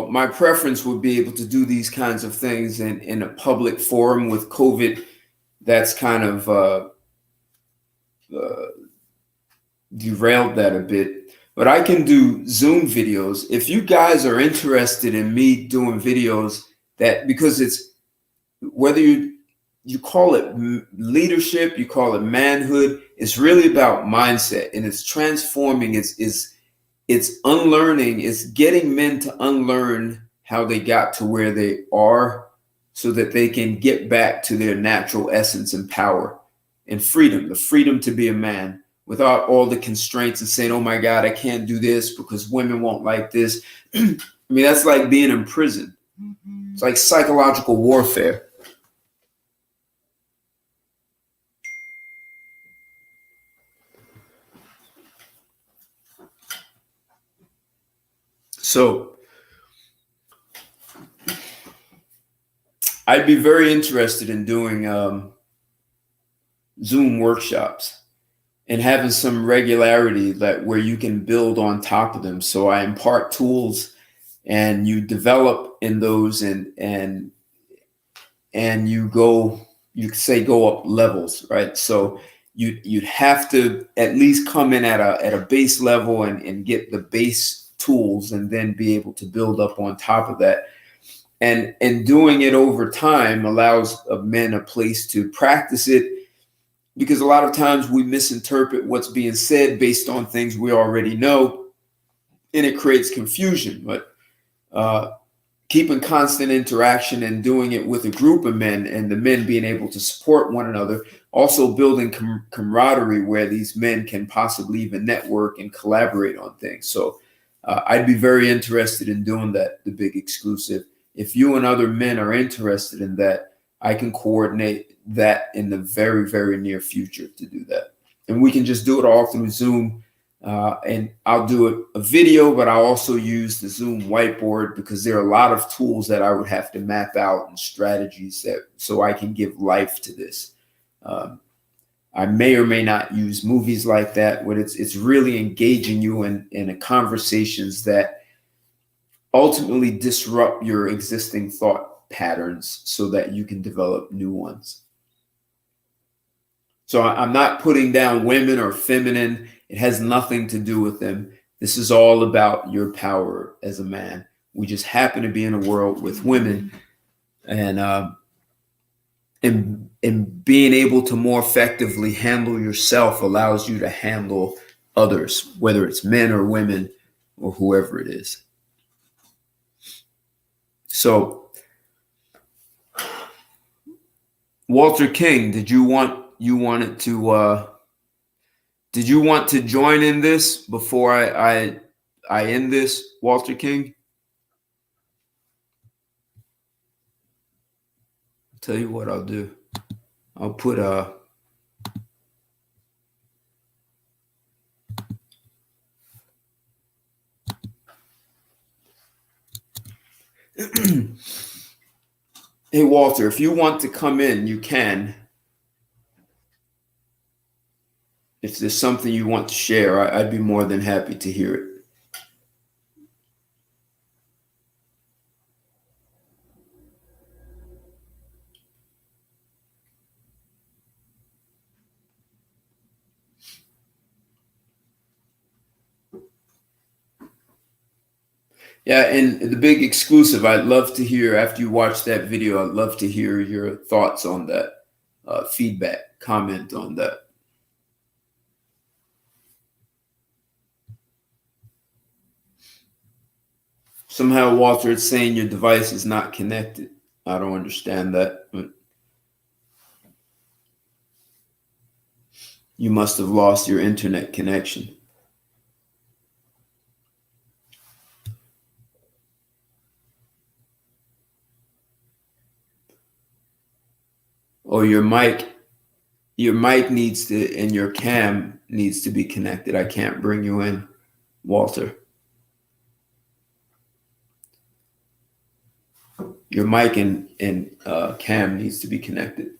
my preference would be able to do these kinds of things in a public forum. With COVID, that's kind of derailed that a bit. But I can do Zoom videos. If you guys are interested in me doing videos, because it's whether you call it leadership, you call it manhood, it's really about mindset, and it's transforming. It's unlearning. It's getting men to unlearn how they got to where they are, so that they can get back to their natural essence and power and freedom, the freedom to be a man without all the constraints and saying, oh my God, I can't do this because women won't like this. I mean, that's like being in prison. It's like psychological warfare. So I'd be very interested in doing Zoom workshops and having some regularity where you can build on top of them. So I impart tools and you develop in those and you go up levels, right? So you'd have to at least come in at a base level and get the base tools and then be able to build up on top of that. And doing it over time allows men a place to practice it, because a lot of times we misinterpret what's being said based on things we already know, and it creates confusion. But keeping constant interaction and doing it with a group of men, and the men being able to support one another, also building camaraderie where these men can possibly even network and collaborate on things. So I'd be very interested in doing that, the big exclusive. If you and other men are interested in that, I can coordinate that in the very, very near future to do that. And we can just do it all through Zoom. And I'll do a video, but I'll also use the Zoom whiteboard, because there are a lot of tools that I would have to map out and strategies so I can give life to this. I may or may not use movies like that, but it's really engaging you in conversations that ultimately disrupt your existing thought patterns so that you can develop new ones. So I'm not putting down women or feminine. It has nothing to do with them. This is all about your power as a man. We just happen to be in a world with women, and being able to more effectively handle yourself allows you to handle others, whether it's men or women or whoever it is. So, Walter King, did you want to join in this before I end this, Walter King? I'll tell you what I'll do. I'll put hey, Walter, if you want to come in, you can. If there's something you want to share, I'd be more than happy to hear it. Yeah, and the big exclusive, I'd love to hear, after you watch that video, I'd love to hear your thoughts on that, feedback, comment on that. Somehow, Walter, it's saying your device is not connected. I don't understand that, but you must have lost your internet connection. Or your mic needs to, and your cam needs to be connected. I can't bring you in, Walter. Your mic and cam needs to be connected.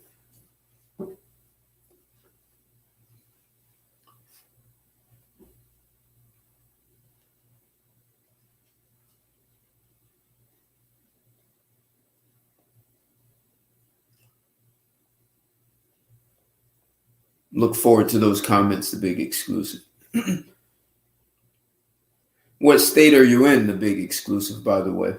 Look forward to those comments, the big exclusive. What state are you in, the big exclusive, by the way?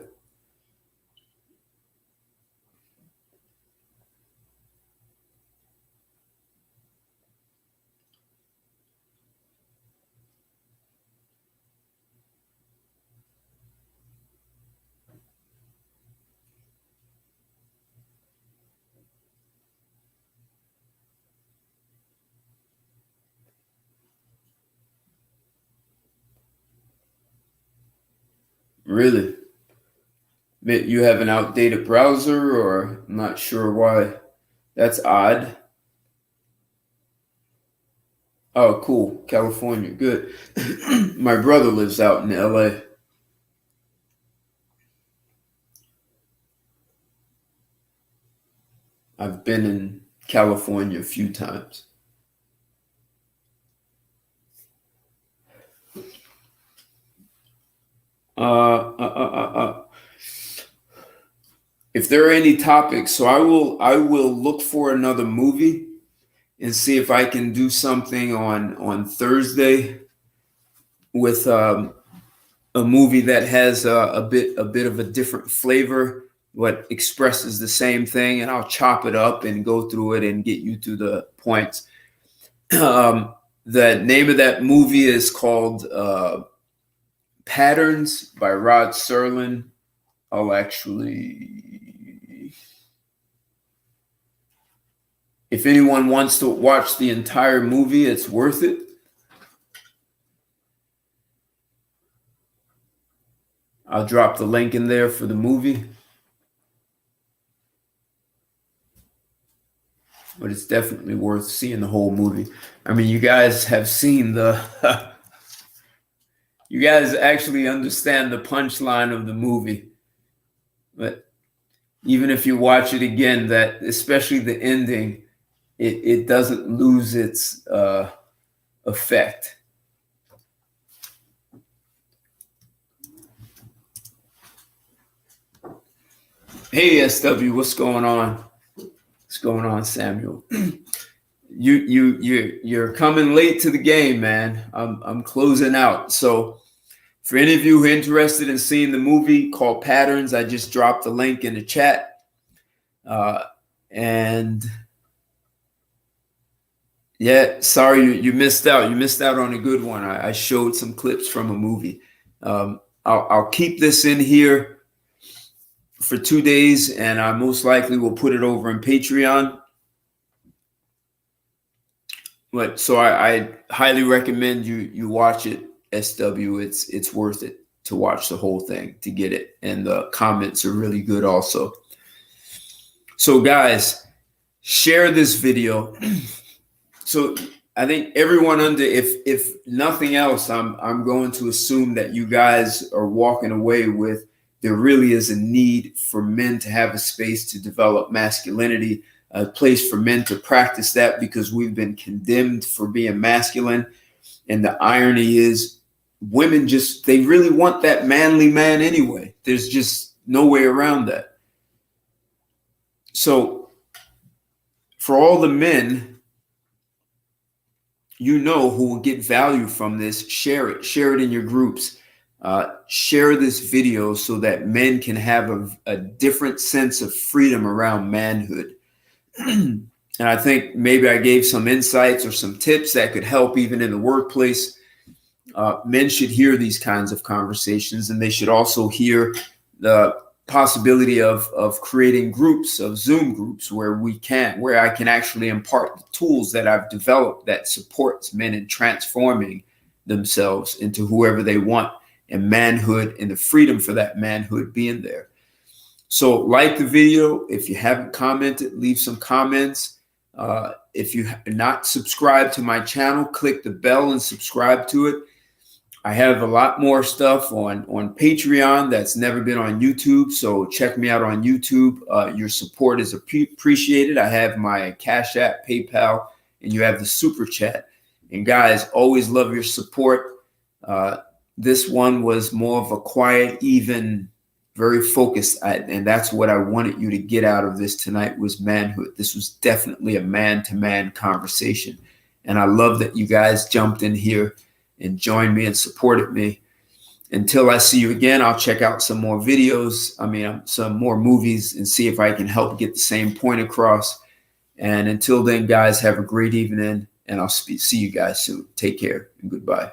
Really? You have an outdated browser, or I'm not sure why. That's odd. Oh, cool. California. Good. My brother lives out in LA. I've been in California a few times. If there are any topics, so I will look for another movie and see if I can do something on Thursday with a movie that has a bit of a different flavor, what expresses the same thing, and I'll chop it up and go through it and get you to the points. The name of that movie is called Patterns by Rod Serling. I'll actually, if anyone wants to watch the entire movie, it's worth it. I'll drop the link in there for the movie. But it's definitely worth seeing the whole movie. I mean, you guys have seen the, you guys actually understand the punchline of the movie. But even if you watch it again, that especially the ending, it doesn't lose its effect. Hey SW, what's going on? What's going on, Samuel? You're coming late to the game, man. I'm closing out. So for any of you who are interested in seeing the movie called Patterns, I just dropped the link in the chat. And yeah, sorry you missed out. You missed out on a good one. I showed some clips from a movie. I'll keep this in here for 2 days, and I most likely will put it over in Patreon. But so I highly recommend you watch it, SW. It's worth it to watch the whole thing to get it, and the comments are really good also. So guys, share this video. So I think everyone if nothing else, I'm going to assume that you guys are walking away with there really is a need for men to have a space to develop masculinity, a place for men to practice that, because we've been condemned for being masculine. And the irony is women they really want that manly man anyway. There's just no way around that. So for all the men, who will get value from this, share it in your groups. Share this video so that men can have a different sense of freedom around manhood. And I think maybe I gave some insights or some tips that could help even in the workplace. Men should hear these kinds of conversations, and they should also hear the possibility of creating groups, of Zoom groups where I can actually impart the tools that I've developed that supports men in transforming themselves into whoever they want, and manhood and the freedom for that manhood being there. So like the video. If you haven't commented, leave some comments. If you have not subscribed to my channel, click the bell and subscribe to it. I have a lot more stuff on Patreon that's never been on YouTube. So check me out on YouTube. Your support is appreciated. I have my Cash App, PayPal, and you have the Super Chat. And guys, always love your support. This one was more of a quiet, even, very focused. And that's what I wanted you to get out of this tonight, was manhood. This was definitely a man-to-man conversation. And I love that you guys jumped in here and joined me and supported me. Until I see you again, I'll check out some more videos. Some more movies, and see if I can help get the same point across. And until then, guys, have a great evening, and I'll see you guys soon. Take care and goodbye.